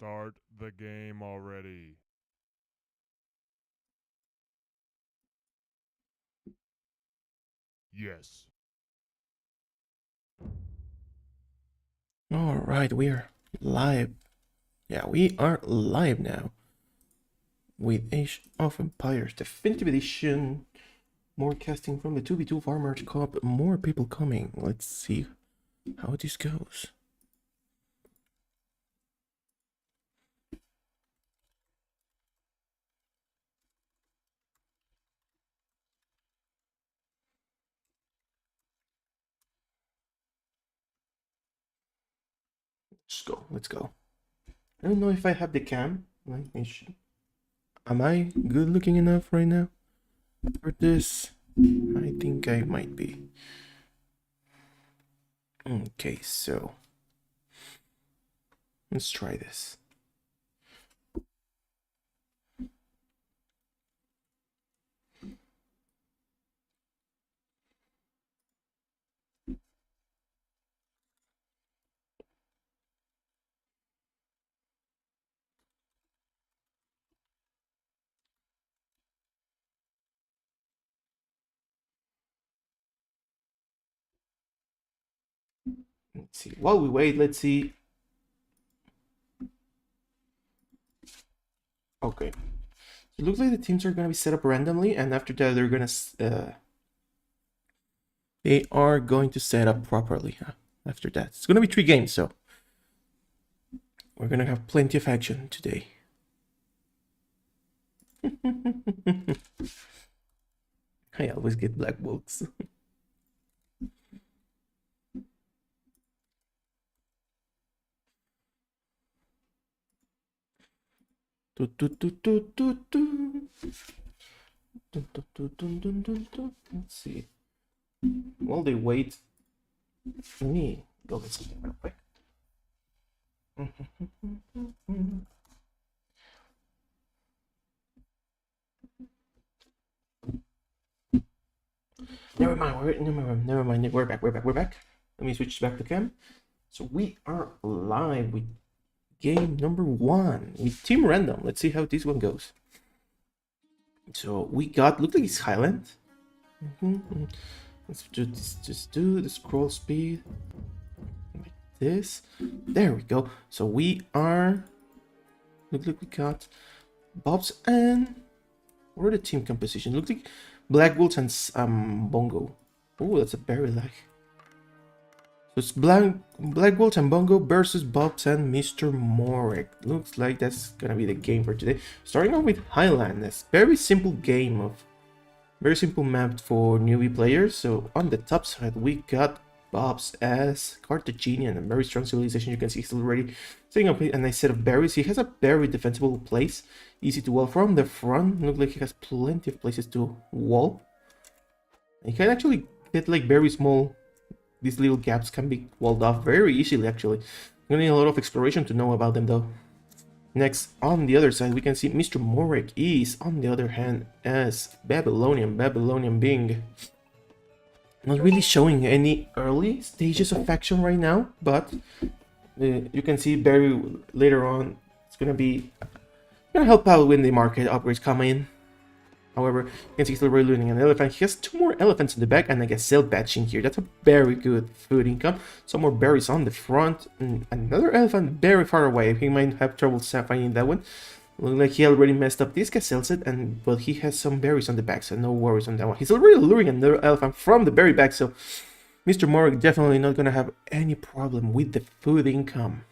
Start the game already. Yes. All right, we are live. Yeah, we are live now with Age of Empires Definitive Edition. More casting from the 2v2 Farmers Cup. More people coming. Let's see how this goes. Let's go. Let's go. I don't know if I have the cam. Am I good looking enough right now for this? I think I might be. Okay, so let's try this. Let's see. While we wait, let's see. Okay. It looks like the teams are going to be set up randomly, and after that, they are going to set up properly. After that, it's going to be 3 games, so we're going to have plenty of action today. I always get black books. Let's see. While they wait, let me go get something real quick. Never mind. We're back. Let me switch back to cam. So we are live with game number 1 with Team Random. Let's see how this one goes. So we got, look like it's Highland. Let's just do the scroll speed like this. There we go. So we are, look like we got Bobs and what are the team composition? Looks like Black Wolves and Bongo. Oh, that's a very lag. So it's Black Wolves and Bongo versus Bobs and Mr. Morek. Looks like that's gonna be the game for today. Starting off with Highland. That's very simple game of very simple map for newbie players. So on the top side we got Bobs as Carthaginian, a very strong civilization. You can see he's already setting up a nice set of berries. He has a very defensible place, easy to wall from the front. Looks like he has plenty of places to wall. You can actually get like very small, these little gaps can be walled off very easily actually. You're gonna need a lot of exploration to know about them though. Next, on the other side, we can see Mr. Morek is, on the other hand, as Babylonian. Babylonian being not really showing any early stages of faction right now, but you can see very later on, it's gonna help out when the market upgrades come in. However, you can see he's already looting an elephant. He has 2 more elephants in the back and a gazelle batch in here. That's a very good food income. Some more berries on the front. And another elephant very far away. He might have trouble finding that one. Looks like he already messed up this gazelle set, but he has some berries on the back, so no worries on that one. He's already luring another elephant from the berry back, so Mr. Morek definitely not gonna have any problem with the food income.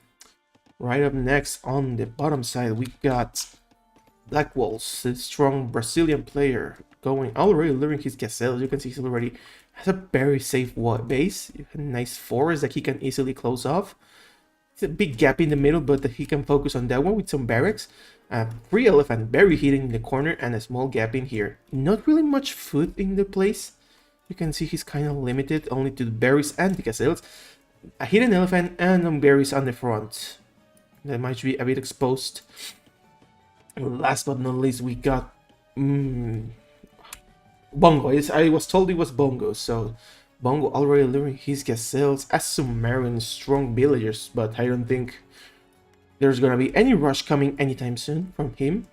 Right up next, on the bottom side, we got Black Wolves, a strong Brazilian player, going already luring his gazelles. You can see he already has a very safe base, a nice forest that he can easily close off. It's a big gap in the middle, but he can focus on that one with some barracks. Free elephant very hidden in the corner and a small gap in here. Not really much food in the place. You can see he's kind of limited only to the berries and the gazelles. A hidden elephant and some berries on the front. That might be a bit exposed. Last but not least, we got Bongo. I was told it was Bongo, so Bongo already luring his gazelles as Sumerian strong villagers, but I don't think there's gonna be any rush coming anytime soon from him.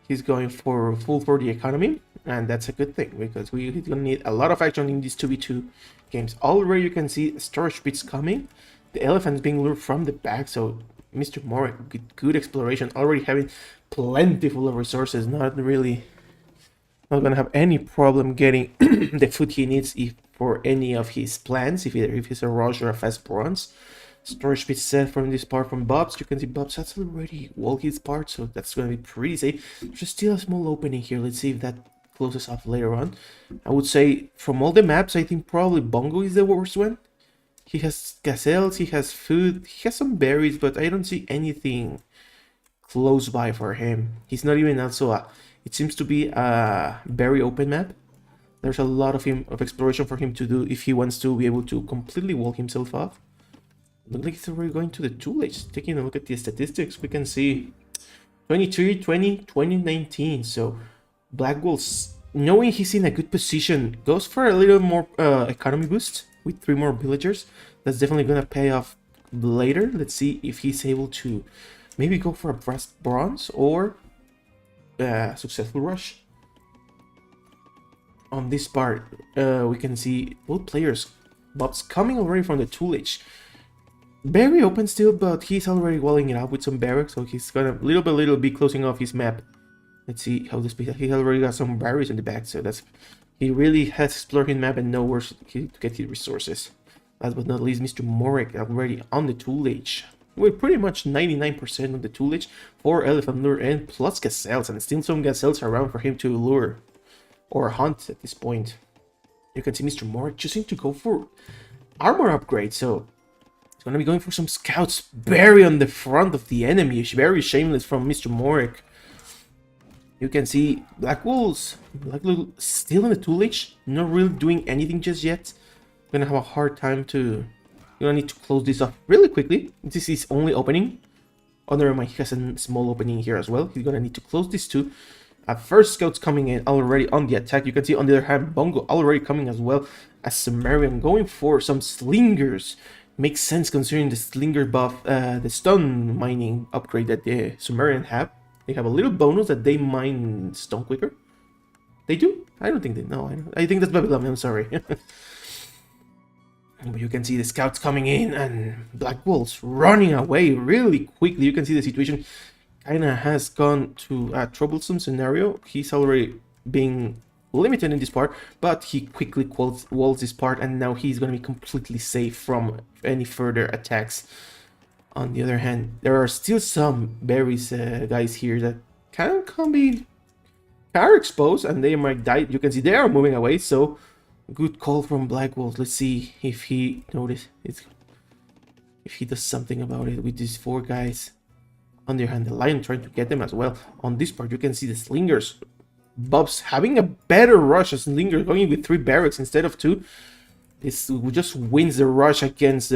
He's going for full for the economy, and that's a good thing because he's gonna need a lot of action in these 2v2 games. Already you can see storage pits coming, the elephants being lured from the back, so Mr. Morek with good exploration, already having plentiful of resources, not gonna have any problem getting the food he needs for any of his plans, if he's a rush or a fast bronze. Storage pit set from this part from Bob's. You can see Bob's has already walled his part, so that's going to be pretty safe. There's still a small opening here. Let's see if that closes off later on. I would say from all the maps, I think probably Bongo is the worst one. He has gazelles, he has food, he has some berries, but I don't see anything close by for him. He's not even also it seems to be a very open map. There's a lot of exploration for him to do if he wants to be able to completely wall himself off. Looks like it's already going to the tool age. Taking a look at the statistics, we can see 23, 20, 2019. So Black Wolves, knowing he's in a good position, goes for a little more economy boost with 3 more villagers. That's definitely going to pay off later. Let's see if he's able to maybe go for a bronze or successful rush. On this part, we can see both players. Bob's coming already from the tool age. Very open still, but he's already walling it up with some barracks, so he's gonna little be closing off his map. Let's see how this. He already got some barriers in the back, so he really has explored his map and knows where to get his resources. Last but not least, Mr. Morek already on the tool age. We're pretty much 99% on the tool age for elephant lure and plus gazelles, and still some gazelles around for him to lure or hunt at this point. You can see Mr. Morek choosing to go for armor upgrade, so gonna be going for some scouts very on the front of the enemy. Very shameless from Mr. Morek. You can see Black Wolves still in the tool age, not really doing anything just yet. Gonna have a hard time to. You're gonna need to close this off really quickly. This is only opening. Oh, never mind, he has a small opening here as well. He's gonna need to close this too. First scouts coming in already on the attack. You can see on the other hand, Bongo already coming as well as Sumerian, going for some slingers. Makes sense considering the slinger buff, the stone mining upgrade that the Sumerian have. They have a little bonus that they mine stone quicker. They do? I don't think they know. I think that's Babylon, I'm sorry. But you can see the scouts coming in and Black Wolves running away really quickly. You can see the situation kind of has gone to a troublesome scenario. He's already being limited in this part, but he quickly walls this part, and now he's going to be completely safe from any further attacks. On the other hand, there are still some berries guys here that are exposed and they might die. You can see they are moving away, so good call from Black Wolves. Let's see if he notices if he does something about it with these 4 guys. On the other hand, the lion trying to get them as well. On this part, you can see the slingers. Bob's having a better rush as Slinger, going with 3 barracks instead of 2. This just wins the rush against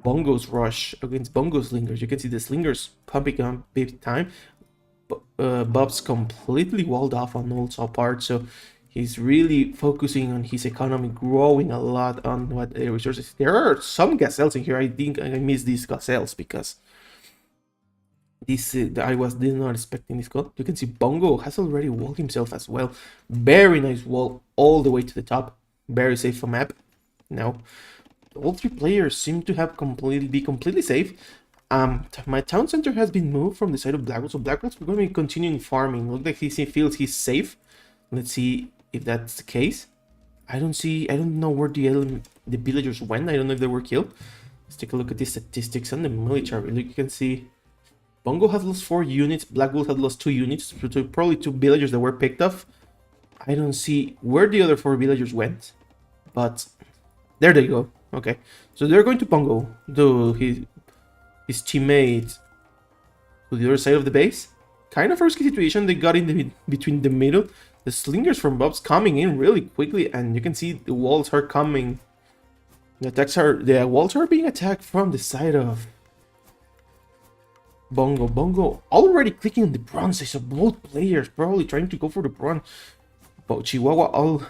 Bongo's rush, against Bongo's Slingers. You can see the Slingers pumping on big time. Bob's completely walled off on all parts, so he's really focusing on his economy, growing a lot on what resources. There are some gazelles in here. I think I missed these gazelles because this I did not expecting this call. You can see Bongo has already walled himself as well. Very nice wall all the way to the top. Very safe for map. Now, all 3 players seem to have be completely safe. My town center has been moved from the side of Black Wolves, so Black Wolves are going to be continuing farming. Looks like he feels he's safe. Let's see if that's the case. I don't know where the villagers went. I don't know if they were killed. Let's take a look at the statistics on the military. Look, you can see Bongo has lost 4 units, Black Wolf has lost 2 units, probably 2 villagers that were picked off. I don't see where the other 4 villagers went, but there they go. Okay, so they're going to Bongo, his teammate, to the other side of the base. Kind of risky situation. They got in between the middle. The slingers from Bob's coming in really quickly, and you can see the walls are coming. The walls are being attacked from the side of Bongo. Bongo already clicking on the bronze. So both players probably trying to go for the bronze. But Chihuahua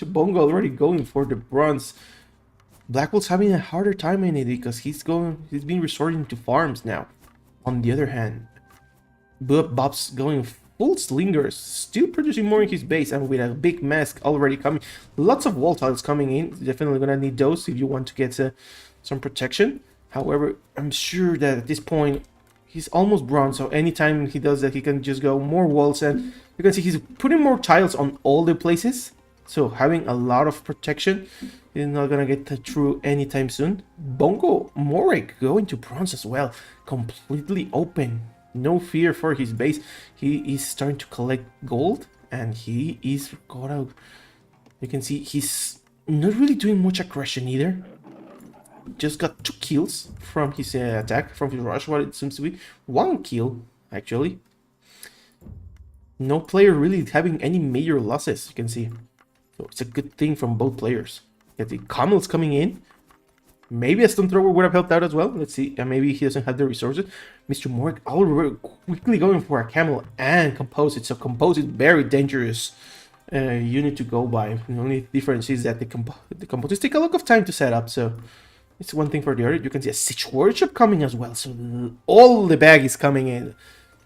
Bongo already going for the bronze. Black Wolf's having a harder time in it because he's been resorting to farms now. On the other hand, Bob's going full slingers, still producing more in his base, and with a big mask already coming. Lots of wall tiles coming in. Definitely gonna need those if you want to get some protection. However, I'm sure that at this point he's almost bronze, so anytime he does that, he can just go more walls, and you can see he's putting more tiles on all the places. So having a lot of protection, he's not gonna get through anytime soon. Bongo Morik going to bronze as well, completely open. No fear for his base. He is starting to collect gold, and he is gonna. You can see he's not really doing much aggression either. Just got 2 kills from his attack, from his rush, what it seems to be. 1 kill, actually. No player really having any major losses, you can see. So it's a good thing from both players. Get the Camels coming in. Maybe a stone thrower would have helped out as well. Let's see. Maybe he doesn't have the resources. Mr. Morik already quickly going for a camel and composite. So composite, very dangerous unit to go by. The only difference is that the composites take a lot of time to set up. So it's one thing for the other. You can see a siege workshop coming as well. So all the bag is coming in.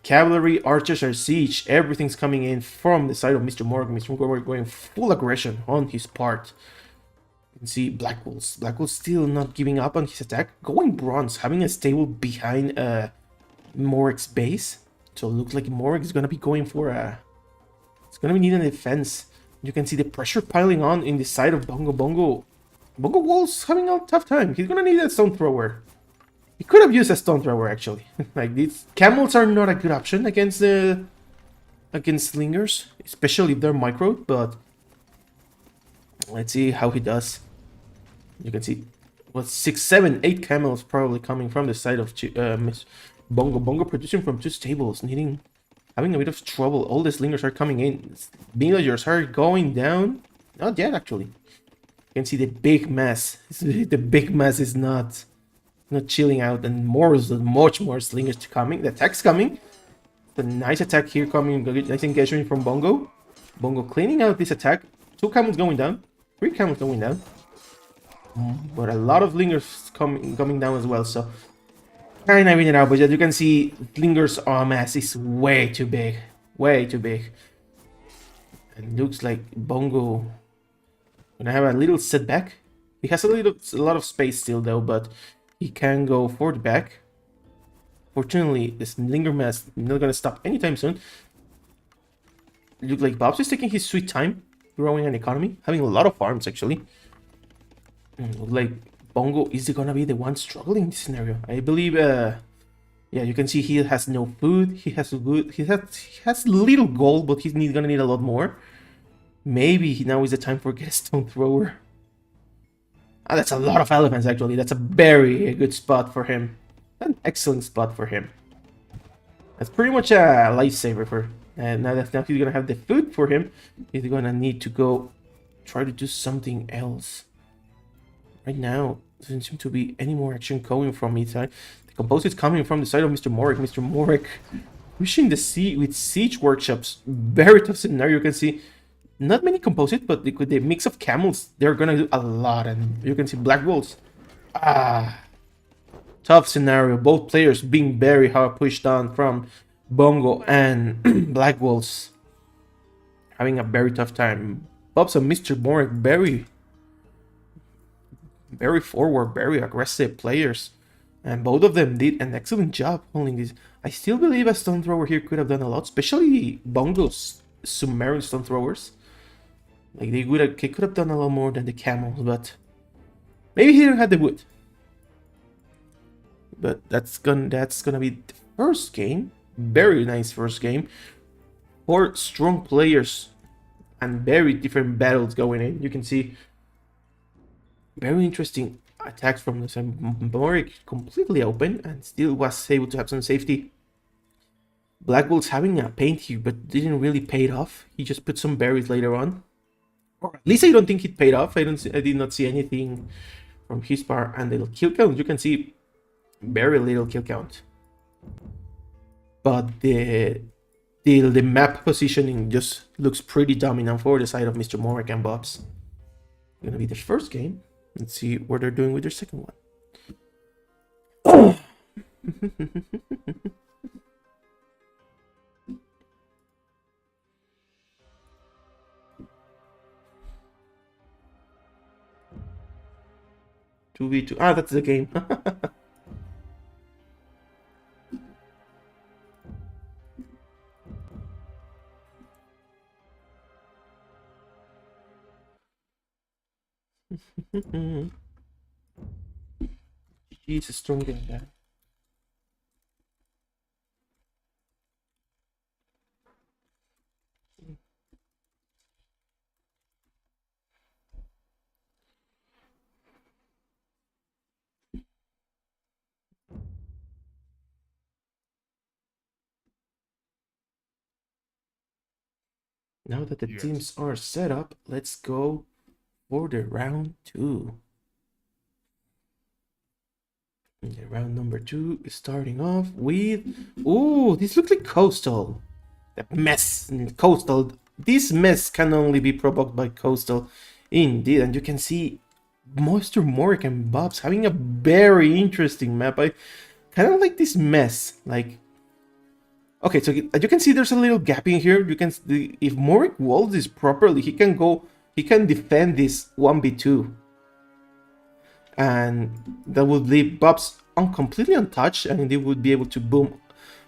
Cavalry, archers, or siege. Everything's coming in from the side of Mr. Morik. Mr. Morik going full aggression on his part. You can see Black Wolves. Black Wolves still not giving up on his attack. Going bronze, having a stable behind Morik's base. So it looks like Morik is going to be going for a... It's going to be needing a defense. You can see the pressure piling on in the side of Bongo. Bongo Wolves having a tough time. He's going to need a stone thrower. He could have used a stone thrower, actually. Like, these camels are not a good option against slingers, especially if they're micro, but let's see how he does. You can see, 6, 7, 8 camels probably coming from the side of Miss Bongo. Bongo producing from 2 stables, having a bit of trouble. All the slingers are coming in. Villagers are going down. Not yet, actually. You can see the big mass. The big mass is not chilling out, and much more slingers coming. The attack's coming. The nice attack here coming. Nice engagement from Bongo. Bongo cleaning out this attack. 2 camels going down. 3 camels going down. But a lot of slingers coming down as well. So kind of in and out. But as you can see, slingers mass is way too big. Way too big. And looks like Bongo gonna have a little setback. He has a lot of space still though, but he can go forward back. Fortunately, this Slinger mass not gonna stop anytime soon. Look like Bob's is taking his sweet time, growing an economy, having a lot of farms actually. Look like Bongo is gonna be the one struggling in this scenario. I believe. Yeah, you can see he has no food. He has little gold, but he's gonna need a lot more. Maybe now is the time for get a stone thrower. That's a lot of elephants, actually. That's a very good spot for him. An excellent spot for him. That's pretty much a lifesaver for... now he's going to have the food for him, he's going to need to go try to do something else. Right now, doesn't seem to be any more action coming from his side. The compose is coming from the side of Mr. Morik. Mr. Morik pushing the sea with siege workshops. Very tough scenario, you can see. Not many composite, but with the mix of camels, they're gonna do a lot. And you can see Black Wolves. Tough scenario. Both players being very hard pushed on from Bongo and Black Wolves. Having a very tough time. Bob's and Mr. Morik very forward, very aggressive players. And both of them did an excellent job holding this. I still believe a stone thrower here could have done a lot, especially Bongo's submarine stone throwers. Like they could have done a lot more than the camels, but maybe he didn't have the wood. But that's gonna be the first game. Very nice first game. 4 strong players and very different battles going in. You can see very interesting attacks from this. Morik completely open and still was able to have some safety. Black Wolves having a paint here, but didn't really pay it off. He just put some berries later on. Or at least I don't think it paid off. I did not see anything from his part. And the kill count, you can see very little kill count. But the map positioning just looks pretty dominant for the side of Mr. Morik and Bob's. Gonna be the first game. Let's see what they're doing with their second one. 2v2. Ah, that's the game. He's a strong guy. Now that the Yes. teams are set up, let's go for the round 2. And the round number 2 is starting off with... Ooh, this looks like Coastal. That mess. Coastal. This mess can only be provoked by Coastal. Indeed, and you can see Mr. Morik and Bobs having a very interesting map. I kind of like this mess. Like, okay, so you can see there's a little gap in here. You can see, if Morik walls this properly, he can defend this 1v2. And that would leave Bobs completely untouched, and they would be able to boom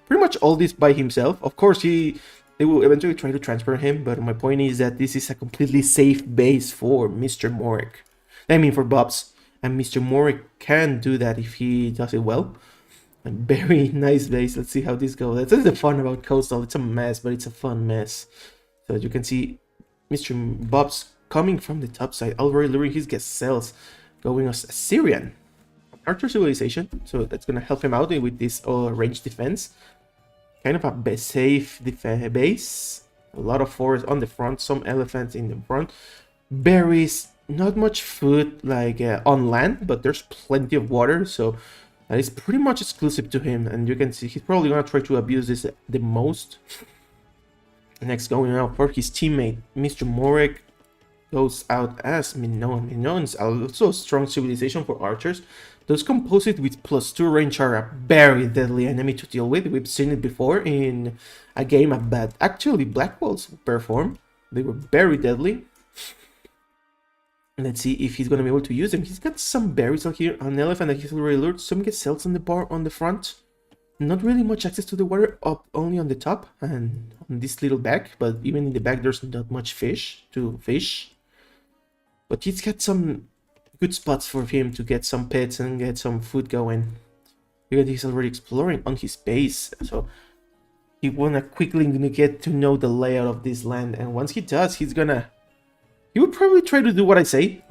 pretty much all this by himself. Of course, they will eventually try to transfer him, but my point is that this is a completely safe base for Mr. Morik. I mean, for Bobs. And Mr. Morik can do that if he does it well. A very nice base. Let's see how this goes. That's the fun about Coastal. It's a mess, but it's a fun mess. So as you can see, Mr. Bobs coming from the top side, already luring his gazelles, going as Assyrian. Archer Civilization, so that's gonna help him out with this range defense. Kind of a safe base. A lot of forest on the front, some elephants in the front. Berries, not much food like on land, but there's plenty of water, so that is pretty much exclusive to him. And you can see he's probably gonna try to abuse this the most. Next, going out for his teammate, Mr. Morik goes out as Minoan. Minoan is also a strong civilization for archers. Those composite with +2 range are a very deadly enemy to deal with. We've seen it before in a game that actually Black Walls performed. They were very deadly. Let's see if he's gonna be able to use them. He's got some berries out here, an elephant that he's already lured, some gazelles on the bar on the front. Not really much access to the water, up only on the top and on this little bag, but even in the bag there's not much fish to fish. But he's got some good spots for him to get some pets and get some food going. Because he's already exploring on his base, so he wanna quickly get to know the layout of this land, and once he does, he would probably try to do what I say,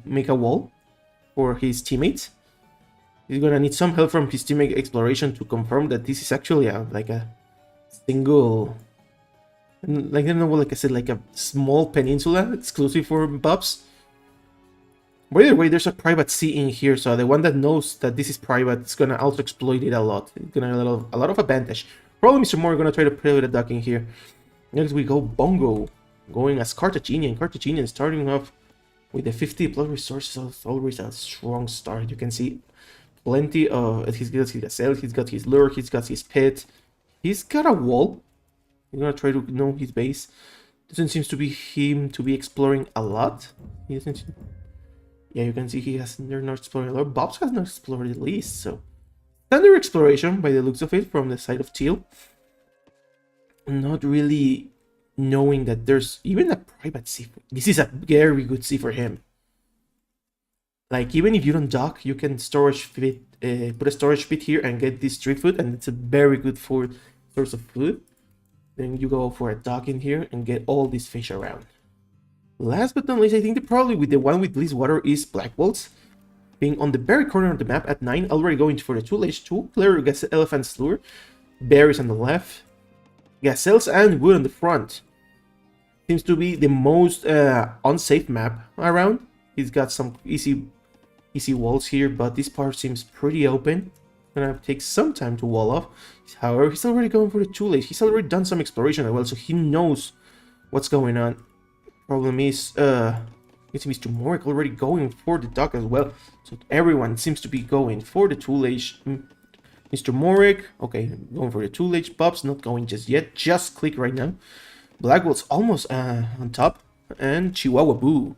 make a wall for his teammates. He's gonna need some help from his teammate exploration to confirm that this is actually like a single, like I don't know, like I said, like a small peninsula exclusive for Bobs. By the way, there's a private sea in here, so the one that knows that this is private is gonna also exploit it a lot. It's gonna have a lot of advantage. Probably Mr. Moore gonna try to play with a duck in here. Next we go Bongo, going as Carthaginian. Carthaginian starting off with the 50 plus resources, so it's always a strong start. You can see plenty of, he's got his gazelle, he's got his lure, he's got his pet, he's got a wall. He's gonna try to know his base. Doesn't seem to be him to be exploring a lot. He doesn't. Yeah, you can see they're not exploring a lot. Bobs has not explored the least, so standard exploration by the looks of it from the side of Teal. Not really knowing that there's even a private sea. This is a very good sea for him. Like, even if you don't dock, you can put a storage pit here and get this street food, and it's a very good source of food. Then you go for a dock in here and get all these fish around. Last but not least, I think that probably with the one with least water is Black Walls. Being on the very corner of the map at 9, already going for the 2 player elephant lure, berries on the left, gazelles and wood on the front. Seems to be the most unsafe map around. He's got some easy walls here, but this part seems pretty open. Gonna take some time to wall off. However, he's already going for the 2 late. He's already done some exploration as well, so he knows what's going on. Problem is, it's Mr. Morik already going for the dock as well. So everyone seems to be going for the 2 late. Mr. Morik, okay, going for the 2 Lich Bobs, not going just yet, just click right now. Black Wolf's almost on top, and Chihuahua Boo.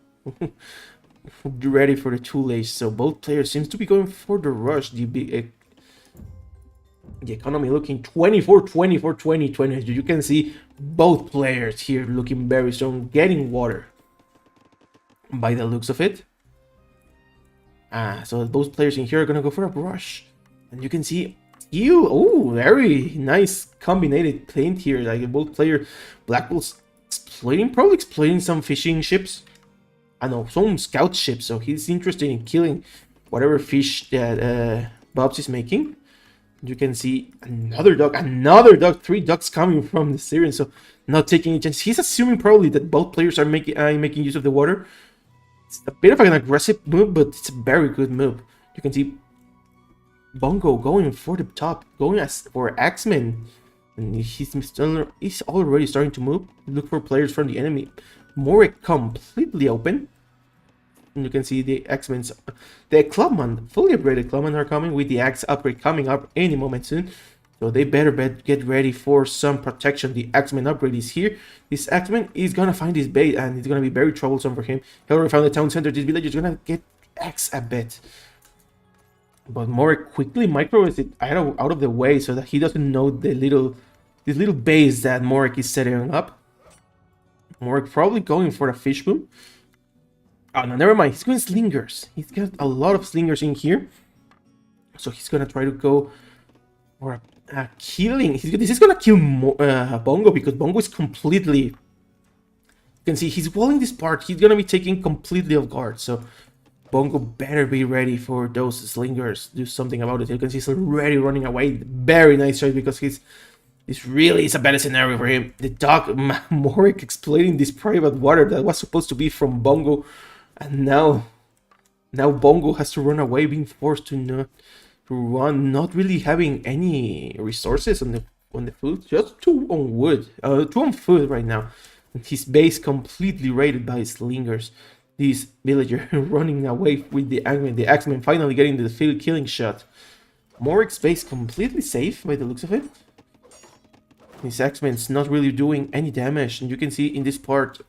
Ready for the 2 Lich, so both players seems to be going for the rush. The economy looking 24, 24, 20, 20. You can see both players here looking very strong, getting water by the looks of it. So both players in here are gonna go for a rush, and you can see very nice combined paint here. Like both player, Black Wolf's probably exploiting some fishing ships. I know, some scout ships, so he's interested in killing whatever fish that Bobs is making. You can see another duck, 3 ducks coming from the Syrian, so not taking any chance. He's assuming probably that both players are making use of the water. It's a bit of an aggressive move, but it's a very good move. You can see Bongo going for the top, going for Axeman, and he's already starting to move. Look for players from the enemy. Morik completely open. And you can see the Axemen's, the Clubman, fully upgraded Clubman are coming with the Axe upgrade coming up any moment soon. So they better get ready for some protection. The Axeman upgrade is here. This Axeman is gonna find his bait, and it's gonna be very troublesome for him. He already found the town center. This village is gonna get X a bit. But Morik quickly micros it out of the way so that he doesn't know this little base that Morik is setting up. Morik probably going for a fish boom. Oh no, never mind. He's going slingers. He's got a lot of slingers in here. So he's gonna try to go for a killing. This is gonna kill Bongo, because Bongo is completely... You can see he's walling this part. He's gonna be taken completely off guard. So Bongo better be ready for those slingers. Do something about it. You can see he's already running away. Very nice choice, because this really is a better scenario for him. The dog, Morik, exploiting this private water that was supposed to be from Bongo. And now Bongo has to run away, being forced to run, not really having any resources on the food, just 2 on wood, 2 on food right now. And his base completely raided by slingers. This villager running away with the Axeman finally getting the field killing shot. Morik's base completely safe by the looks of it. His Axeman's not really doing any damage, and you can see in this part,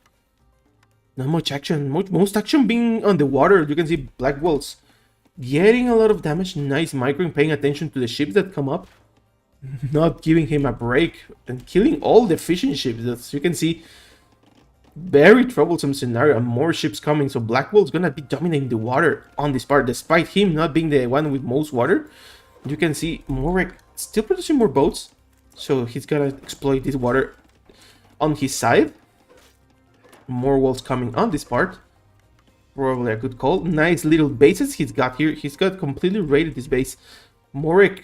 not much action. Most action being on the water. You can see Black Wolves getting a lot of damage. Nice microing, paying attention to the ships that come up, not giving him a break, and killing all the fishing ships. As you can see, very troublesome scenario, and more ships coming. So Black Wolf's gonna be dominating the water on this part, despite him not being the one with most water. You can see Morik still producing more boats, so he's gonna exploit this water on his side. More wolves coming on this part. Probably a good call. Nice little bases he's got here. He's got completely raided this base. Morik,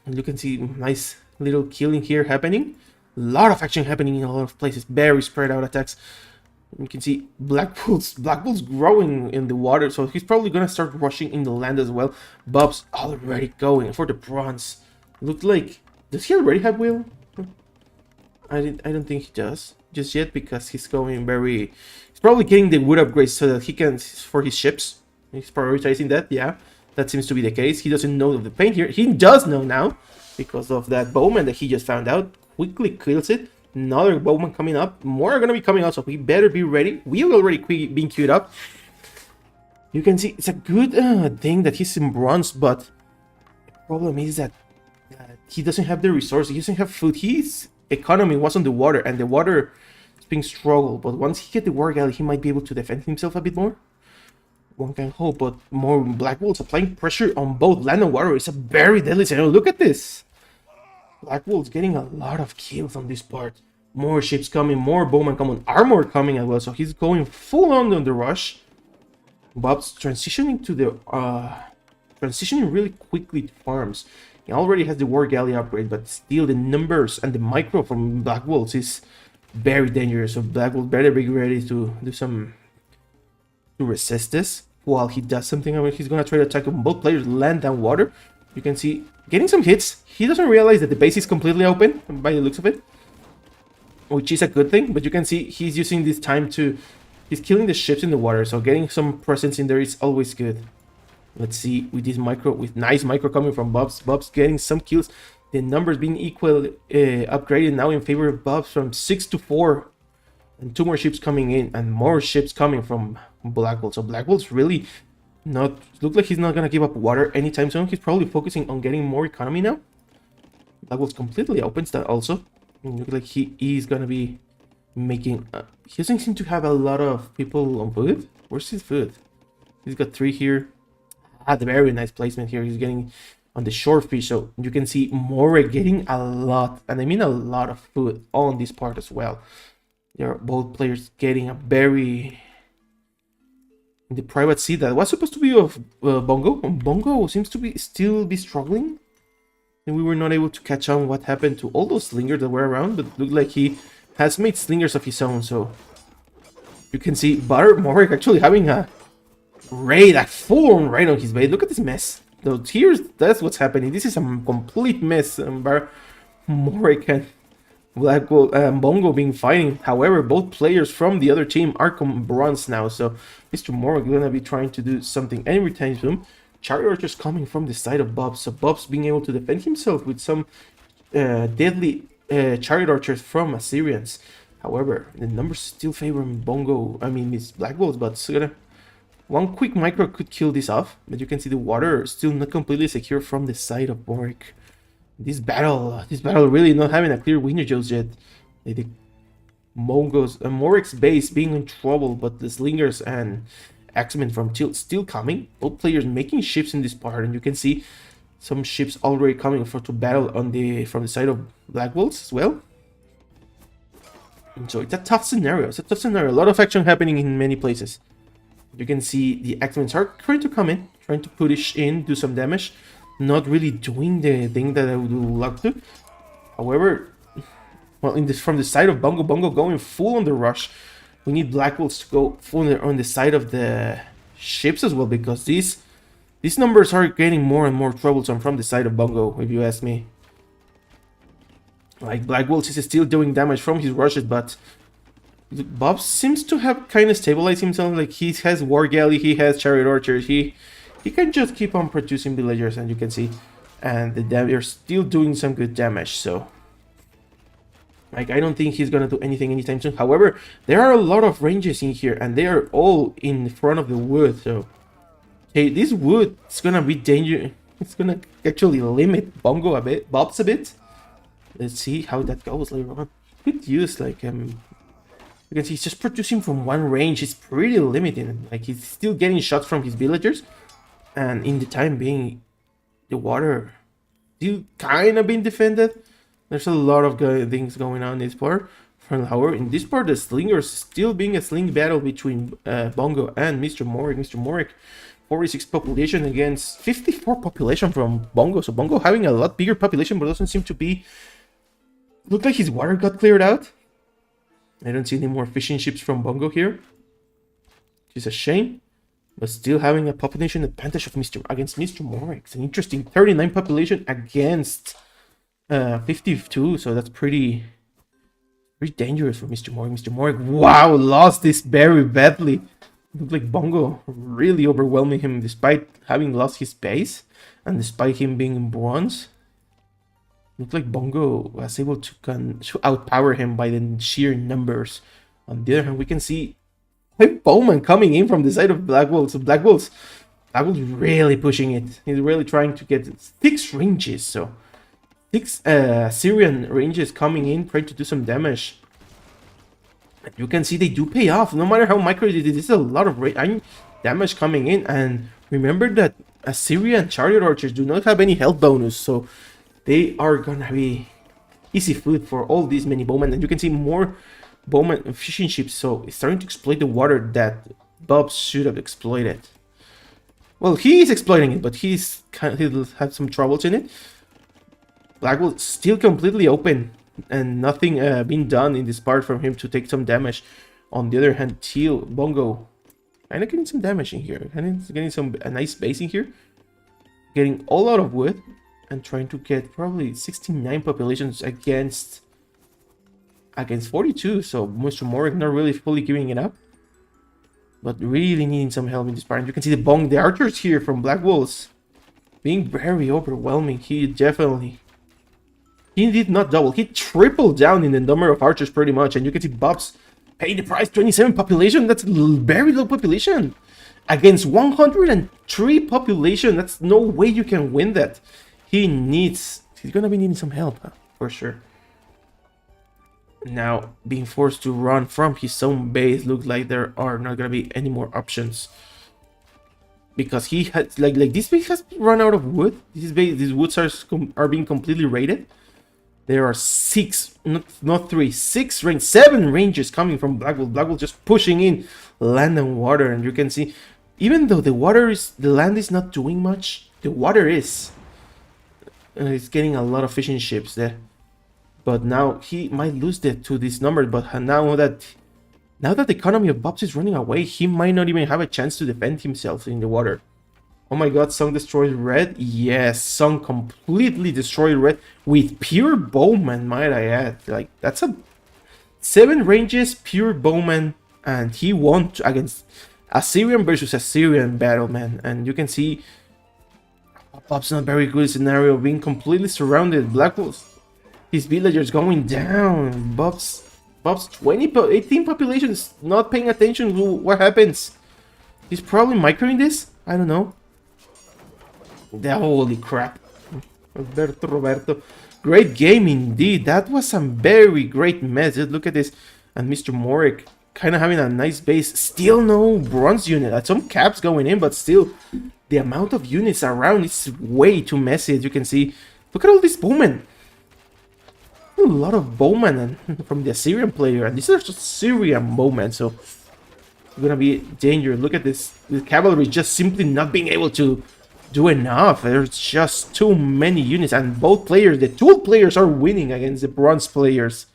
you can see nice little killing here happening. A lot of action happening in a lot of places. Very spread out attacks. You can see Black Wolf's growing in the water, so he's probably gonna start rushing in the land as well. Bob's already going for the bronze. Looked like, does he already have wheel? I don't think he does just yet, because he's going he's probably getting the wood upgrades so that he can, for his ships. He's prioritizing that. Yeah, that seems to be the case. He doesn't know of the paint here. He does know now, because of that bowman that he just found out. Quickly kills it. Another bowman coming up. More are gonna be coming out, so we better be ready. We are already being queued up. You can see it's a good thing that he's in bronze, but the problem is that he doesn't have the resources. He doesn't have food. His economy was on the water, and the water is being struggled. But once he gets the war galley, he might be able to defend himself a bit more. One can hope, but more Black Wolves applying pressure on both land and water. It's a very deadly scenario. Look at this. Black Wolves getting a lot of kills on this part. More ships coming, more bowmen coming, armor coming as well. So he's going full on the rush. Bob's transitioning to the transitioning really quickly to farms. He already has the war galley upgrade, but still the numbers and the micro from Black Wolves is very dangerous. So Black Wolves better be ready to do some to resist this. While he does something, I mean, he's gonna try to attack on both players, land and water. You can see getting some hits. He doesn't realize that the base is completely open by the looks of it, which is a good thing. But you can see he's using this time to, he's killing the ships in the water. So getting some presence in there is always good. Let's see with this micro, with nice micro coming from Bobs. Bobs getting some kills. The numbers being equal, upgraded now in favor of Bobs from 6 to 4. And 2 more ships coming in and more ships coming from Blackwell. So Blackwell's really not, look like he's not gonna give up water anytime soon. He's probably focusing on getting more economy now. Blackwell's completely opens that also. And look like he is gonna be making, he doesn't seem to have a lot of people on food. Where's his food? He's got 3 here. The very nice placement here. He's getting on the short fish, so you can see More getting a lot, and I mean a lot of food on this part as well. There are both players getting a very in the private sea that was supposed to be of Bongo. Bongo seems to be still be struggling, and we were not able to catch on what happened to all those slingers that were around. But looked like he has made slingers of his own, so you can see Butter Morik actually having a raid, a full-on raid on his base. Look at this mess. So that's what's happening. This is a complete mess. Morik and Blackwell and Bongo being fighting. However, both players from the other team are bronze now. So Mr. Morik gonna be trying to do something every time soon. Chariot Archers coming from the side of Bobs. So Bobs being able to defend himself with some deadly Chariot Archers from Assyrians. However, the numbers still favor Bongo. I mean, Miss Blackwell's, but it's gonna. One quick micro could kill this off, but you can see the water still not completely secure from the side of Morik. This battle really not having a clear winner just yet. The Mongo's Morik's base being in trouble, but the Slingers and Axemen from Tilt still coming. Both players making ships in this part, and you can see some ships already coming to battle on from the side of Blackwell's as well. And so it's a tough scenario. A lot of action happening in many places. You can see the Axemen are trying to come in, trying to push in, do some damage. Not really doing the thing that I would love to. However, well, from the side of Bongo going full on the rush. We need Blackwells to go full on the side of the ships as well, because these numbers are getting more and more troublesome from the side of Bongo, if you ask me. Like Blackwells is still doing damage from his rushes, but Bob seems to have kind of stabilized himself. Like he has War Galley, he has Chariot Archers, he can just keep on producing villagers, and you can see, and they're still doing some good damage. So, like, I don't think he's gonna do anything anytime soon. However, there are a lot of ranges in here, and they are all in front of the wood. So, hey, this wood is gonna be dangerous. It's gonna actually limit Bongo a bit, Bob's a bit. Let's see how that goes later on. Good use, like you can see he's just producing from one range. It's pretty limited. Like he's still getting shots from his villagers, and in the time being, the water still kind of being defended. There's a lot of things going on in this part. However, in this part, the Slingers still being a sling battle between Bongo and Mr. Morik. Mr. Morik, 46 population against 54 population from Bongo. So Bongo having a lot bigger population, but doesn't seem to be. Look like his water got cleared out. I don't see any more fishing ships from Bongo here. It's a shame, but still having a population advantage of against Mr. Morik. It's an interesting 39 population against 52, so that's pretty dangerous for Mr. Morik. Mr. Morik, wow, lost this very badly. Looked like Bongo really overwhelming him despite having lost his base and despite him being in bronze. Looked like Bongo was able to outpower him by the sheer numbers. On the other hand, we can see Bowman coming in from the side of Blackwell. So Blackwell's really pushing it. He's really trying to get 6 ranges. So 6 Syrian ranges coming in, trying to do some damage. And you can see they do pay off. No matter how micro it is, this is a lot of damage coming in. And remember that Assyrian Chariot Archers do not have any health bonus. So they are gonna be easy food for all these many bowmen. And you can see more bowman fishing ships. So it's starting to exploit the water that Bob should have exploited. Well, he is exploiting it, but he'll have some troubles in it. Blackwell still completely open, and nothing being done in this part from him to take some damage. On the other hand, Bongo kind of getting some damage in here, and getting a nice base in here, getting all out of wood, and trying to get probably 69 populations against 42. So Mr. Morik not really fully giving it up. but really needing some help in this part. You can see the archers here from Black Wolves being very overwhelming. He did not double, he tripled down in the number of archers pretty much, and you can see Bob's paying the price. 27 population, that's very low population against 103 population. That's no way you can win that. He's gonna be needing some help, for sure. Now, being forced to run from his own base, looks like there are not gonna be any more options. Because he has, like this base has run out of wood. These woods are being completely raided. There are 6, not 3, 6 range, 7 ranges coming from Black Wolf. Black Wolf just pushing in land and water, and you can see, even though the land is not doing much, the water is. It's getting a lot of fishing ships there. But now he might lose that to this number. But now that the economy of Bobs is running away, he might not even have a chance to defend himself in the water. Oh my god, Song destroyed red? Yes, Song completely destroyed red with pure bowman, might I add. Like, that's a 7 ranges, pure bowman, and he won against Assyrian versus Assyrian battle, man. And you can see Bob's not very good scenario, being completely surrounded. Black Wolves, his villagers going down. Bob's 18 population is not paying attention to what happens. He's probably microing this? I don't know. Holy crap. Roberto. Great game indeed. That was some very great mess. Just look at this. And Mr. Morik kind of having a nice base. Still no bronze unit. Some caps going in, but still the amount of units around is way too messy, as you can see. Look at all these bowmen. A lot of bowmen from the Assyrian player. And these are just Syrian bowmen, so it's gonna be dangerous. Look at this. The cavalry just simply not being able to do enough. There's just too many units, and both players, the two players, are winning against the bronze players.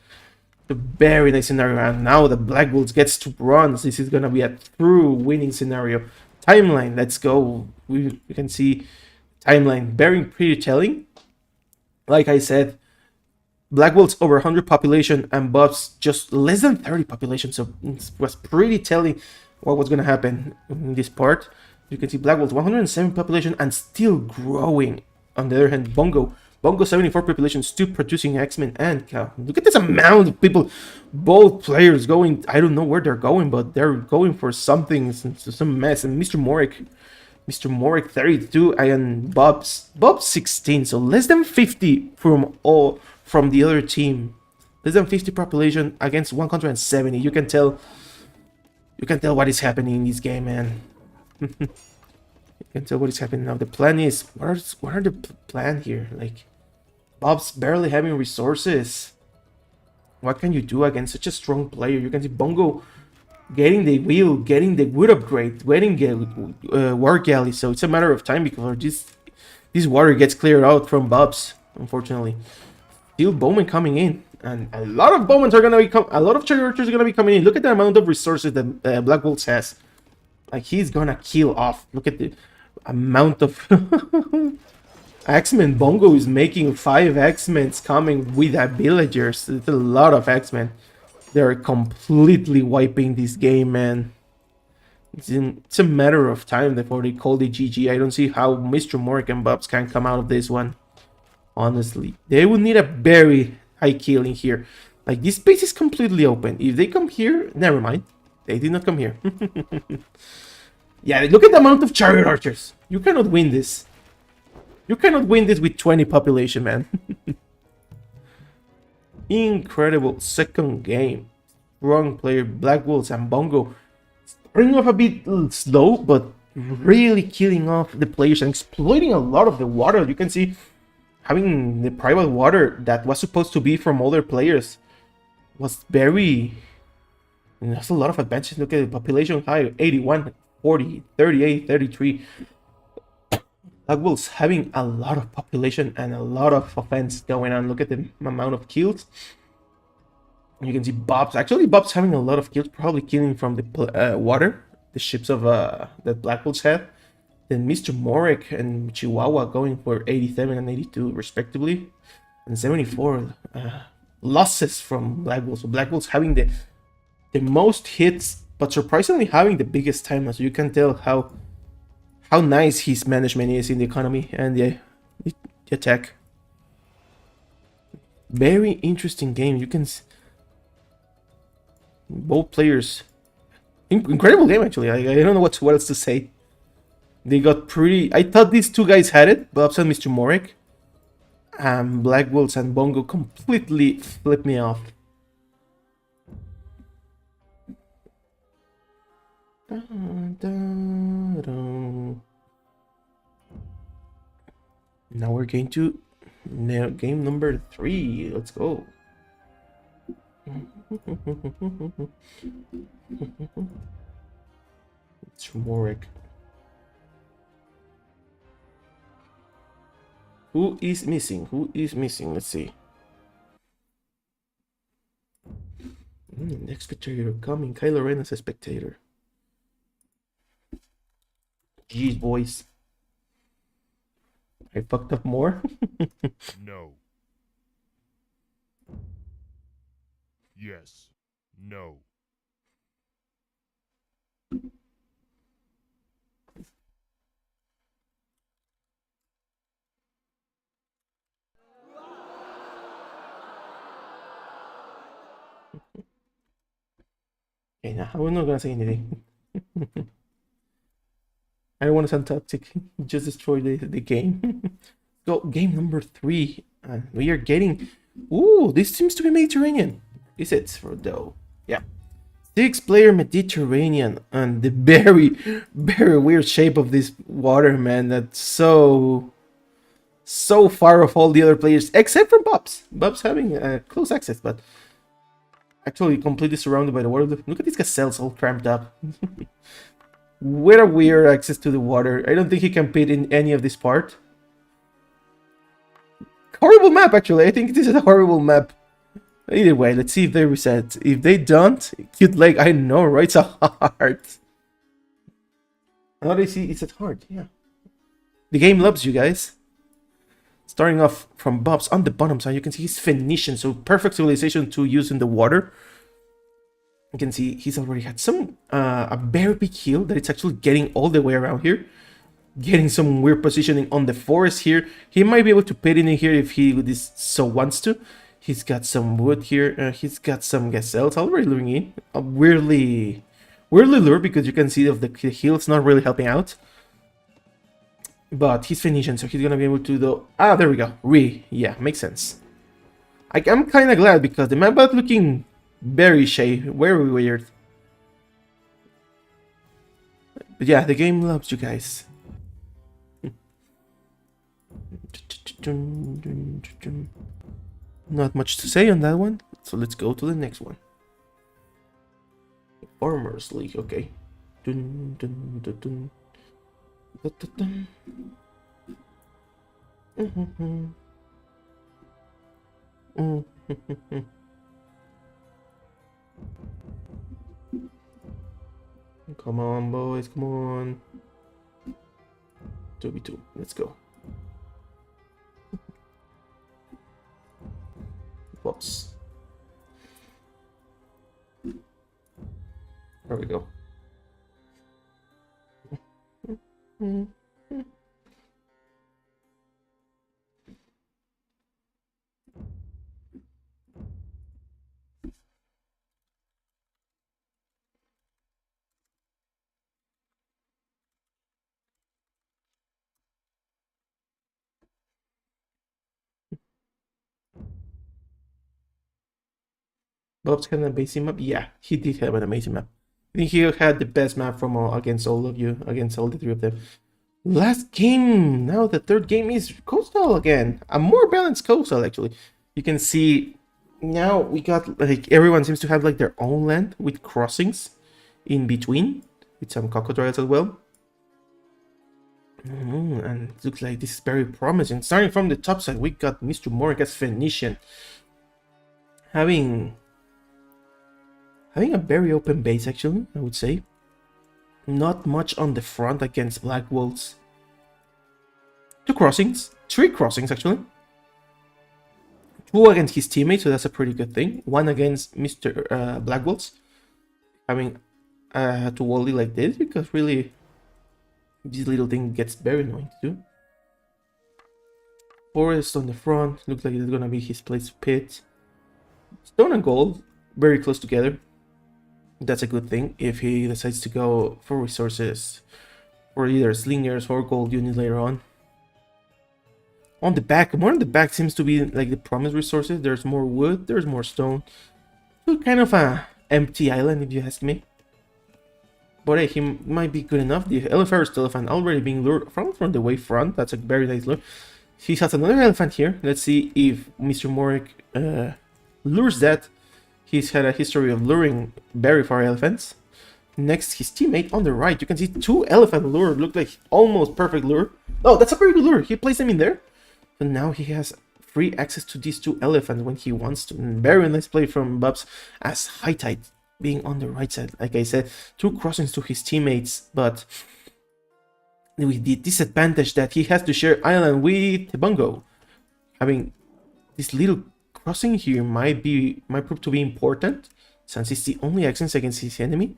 A very nice scenario, and now the Black Wolves gets to bronze. This is gonna be a true winning scenario. Timeline, let's go. We can see timeline very pretty telling. Like I said, Black Wolves over 100 population and Bob's just less than 30 population, so it was pretty telling what was gonna happen in this part. You can see Black Wolves 107 population and still growing. On the other hand, Bongo 74 population, still producing X-Men and Cow. Look at this amount of people. Both players going, I don't know where they're going, but they're going for something, some mess. And Mr. Morik 32 and Bob's 16, so less than 50 from the other team. Less than 50 population against 170. You can tell what is happening in this game, man. You can tell what is happening now. The plan is, what are the plan here? Like, Bob's barely having resources. What can you do against such a strong player? You can see Bongo getting the wheel, getting the wood upgrade, getting the war galley. So it's a matter of time before this water gets cleared out from Bob's. Unfortunately, still bowmen coming in, and a lot of bowmen are gonna become. A lot of charioteers are gonna be coming in. Look at the amount of resources that Black Wolves has. Like, he's gonna kill off. Look at the amount of X-Men. Bongo is making 5 X-Men coming with the villagers. It's a lot of X-Men. They're completely wiping this game, man. It's a matter of time before they call the GG. I don't see how Mr. Morik and Bobs can come out of this one. Honestly, they would need a very high killing here. Like, this space is completely open. If they come here, never mind. They did not come here. Yeah, look at the amount of chariot archers. You cannot win this. You cannot win this with 20 population, man. Incredible second game. Strong player, Black Wolves and Bongo. Starting off a bit slow, but really killing off the players and exploiting a lot of the water. You can see having the private water that was supposed to be from other players was very... And there's a lot of advantages. Look at the population high, 81, 40, 38, 33. Black Wolves having a lot of population and a lot of offense going on. Look at the amount of kills. You can see Bob's having a lot of kills, probably killing from the water, the ships of that Black Wolves have. Then Mr. Morik and Chihuahua going for 87 and 82 respectively, and 74 losses from Black Wolves. So Black Wolves having the most hits but surprisingly having the biggest time, so you can tell how nice his management is in the economy and the attack. Very interesting game. You can both players, incredible game actually. I don't know what else to say. They got pretty. I thought these two guys had it, Bobs and Mr. Morek. Black Wolves and Bongo completely flipped me off. Now we're going to game number 3. Let's go. It's Morek. Who is missing? Who is missing? Let's see. Next spectator coming. Kylo Ren as a spectator. Jeez, boys. I fucked up more. No. Yes. No. Okay, now we're not gonna say anything. I don't want to sound toxic. Just destroy the game. Go game number 3. We are getting. Ooh, this seems to be Mediterranean. Is it for though? Yeah. 6-player Mediterranean, and the very weird shape of this water, man. That's so far off all the other players except for Bobs. Bobs having close access, but actually completely surrounded by the water. Look at these gazelles all cramped up. What a weird access to the water. I don't think he can fit in any of this part. Horrible map, actually. I think this is a horrible map. Either way, let's see if they reset. If they don't, cute leg. I know, right? It's a heart. Now they see it's at heart, yeah. The game loves you guys. Starting off from Bob's on the bottom side, you can see his Phoenician, so perfect civilization to use in the water. You can see he's already had some a very big heal that it's actually getting all the way around here. Getting some weird positioning on the forest here. He might be able to pit in here if he so wants to. He's got some wood here. He's got some gazelles already luring in. Weirdly lure because you can see of the heal. It's not really helping out. But he's Phoenician, so he's gonna be able to do. Ah, there we go. Yeah, makes sense. I'm kind of glad because the map was looking very shady, very weird. But yeah, the game loves you guys. Not much to say on that one, so let's go to the next one. Farmers League, okay. Dun, dun, dun, dun. Dun, dun, dun. Come on, boys, come on. 2v2, let's go. Whoops. There we go. Bob's had an amazing map. Yeah, he did have an amazing map. I think he had the best map from against all of you, against all the 3 of them. Last game. Now the 3rd game is Coastal again. A more balanced Coastal, actually. You can see now we got like everyone seems to have like their own land with crossings in between, with some crocodiles as well. And it looks like this is very promising. Starting from the top side, we got Mr. Morek as Phoenician, having a very open base, actually, I would say. Not much on the front against Black Wolves. 2 crossings. 3 crossings, actually. 2 against his teammates, so that's a pretty good thing. 1 against Mr. Black Wolves. Having to Wally like this, because really this little thing gets very annoying too. Forest on the front, looks like it's gonna be his place to pit. Stone and gold, very close together. That's a good thing if he decides to go for resources for either slingers or gold units later on. On the back, more on the back seems to be like the promised resources. There's more wood, there's more stone. So kind of a empty island if you ask me. But hey, he might be good enough. The Elephant elephant already being lured from the way front. That's a very nice lure. He has another elephant here. Let's see if Mr. Morik lures that. He's had a history of luring very far elephants. Next, his teammate on the right. You can see 2 elephant lure. Look like almost perfect lure. Oh, that's a very good lure. He placed them in there. So now he has free access to these 2 elephants when he wants to. Very nice play from Bubs as High Tide being on the right side. Like I said, 2 crossings to his teammates, but with the disadvantage that he has to share island with Bongo. Having this little crossing here might prove to be important, since it's the only access against his enemy.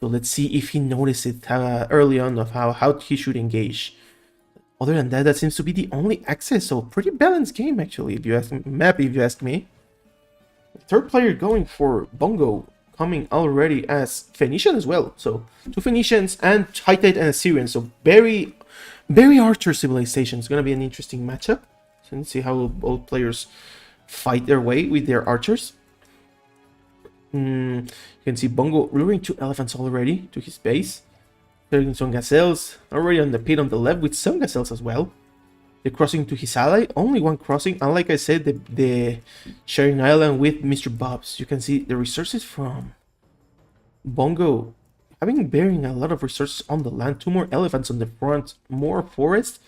So let's see if he notices early on of how he should engage. Other than that, that seems to be the only access. So pretty balanced game actually, if you ask me. Third player going for Bongo, coming already as Phoenician as well. So 2 Phoenicians and High Tide and Assyrian. So very Archer civilization. It's gonna be an interesting matchup. So let's see how both players fight their way with their archers. You can see Bongo luring 2 elephants already to his base. Taking some gazelles already on the pit on the left with some gazelles as well. The crossing to his ally, only 1 crossing, and like I said, the sharing island with Mr. Bobs. You can see the resources from Bongo bearing a lot of resources on the land. 2 more elephants on the front, more forest.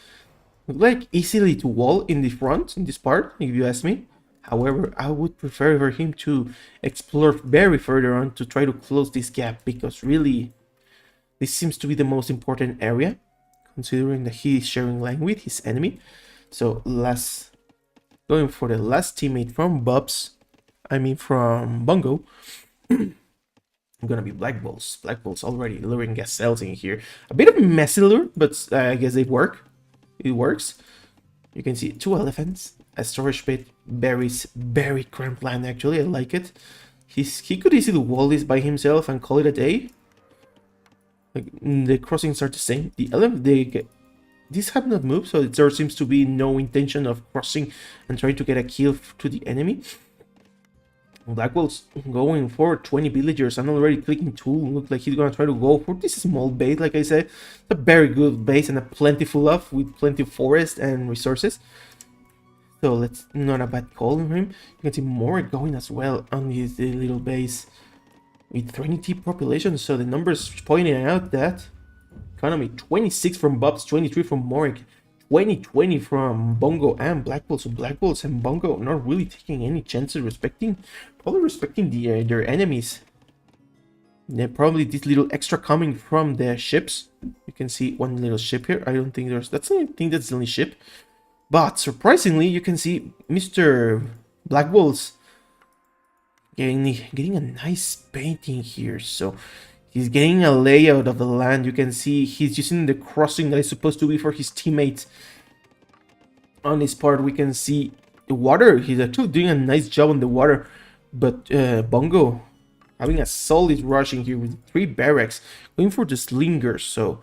Like easily to wall in the front in this part, if you ask me. However, I would prefer for him to explore very further on to try to close this gap, because really this seems to be the most important area, considering that he is sharing land with his enemy. So going for the last teammate from from Bongo. Gonna be Black Bulls. Black Bulls already luring gazelles in here. A bit of a messy lure, but I guess it works. You can see 2 elephants, a storage pit, berries, very cramped land actually. I like it. He could easily wall this by himself and call it a day. Like, the crossings are the same. These have not moved, so there seems to be no intention of crossing and trying to get a kill to the enemy. Blackwell's going for 20 villagers and already clicking 2. Looks like he's gonna try to go for this small base. Like I said, it's a very good base and a plentiful of with plenty of forest and resources. So that's not a bad call on him. You can see more going as well on his little base with 20 population. So the numbers pointing out that economy 26 from Bobs, 23 from Morik, 20 from Bongo and Black Bulls. So Black Bulls and Bongo not really taking any chances, probably respecting their enemies. They're probably this little extra coming from the ships. You can see 1 little ship here. I don't think that's the only ship. But surprisingly, you can see Mr. Black Bulls getting a nice painting here. So he's getting a layout of the land. You can see he's using the crossing that is supposed to be for his teammates. On this part, we can see the water. He's actually doing a nice job on the water. But Bongo having a solid rush in here with 3 barracks. Going for the slingers. So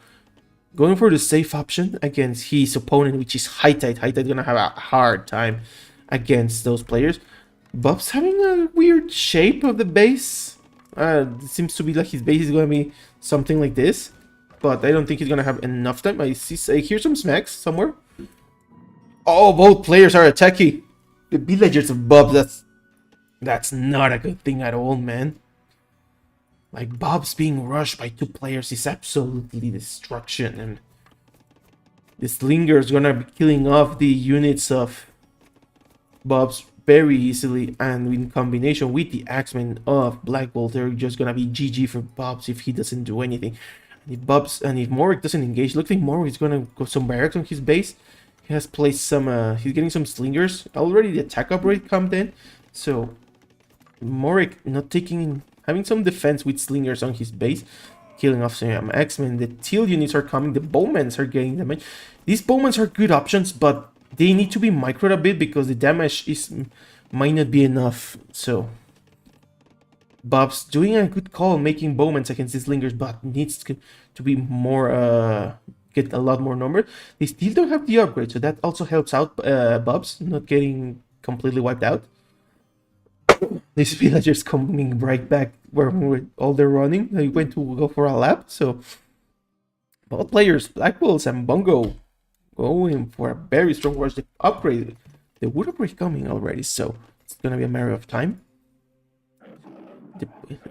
going for the safe option against his opponent, which is High Tide. High Tide gonna have a hard time against those players. Bob's having a weird shape of the base. It seems to be like his base is gonna be something like this, but I don't think he's gonna have enough time. I hear some smacks somewhere. Oh, both players are attacking the villagers of Bob. That's not a good thing at all, man. Like, Bob's being rushed by 2 players is absolutely destruction, and the Slinger is gonna be killing off the units of Bob's very easily, and in combination with the Axemen of Black Bolt, they're just gonna be GG for Bob's if he doesn't do anything. And if Morik doesn't engage, looks like Morik is gonna go some barracks on his base. He has placed some, he's getting some slingers. Already the attack upgrade come in, so Morik not having some defense with slingers on his base. killing off some X-Men. The teal units are coming. The Bowmans are getting damage. These Bowmans are good options, but they need to be microed a bit because the damage might not be enough. So Bob's doing a good call making Bowmans against these Slingers, but needs to be more get a lot more numbers. They still don't have the upgrade, so that also helps out Bob's not getting completely wiped out. These villagers coming right back where all they're running. They went to go for a lap, so both players, Black Wolves and Bongo, going for a very strong rush. The upgrade, the wood upgrade coming already, so it's gonna be a matter of time.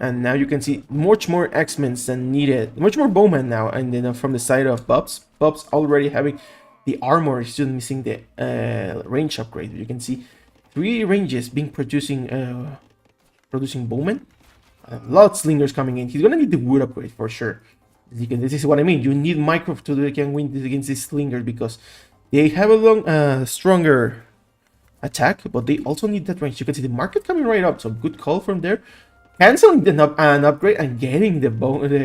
And now you can see much more X-Men than needed, much more Bowman now, and then from the side of Bob's already having the armor, he's still missing the range upgrade. You can see 3 ranges being producing Bowman. A lot of Slingers coming in. He's gonna need the wood upgrade for sure. This is what I mean. You need micro to can win this against these Slingers because they have a stronger attack, but they also need that range. You can see the market coming right up, so good call from there. Canceling an upgrade and getting the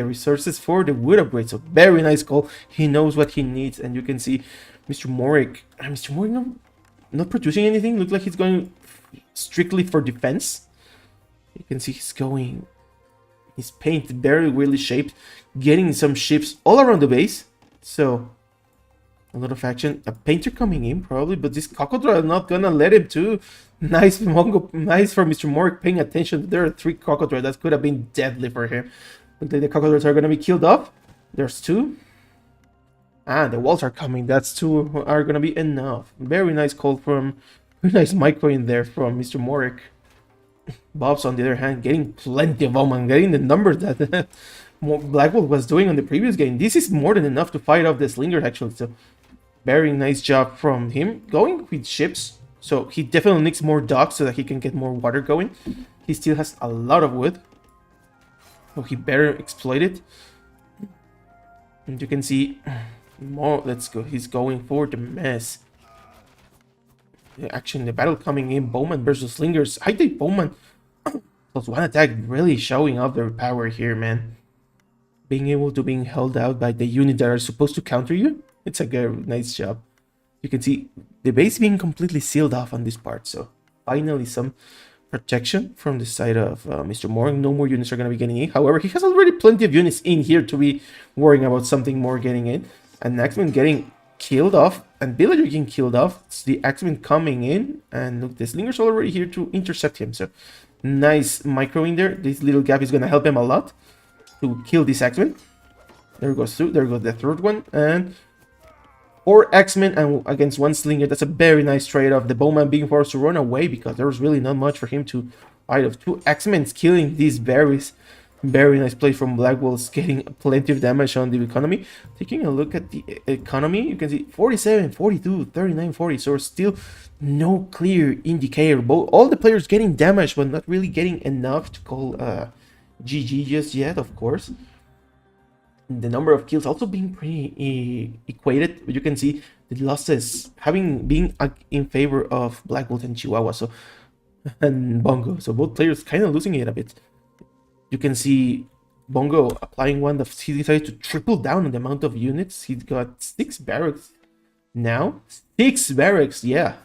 resources for the wood upgrade. So very nice call. He knows what he needs, and you can see Mr. Morik. Mr. Morik not producing anything. Looks like he's going strictly for defense. You can see he's going. His paint very weirdly shaped, getting some ships all around the base. So a lot of action. A painter coming in probably, but this Cocodrile is not gonna let him too. Nice Mongo, nice for Mr. Morik paying attention. There are 3 Cocodriles that could have been deadly for him. Looks like the Cocodriles are gonna be killed off. There's 2. Ah, the walls are coming. That's 2 are gonna be enough. Very nice call from, very nice micro in there from Mr. Morik. Bob's on the other hand getting plenty of Bowman, getting the numbers that Black Wolf was doing on the previous game. This is more than enough to fight off the Slingers actually. So very nice job from him. Going with ships. So he definitely needs more docks so that he can get more water going. He still has a lot of wood. So he better exploit it. And you can see more. Let's go. He's going for the mess. The action, the battle coming in. Bowman versus Slingers. I think Bowman plus 1 attack really showing off their power here, man. Being able to being held out by the unit that are supposed to counter you. It's a good, nice job. You can see the base being completely sealed off on this part. So finally some protection from the side of Mr. Morik. No more units are going to be getting in. However, he has already plenty of units in here to be worrying about something more getting in. And X-Men getting killed off. And Villager getting killed off. It's the X-Men coming in. And look, the Slinger's already here to intercept him. So nice micro in there. This little gap is going to help him a lot to kill this X-Men. There goes 2. There goes the 3rd one. And 4 X-Men and against 1 Slinger. That's a very nice trade-off. The Bowman being forced to run away because there was really not much for him to fight of. 2 X-Men killing these berries. Very nice play from Black Wolves, getting plenty of damage on the economy. Taking a look at the economy, you can see 47, 42, 39, 40. So still no clear indicator. All the players getting damage, but not really getting enough to call GG just yet, of course. The number of kills also being pretty equated, but you can see the losses being in favor of Black Wolf and Chihuahua, so and Bongo. So both players kind of losing it a bit. You can see Bongo applying one that he decided to triple down on the amount of units. He's got 6 barracks now. 6 barracks, yeah.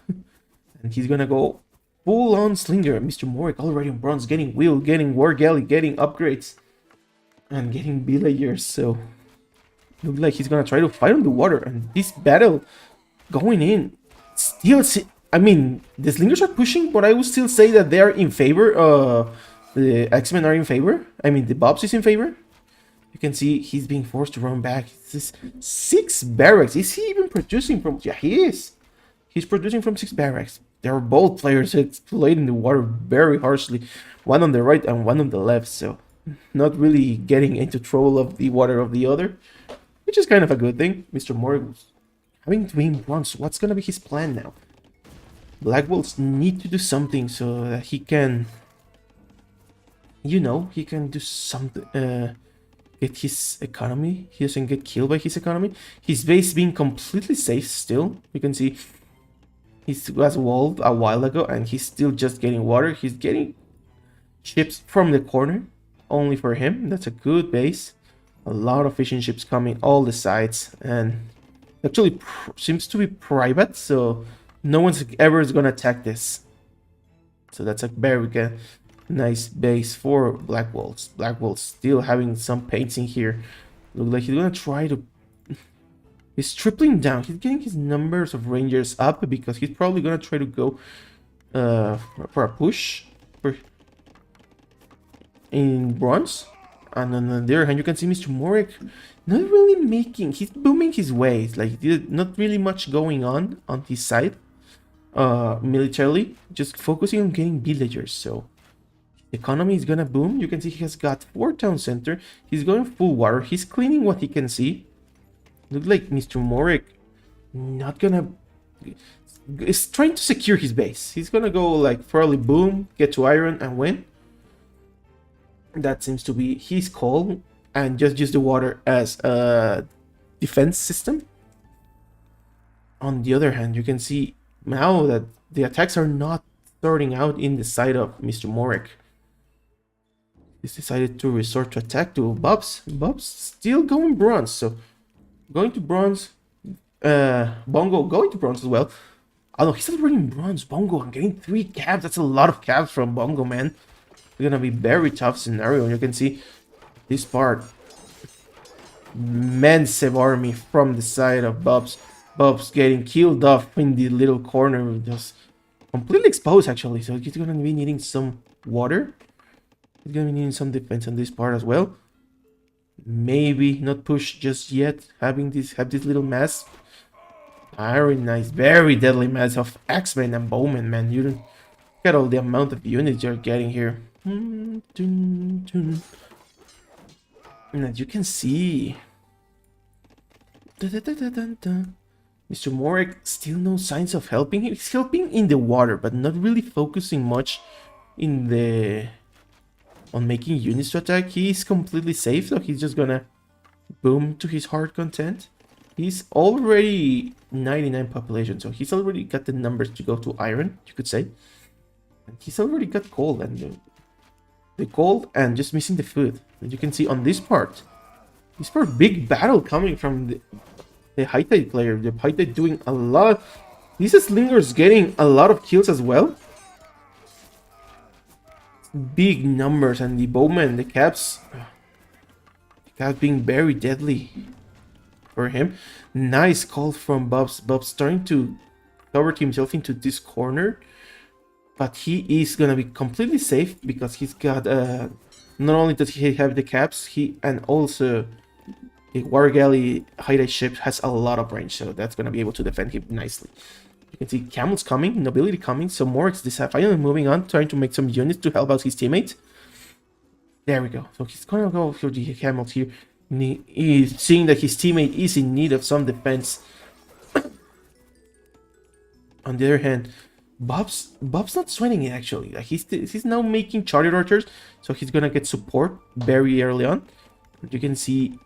And he's gonna go full on Slinger. Mr. Morik already in bronze, getting wheel, getting war galley, getting upgrades. And getting villagers, so looks like he's gonna try to fight on the water. And this battle going in, still, I mean, the Slingers are pushing, but I would still say that they are in favor. The X-Men are in favor. I mean, the Bobs is in favor. You can see he's being forced to run back. This is 6 barracks. Is he even producing from? Yeah, he is. He's producing from 6 barracks. They are both players exploiting the water very harshly. One on the right and one on the left, so not really getting into trouble of the water of the other, which is kind of a good thing. Mr. Morik having to be in bronze. What's gonna be his plan now? Black Wolves need to do something so that he can, you know, he can do something, get his economy. He doesn't get killed by his economy. His base being completely safe still. You can see he was walled a while ago and he's still just getting water. He's getting ships from the corner. Only for him. That's a good base. A lot of fishing ships coming all the sides, and actually seems to be private, so no one's ever is gonna attack this. So that's a very good, nice base for Black Wolves. Black Wolves still having some paints in here. Look like he's gonna try to. He's tripling down. He's getting his numbers of Rangers up because he's probably gonna try to go for a push in bronze. And on the other hand, you can see Mr. Morik not really making. He's booming his ways. Like not really much going on his side. Militarily, just focusing on getting villagers. So the economy is gonna boom. You can see he has got 4 town center. He's going full water. He's cleaning what he can see. Look like Mr. Morik not gonna is trying to secure his base. He's gonna go like probably boom, get to iron and win. That seems to be his call, and just use the water as a defense system. On the other hand, you can see now that the attacks are not starting out in the side of Mr. Morik. He's decided to resort to attack to Bobs. Bobs still going bronze, so going to bronze. Bongo going to bronze as well. Although he's already in bronze. Bongo, I'm getting 3 cabs. That's a lot of cabs from Bongo, man. It's gonna be very tough scenario. And you can see this part. Massive army from the side of Bobs. Bob's getting killed off in the little corner, just completely exposed actually. So he's gonna be needing some water. He's gonna be needing some defense on this part as well. Maybe not push just yet. Have this little mass. Very nice, very deadly mass of Axemen and Bowmen, man. You don't get all the amount of units you're getting here. And as you can see, Mr. Morik still no signs of helping. He's helping in the water, but not really focusing much in on making units to attack. He's completely safe, so he's just gonna boom to his heart content. He's already 99 population, so he's already got the numbers to go to iron, you could say. And he's already got gold, and the gold and just missing the food. As you can see on this part, big battle coming from the High Tide player. The High Tide doing a lot. This Slinger's getting a lot of kills as well. Big numbers, and the Bowman, the Caps being very deadly for him. Nice call from Bobs. Bob's starting to cover himself into this corner, but he is gonna be completely safe because he's got not only does he have the Caps, and also the War Galley High Tide ship has a lot of range, so that's gonna be able to defend him nicely. You can see Camels coming, Nobility coming, so Morix is finally moving on, trying to make some units to help out his teammate. There we go. So he's gonna go for the Camels here. He's seeing that his teammate is in need of some defense. On the other hand, Bob's not sweating it actually. Like he's now making Charger Archers, so he's gonna get support very early on. You can see,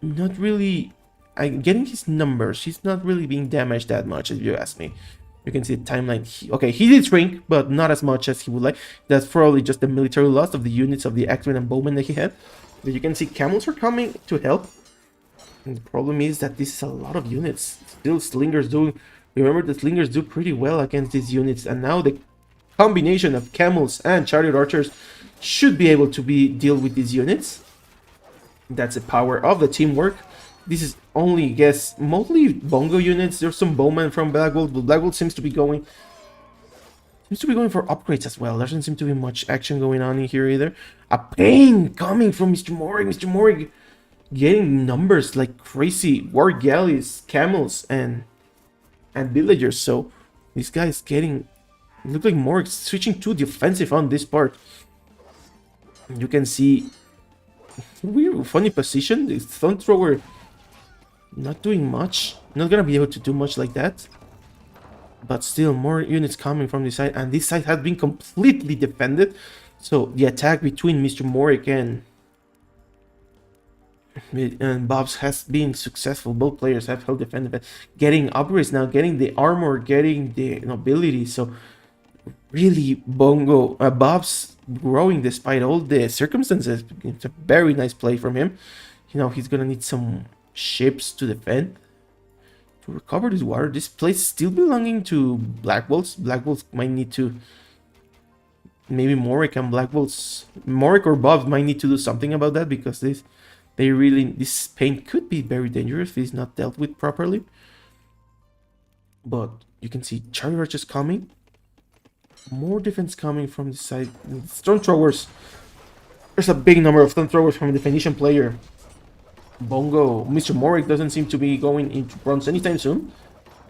not really getting his numbers. He's not really being damaged that much, if you ask me. You can see the timeline. He did shrink, but not as much as he would like. That's probably just the military loss of the units of the Axemen and Bowmen that he had. But you can see Camels are coming to help. And the problem is that this is a lot of units. Still, Slingers doing. Remember, the Slingers do pretty well against these units, and now the combination of Camels and Chariot Archers should be able to deal with these units. That's the power of the teamwork. This is only, guess, mostly Bongo units. There's some Bowmen from Black Wolf, but Black Wolf seems to be going for upgrades as well. There doesn't seem to be much action going on in here either. A pain coming from Mr. Morig. Mr. Morig getting numbers like crazy. War galleys, camels, and villagers. So this guy is getting. It looks like Morig switching to defensive on this part. You can see weird, funny position. The Stone Thrower not doing much. Not gonna be able to do much like that. But still, more units coming from this side, and this side has been completely defended. So the attack between Mr. Morik and Bob's has been successful. Both players have held defended, getting upgrades now, getting the armor, getting the nobility. So really, Bob's growing despite all the circumstances. It's a very nice play from him. You know, he's gonna need some ships to defend, to recover this water. This place is still belonging to Black Wolves. Black Wolves might need to, maybe Morik and Black Wolves, Morik or Bob might need to do something about that, because this paint could be very dangerous if it's not dealt with properly. But you can see Charlie Archers coming. More defense coming from the side. Stone throwers. There's a big number of stone throwers from the Phoenician player. Bongo, Mr. Morik doesn't seem to be going into bronze anytime soon.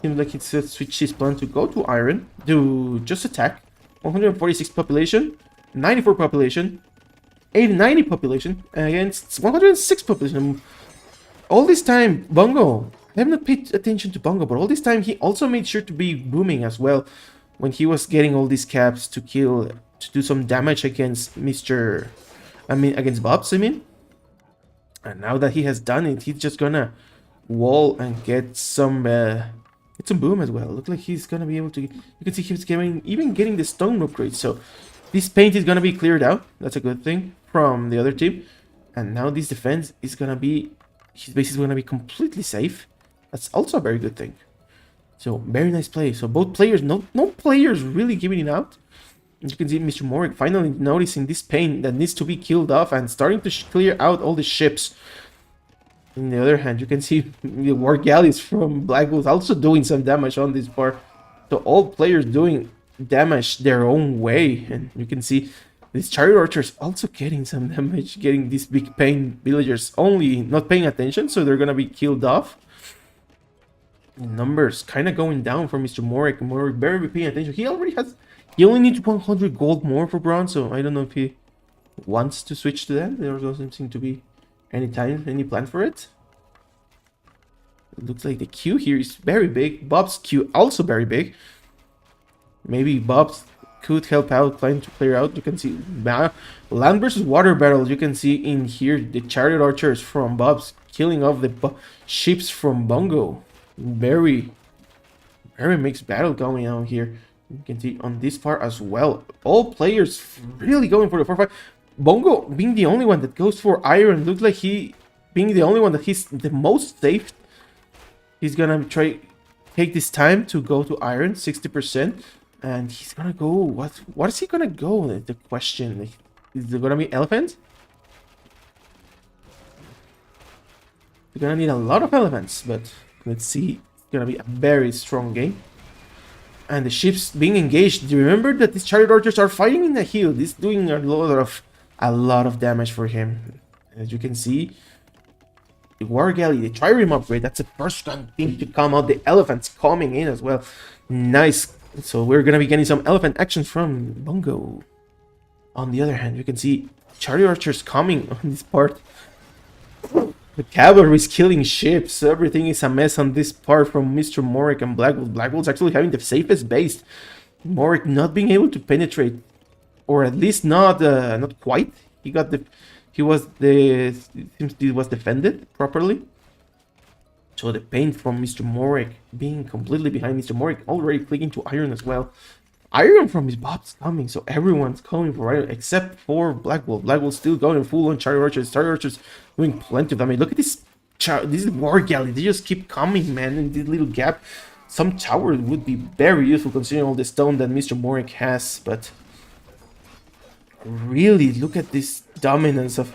Seems like he's switched his plan to go to iron, to just attack. 146 population, 94 population, 90 population against 106 population. All this time, Bongo, I have not paid attention to Bongo, but all this time he also made sure to be booming as well when he was getting all these caps to kill, to do some damage against against Bobs, And now that he has done it, he's just gonna wall and get some boom as well. Look like he's gonna be able to. You can see he's even getting the stone upgrade. So this paint is gonna be cleared out. That's a good thing from the other team. And now this defense is gonna be, his base is gonna be completely safe. That's also a very good thing. So very nice play. So both players, no players really giving it out. You can see Mr. Morik finally noticing this paint that needs to be killed off and starting to clear out all the ships. On the other hand, you can see the war galleys from Black Wolves also doing some damage on this part. So all players doing damage their own way. And you can see these chariot archers also getting some damage, getting these big pain villagers only not paying attention, so they're gonna be killed off. The numbers kind of going down for Mr. Morik. Morik barely paying attention. He only needs 100 gold more for bronze, so I don't know if he wants to switch to that. There doesn't seem to be any plan for it. It looks like the queue here is very big. Bob's queue also very big. Maybe Bob's could help out, trying to clear out. You can see land versus water battle. You can see in here the chariot archers from Bob's killing off the ships from Bongo. Very mixed battle going on here. You can see on this part as well. All players really going for the 4-5. Bongo being the only one that goes for iron. Looks like he being the only one that he's the most safe. He's gonna take this time to go to iron, 60%. And he's gonna go. What is he gonna go? The question. Is it gonna be elephant? You're gonna need a lot of elephants, but let's see. It's gonna be a very strong game. And the ships being engaged. Do you remember that these chariot archers are fighting in the hill? This is doing a lot of damage for him. As you can see, the war galley, the trireme upgrade. That's the first thing to come out. The elephants coming in as well. Nice. So we're gonna be getting some elephant actions from Bongo. On the other hand, you can see chariot archers coming on this part. The cavalry is killing ships. Everything is a mess on this part from Mr. Morik and Black Wolves. Black Wolves actually having the safest base. Morik not being able to penetrate, or at least not quite. It seems he was defended properly. So the paint from Mr. Morik being completely behind Mr. Morik, already clicking to iron as well. Iron from his Bob's coming, so everyone's coming for iron except for Black Wolf. Black Wolf still going full on chariot archers. Chariot archers doing plenty of damage. Look at this war galley. They just keep coming, man, in this little gap. Some tower would be very useful considering all the stone that Mr. Morik has, but really look at this dominance of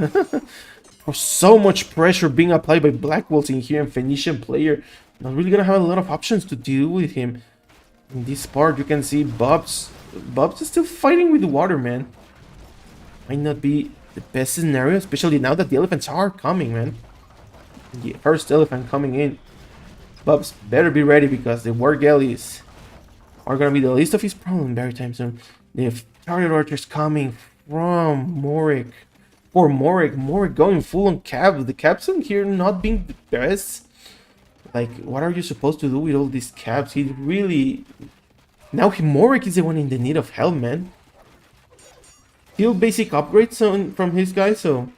so much pressure being applied by Black Wolves in here, and Phoenician player not really gonna have a lot of options to deal with him. In this part, you can see Bob's is still fighting with the water, man. Might not be the best scenario, especially now that the elephants are coming, man. The first elephant coming in. Bob's better be ready because the war galleys are gonna be the least of his problem very time soon. The chariot archers coming from Morik. For Morik going full on cab. The cabs in here not being the best. Like, what are you supposed to do with all these cabs? He really... Now Morik is the one in the need of help, man. Still basic upgrades from his guys, so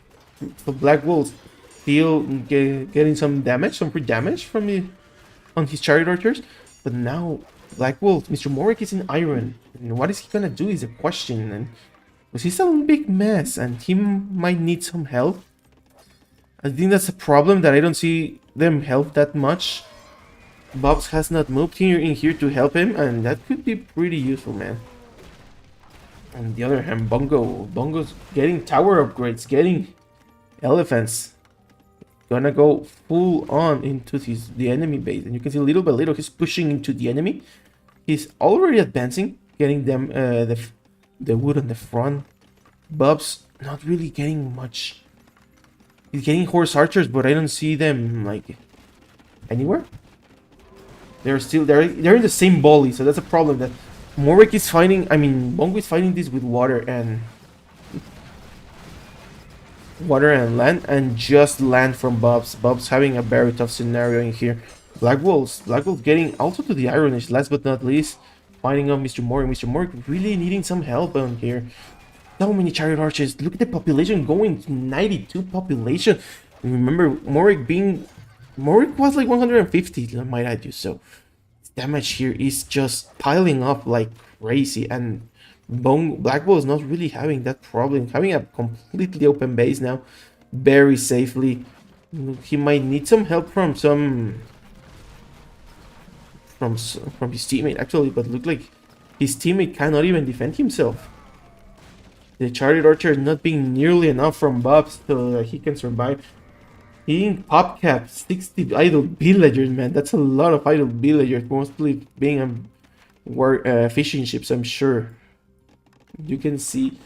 Black Wolves still getting some damage, some free damage from on his chariot archers. But now Black Wolf, Mr. Morik is in iron. And what is he gonna do is a question. And Because he's a big mess and he might need some help. I think that's a problem that I don't see them help that much. Bobs has not moved here in here to help him, and that could be pretty useful, man. On the other hand, Bongo's getting tower upgrades, getting elephants. Gonna go full on into the enemy base, and you can see little by little he's pushing into the enemy. He's already advancing, getting them the wood on the front. Bob's not really getting much. He's getting horse archers, but I don't see them like anywhere. They're in the same volley, so that's a problem. That Morik is fighting. I mean, Bongo is fighting this with water and land, and just land from Bob's. Bob's having a very tough scenario in here. Black Wolves getting also to the Iron Age. Last but not least, finding out Mr. Morik. Mr. Morik really needing some help on here. So many chariot archers. Look at the population going to 92 population. Remember, Morik was like 150, might add you. So damage here is just piling up like crazy, and Blackwall is not really having that problem. Having a completely open base now, very safely. He might need some help from his teammate actually, but look like his teammate cannot even defend himself. The chariot archer is not being nearly enough from Bobs so that he can survive. Being pop cap 60 idle villagers, man. That's a lot of idle villagers, mostly being fishing ships, I'm sure. You can see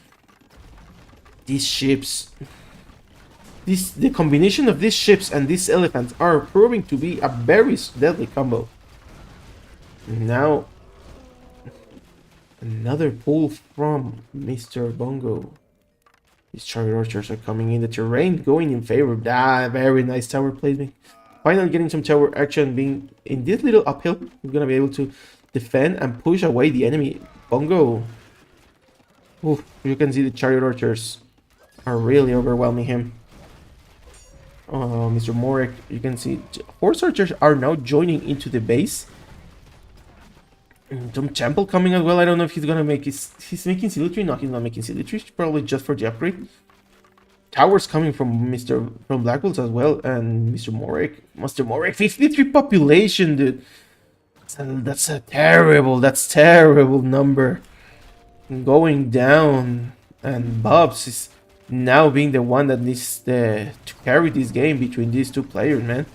these ships. The combination of these ships and these elephants are proving to be a very deadly combo. Now another pull from Mr. Bongo. These chariot archers are coming in. The terrain going in favor. Very nice tower placement. Finally getting some tower action. Being in this little uphill, we're gonna be able to defend and push away the enemy. Bongo. Ooh, you can see the chariot archers are really overwhelming him. Mr. Morik, you can see horse archers are now joining into the base. Some temple coming as well. I don't know if he's gonna make he's making Silitri. No, he's not making Silitri. Probably just for the upgrade. Towers coming from Black Wolves as well, and Mr. Morik. 53 population, dude. That's a terrible number. Going down, and Bobs is now being the one that needs to carry this game between these two players, man.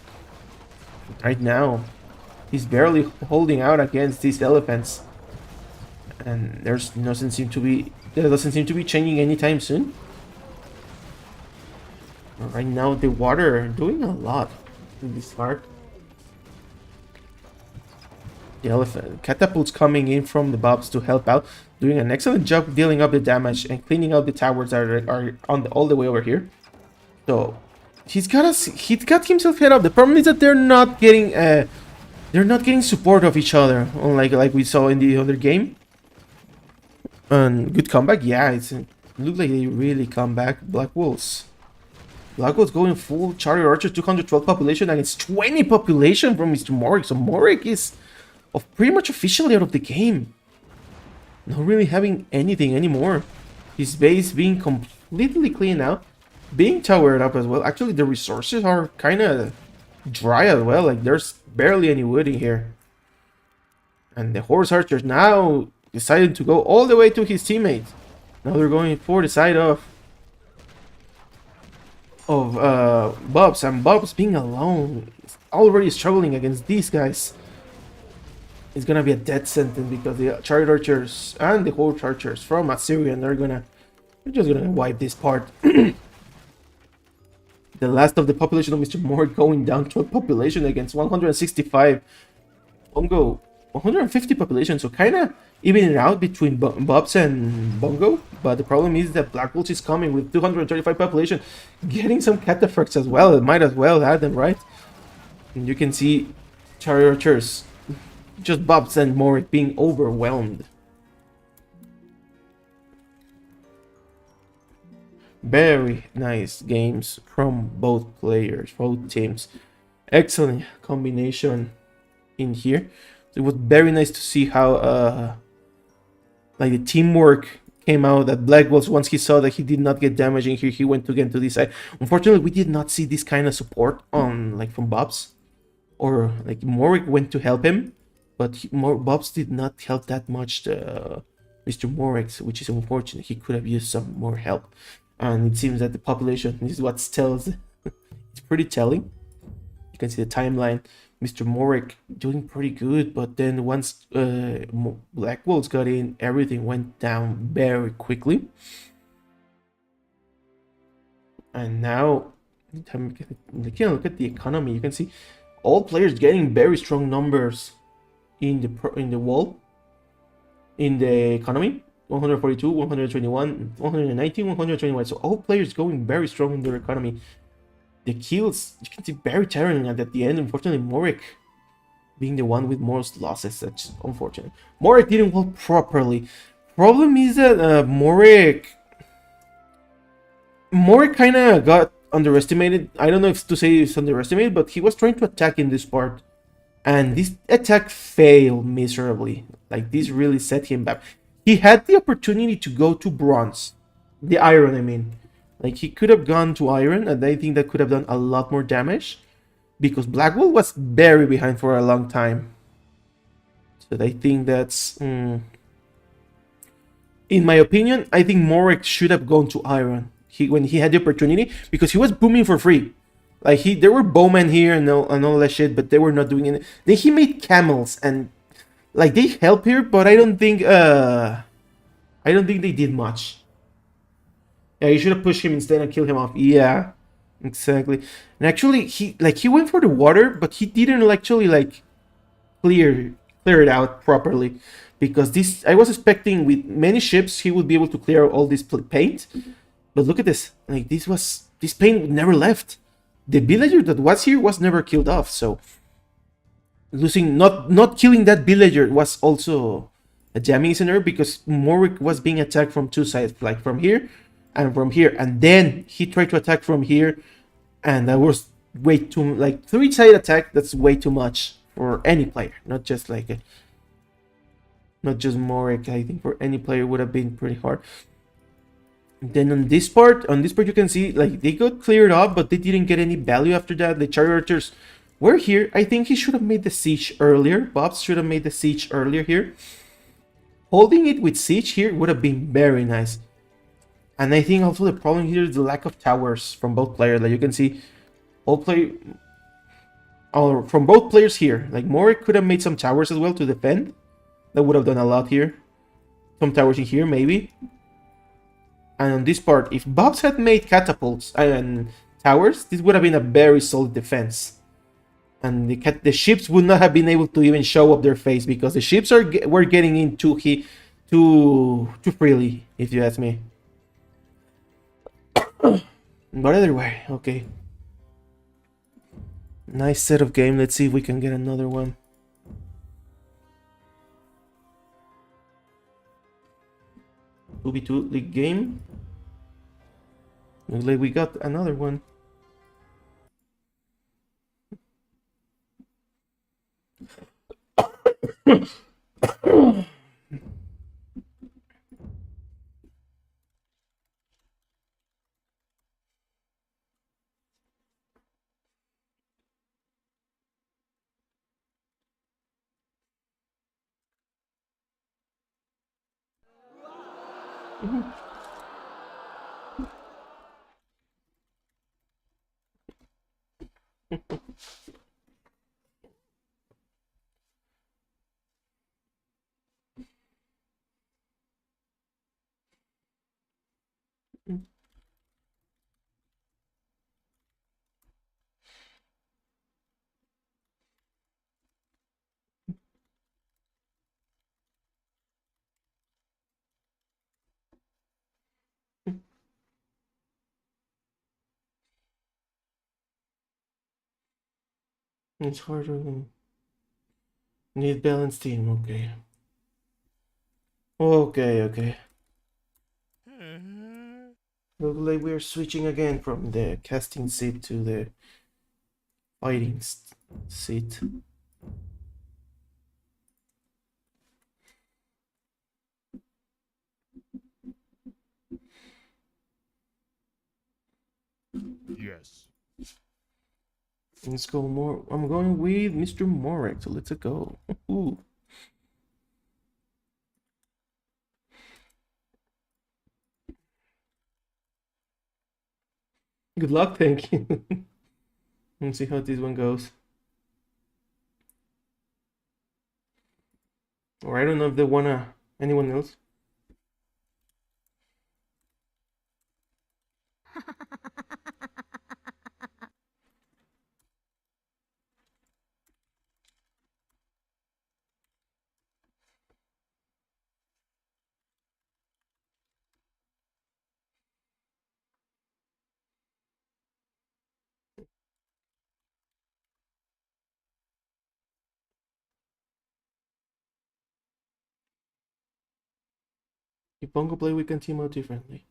Right now. He's barely holding out against these elephants, and there doesn't seem to be changing anytime soon. Right now, the water doing a lot in this part. The elephant catapults coming in from the Bobs to help out, doing an excellent job dealing up the damage and cleaning out the towers that are on all the way over here. So he's got himself hit up. The problem is that they're not getting support of each other, unlike like we saw in the other game. And good comeback, yeah. It looks like they really come back. Black Wolves going full chariot archers, 212 population against 20 population from Mr. Morik. So Morik is pretty much officially out of the game. Not really having anything anymore. His base being completely cleaned out, being towered up as well. Actually, the resources are kind of dry as well. Like there's barely any wood in here, and the horse archers now decided to go all the way to his teammate. Now they're going for the side of Bobs, and Bobs being alone, already struggling against these guys. It's gonna be a death sentence because the chariot archers and the horse archers from Assyrian they're just gonna wipe this part. The last of the population of Mr. Morik going down to a population against 165. Bongo, 150 population, so kind of even it out between Bobs and Bongo. But the problem is that Black Wolves is coming with 235 population, getting some cataphracts as well. It might as well add them, right? And you can see chariot archers, just Bobs and Morik being overwhelmed. Very nice games from both players, both teams. Excellent combination in here. So it was very nice to see how like the teamwork came out that Black Wolves, once he saw that he did not get damaging here, he went again to this side. Unfortunately, we did not see this kind of support on like from Bobs, or like Morik went to help him, but Bobs did not help that much Mr. Morik, which is unfortunate. He could have used some more help, and it seems that the population is what tells. It's pretty telling. You can see the timeline. Mr. Morik doing pretty good, but then once Black Wolves got in, everything went down very quickly. And now, look at the economy. You can see all players getting very strong numbers in the wall, in the economy. 142, 121, 119, 121. So all players going very strong in their economy. The kills, you can see very tiring, and at the end, unfortunately, Morik being the one with most losses. That's unfortunate. Morik didn't work properly. Problem is that Morik kind of got underestimated. I don't know if to say it's underestimated, but he was trying to attack in this part, and this attack failed miserably. Like, this really set him back. He had the opportunity to go to bronze, the iron, I mean. Like, he could have gone to iron, and I think that could have done a lot more damage, because Black Wolf was very behind for a long time. So I think that's... in my opinion, I think Morik should have gone to iron when he had the opportunity, because he was booming for free. Like, there were bowmen here and all that shit, but they were not doing it. Then he made camels, and like, they help here, but I don't think they did much. Yeah, you should have pushed him instead and killed him off. Yeah, exactly. And actually, he went for the water, but he didn't actually clear it out properly, because this, I was expecting with many ships he would be able to clear all this paint, but look at this. Like, this paint never left. The villager that was here was never killed off, so losing, not killing that villager was also a damning scenario, because Morik was being attacked from two sides, like from here and from here, and then he tried to attack from here, and that was way too, like, three-side attack. That's way too much for any player, not just Morik. I think for any player would have been pretty hard. Then on this part you can see, like, they got cleared off, but they didn't get any value after that. The charioteers were here. I think he should have made the siege earlier. Bobs should have made the siege earlier here. Holding it with siege here would have been very nice. And I think also the problem here is the lack of towers from both players. Like, you can see from both players here. Like, Morik could have made some towers as well to defend. That would have done a lot here. Some towers in here, maybe. And on this part, if Bobs had made catapults and towers, this would have been a very solid defense. And the ships would not have been able to even show up their face, because the ships were getting in too freely, if you ask me. But either way, okay. Nice set of game. Let's see if we can get another one. Two v two league game. Looks like we got another one. It's harder than... Need balanced team, okay. Okay. Looks like we're switching again from the casting seat to the fighting seat. Yes. Let's go more. I'm going with Mr. Morek, so let's go. Ooh. Good luck, thank you. Let's see how this one goes. Or I don't know if they wanna anyone else. If Bongo play, we can team out differently.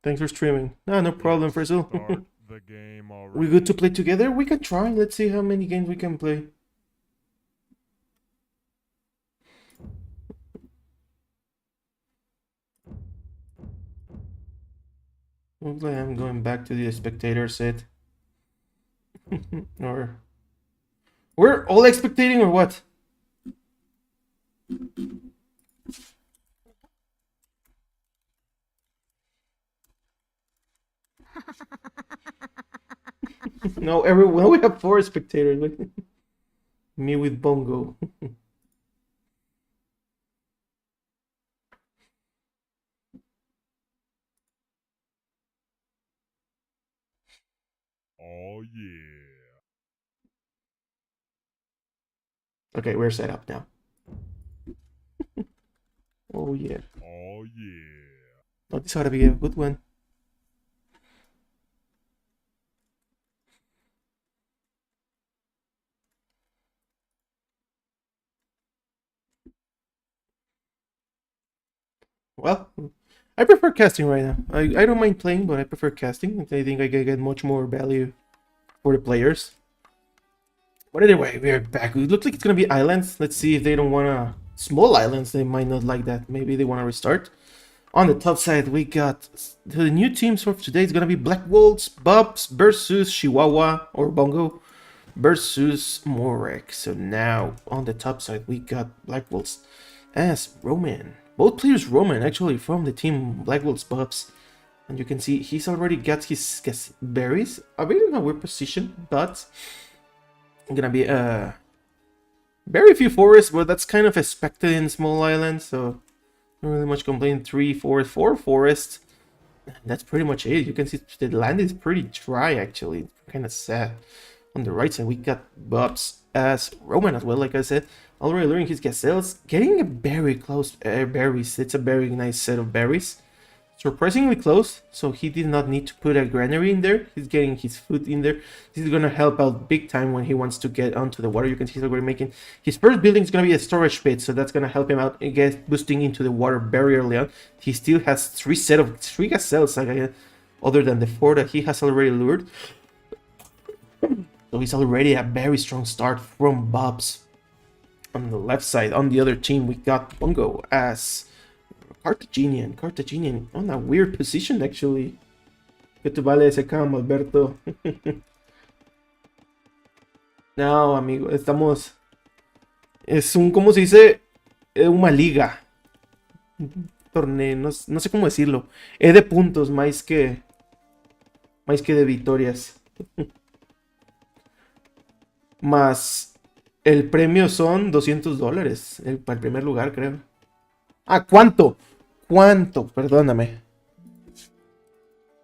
Thanks for streaming. No problem, Frizzle. Start the game already. We good to play together? We can try. Let's see how many games we can play. Looks like I'm going back to the spectator set. Or we're all spectating or what? No, everyone. We have 4 spectators. Me with Bongo. Oh yeah. Okay, we're set up now. Oh yeah. Oh yeah. Oh, this ought to be a good one. Well, I prefer casting right now. I don't mind playing, but I prefer casting. I think I can get much more value for the players. But anyway, we're back. It looks like it's gonna be islands. Let's see if they don't wanna small islands. They might not like that. Maybe they wanna restart. On the top side, we got the new teams for today. It's gonna be Black Wolves, Bubs versus Chihuahua or Bongo versus Morek. So now on the top side, we got Black Wolves as Roman. Both players Roman actually from the team Black Wolves Bubs. And you can see he's already got his berries. I really don't know where position, but gonna be very few forests, but that's kind of expected in small islands, so not really much complaint. 3, 4, 4 forests. That's pretty much it. You can see the land is pretty dry actually. Kind of sad. On the right side we got Bubs as Roman as well, like I said. Already learning his gazelles, getting a very close berries. It's a very nice set of berries. Surprisingly close, so he did not need to put a granary in there. He's getting his food in there. This is gonna help out big time when he wants to get onto the water. You can see he's already making his first building is gonna be a storage pit, so that's gonna help him out and get boosting into the water very early on. He still has 3 gazelles, other than the 4 that he has already lured. So he's already a very strong start from Bob's. On the left side, on the other team, we got Bongo as Carthaginian on a weird position actually. ¿Qué te vale ese cam, Alberto? No, amigo, estamos... Es un, ¿cómo se dice? Una liga. Un torneo, no, no sé cómo decirlo. Es de puntos más que de victorias. Más el premio son $200 para el primer lugar, creo. Ah, ¿cuánto? ¿Cuánto? Perdóname.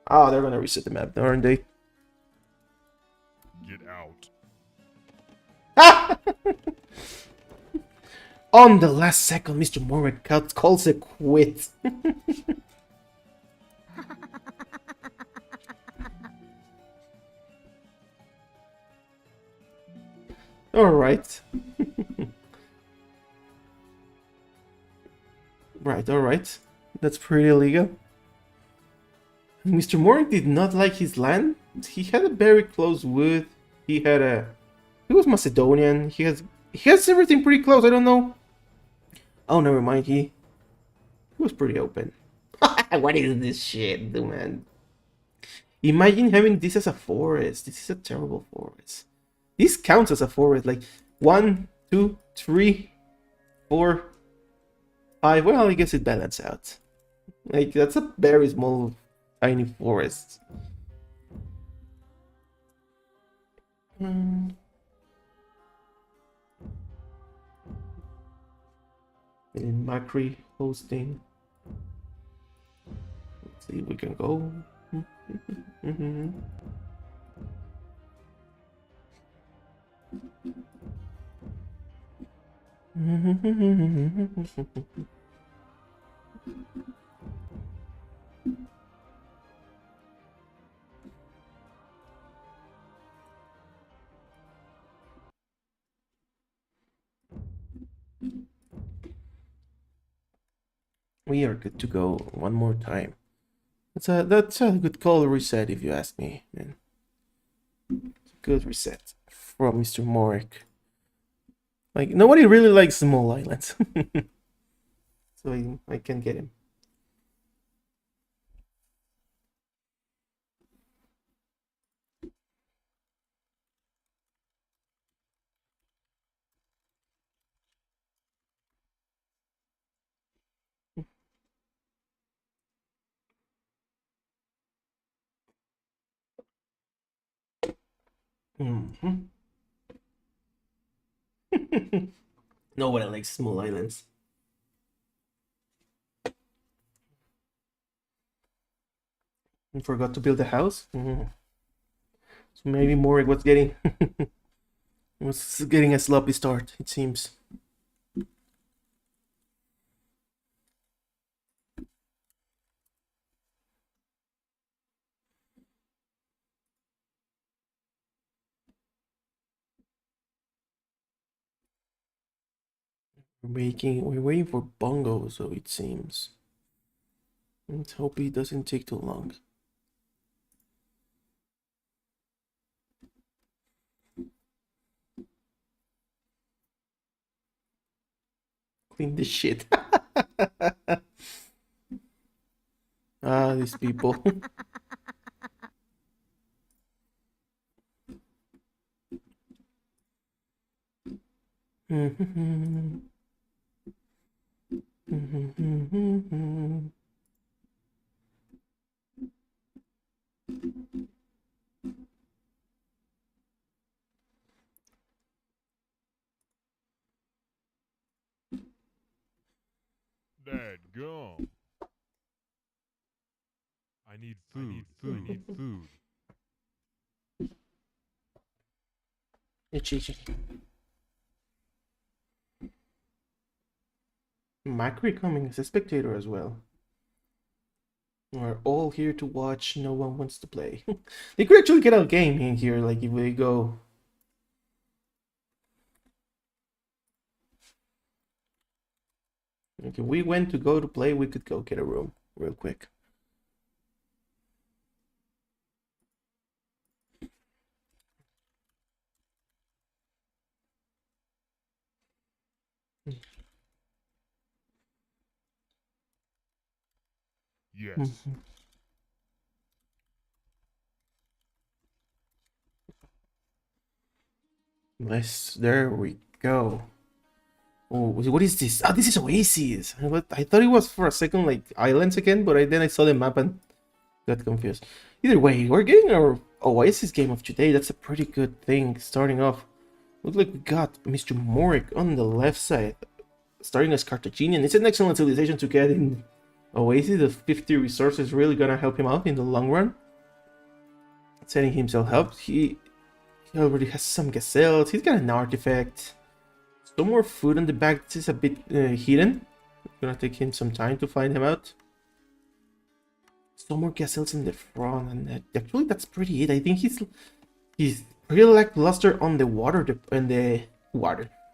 Oh, they're gonna reset the map, aren't they? Get out. On the last second, Mr. Morek calls it quit. Alright. Right, alright. That's pretty illegal. Mr. Morik did not like his land. He had a very close wood. He had a... He was Macedonian. He has everything pretty close. I don't know. Oh, never mind. He was pretty open. What is this shit, dude, man? Imagine having this as a forest. This is a terrible forest. This counts as a forest. Like 1, 2, 3, 4, 5. Well, I guess it balances out. Like that's a very small, tiny forest. And Macri hosting. Let's see if we can go. We are good to go one more time. That's a good call reset if you ask me, man. Good reset from Mr. Morik. Like nobody really likes small islands. So I can get him. Nobody likes small islands. I forgot to build a house. So maybe Morik was getting was getting a sloppy start, it seems. We're waiting for Bongo, so it seems. Let's hope it doesn't take too long. Clean this shit. Ah, these people. Dadgum. I need food. I need food. Itchy. Macri coming as a spectator as well. We're all here to watch, no one wants to play. They could actually get a game in here, like if we go. Like if we went to go to play, we could go get a room real quick. Yes. There we go. Oh, what is this? Ah, this is Oasis. I thought it was for a second like islands again, but then I saw the map and got confused. Either way, we're getting our Oasis game of today. That's a pretty good thing starting off. Looks like we got Mr. Morik on the left side, starting as Carthaginian. It's an excellent civilization to get in Oasis. The 50 resources really gonna help him out in the long run. Setting himself up. He already has some gazelles. He's got an artifact. Some more food on the back. This is a bit hidden. It's gonna take him some time to find him out. Some more gazelles in the front, and actually that's pretty it. I think he's pretty lackluster on the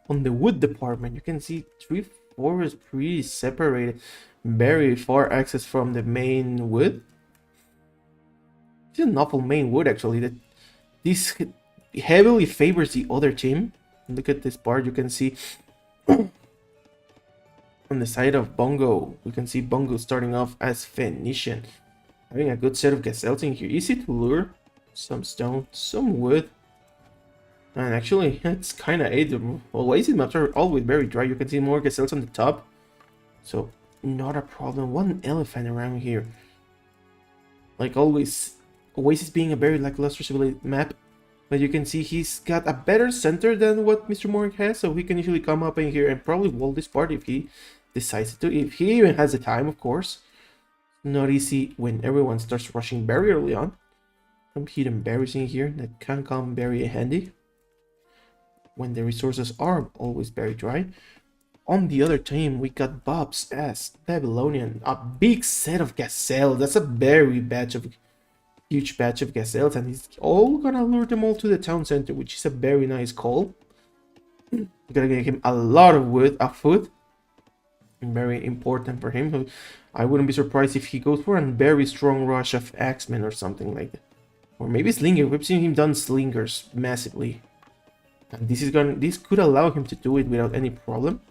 on the wood department. You can see 3, 4 is pretty separated, very far access from the main wood. It's an awful main wood actually. That this heavily favors the other team. Look at this part. You can see on the side of Bongo, we can see Bongo starting off as Phoenician, having a good set of gazelles in here. Easy to lure. Some stone, some wood. And actually, it's kind of aid. Oasis maps are always very dry. You can see more gazelles on the top. So, not a problem. One elephant around here. Like always, Oasis being a very lackluster civilized map. But you can see he's got a better center than what Mr. Morik has. So he can usually come up in here and probably wall this part if he decides to. If he even has the time, of course. Not easy when everyone starts rushing very early on. Some hidden berries in here that can come very handy when the resources are always very dry. On the other team, we got Bob's as Babylonian, a big set of gazelles. That's a very huge batch of gazelles, and he's all gonna lure them all to the town center, which is a very nice call. You're gonna get him a lot of wood, food, very important for him. I wouldn't be surprised if he goes for a very strong rush of axemen or something like that. Or maybe Slinger. We've seen him done Slingers massively. And this could allow him to do it without any problem.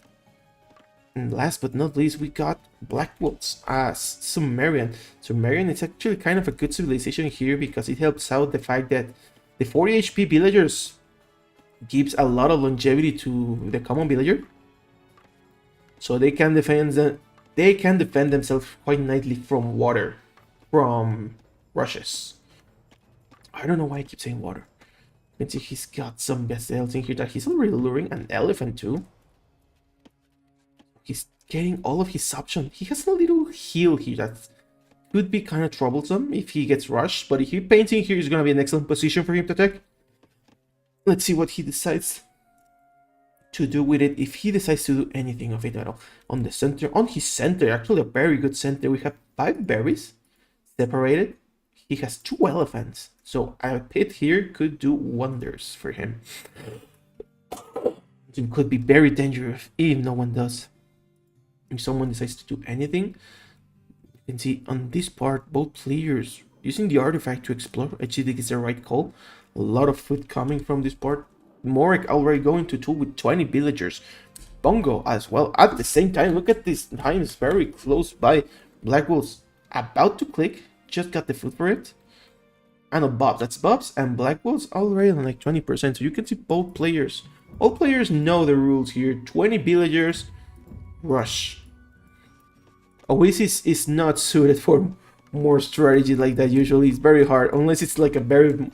And last but not least, we got Black Wolves as Sumerian. Sumerian is actually kind of a good civilization here because it helps out the fact that the 40 HP villagers gives a lot of longevity to the common villager. So they can defend themselves quite nicely from water, from rushes. I don't know why I keep saying water. You can see he's got some gazelles in here that he's already luring, an elephant too. He's getting all of his options. He has a little heal here that could be kind of troublesome if he gets rushed, but if he paints in here, is going to be an excellent position for him to attack. Let's see what he decides to do with it, if he decides to do anything of it at all. On his center, actually a very good center, we have 5 berries separated. He has 2 elephants, so a pit here could do wonders for him. It could be very dangerous if no one does. If someone decides to do anything, you can see on this part, both players using the artifact to explore. I think it's the right call. A lot of food coming from this part. Morik already going to 2 with 20 villagers. Bongo as well at the same time. Look at this time, it's very close by. Black Wolves about to click. Just got the food for it. And a Bob's. That's Bob's and Black Wolves already on like 20%. So you can see both players. All players know the rules here. 20 villagers. Rush. Oasis is not suited for more strategy like that. Usually it's very hard. Unless it's like even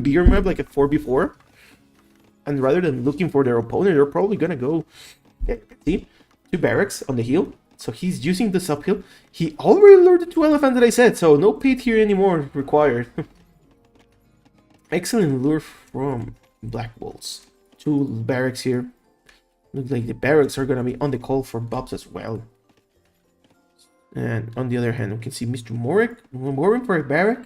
bigger map like a 4v4. And rather than looking for their opponent, they're probably gonna go see 2 barracks on the hill. So he's using this uphill. He already lured the 2 elephants that I said, so no pit here anymore required. Excellent lure from Black Wolves. 2 barracks here. Looks like the barracks are gonna be on the call for Bobs as well. And on the other hand, we can see Mr. Morik moving for a barrack.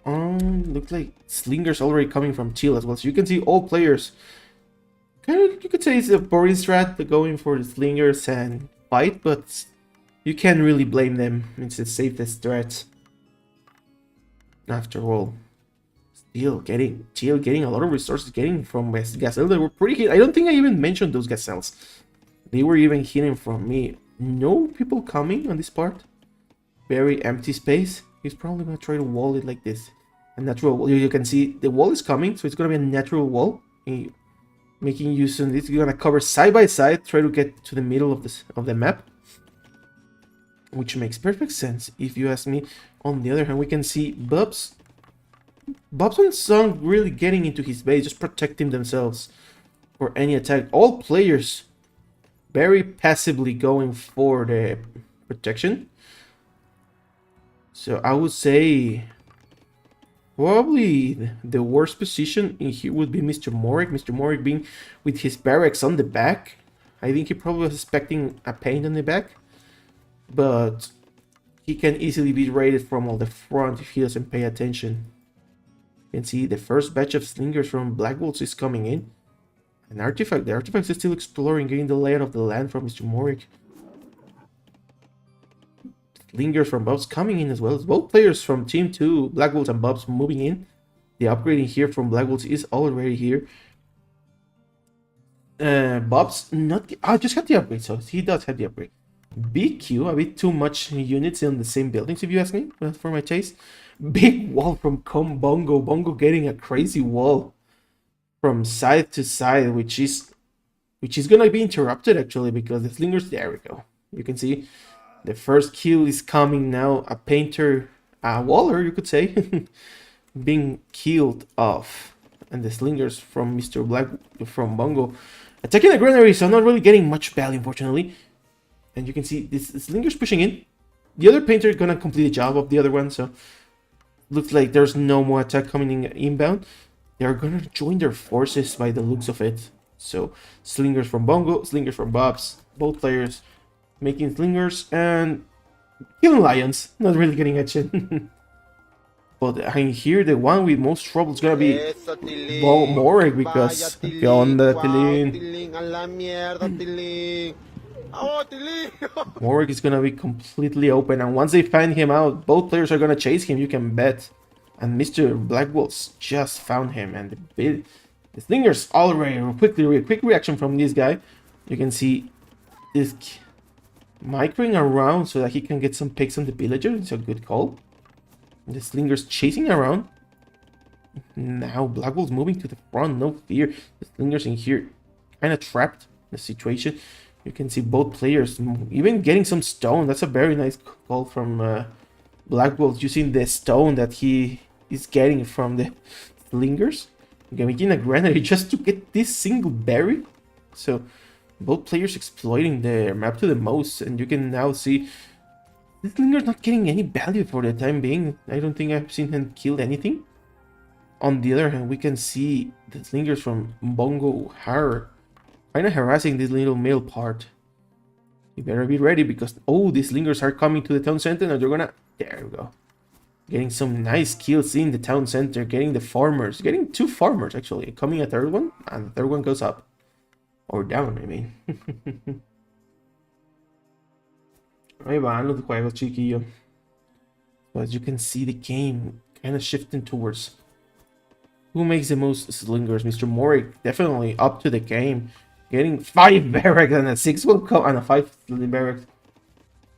Looks like Slinger's already coming from Teal as well. So you can see all players. You could say it's a boring strat, going for the Slingers and fight, but you can't really blame them. It's the safest strat. After all, Teal getting a lot of resources, getting from Gazelle that were pretty hit. I don't think I even mentioned those Gazelles. They were even hidden from me. No people coming on this part. Very empty space. He's probably gonna try to wall it like this. A natural wall. You can see the wall is coming, so it's gonna be a natural wall. Making use of this, you're gonna cover side by side, try to get to the middle of the map, which makes perfect sense if you ask me. On the other hand, we can see Bob's and Song really getting into his base, just protecting themselves for any attack. All players very passively going for the protection. So I would say probably the worst position in here would be Mr. Morik. Mr. Morik being with his barracks on the back. I think he probably was expecting a paint on the back. But he can easily be raided from all the front if he doesn't pay attention. You can see the first batch of Slingers from Black Wolves is coming in. An artifact. The artifact is still exploring, getting the layout of the land from Mr. Morik. Slingers from Bobs coming in as well. Both players from Team 2, Black Wolves and Bobs, moving in. The upgrading here from Black Wolves is already here. Bob's not. I just got the upgrade, so he does have the upgrade. BQ, a bit too much units in the same buildings, if you ask me, for my taste. Big wall from Bongo. Bongo getting a crazy wall from side to side, which is gonna be interrupted actually because the Slingers. There we go. You can see the first kill is coming now. A painter, a waller, you could say, being killed off, and the Slingers from Mr. Black from Bongo attacking the granary, so not really getting much value, unfortunately. And you can see this Slingers pushing in. The other painter gonna complete the job of the other one, so looks like there's no more attack coming in inbound. They're gonna join their forces by the looks of it. So Slingers from Bongo, Slingers from Bobs, both players making Slingers and killing Lions. Not really getting action. But I hear the one with most trouble is gonna be Morek because ¿qué onda, Tilín? Morek is gonna be completely open, and once they find him out, both players are gonna chase him, you can bet. And Mr. Black Wolves just found him, and the Slingers already quick reaction from this guy. You can see this microing around so that he can get some picks on the villager. It's a good call. The Slingers chasing around. Now Black Wolves moving to the front, no fear. The Slingers in here kind of trapped in the situation. You can see both players even getting some stone. That's a very nice call from Black Wolves, using the stone that he is getting from the Slingers. Making a granary just to get this single berry. So both players exploiting the map to the most, and you can now see the Slinger's not getting any value for the time being. I don't think I've seen him kill anything. On the other hand, we can see the Slingers from Bongo are kind of harassing this little male part. You better be ready because, oh, these Slingers are coming to the town center and they're gonna... There we go. Getting some nice kills in the town center, getting the farmers, getting 2 farmers actually, coming a third one, and the third one goes up. Or down, I mean. Ahí van los juegos, chiquillo. So as you can see, the game kind of shifting towards who makes the most Slingers. Mr. Morek definitely up to the game, getting 5 barracks and a 6 will come and a 5 barracks.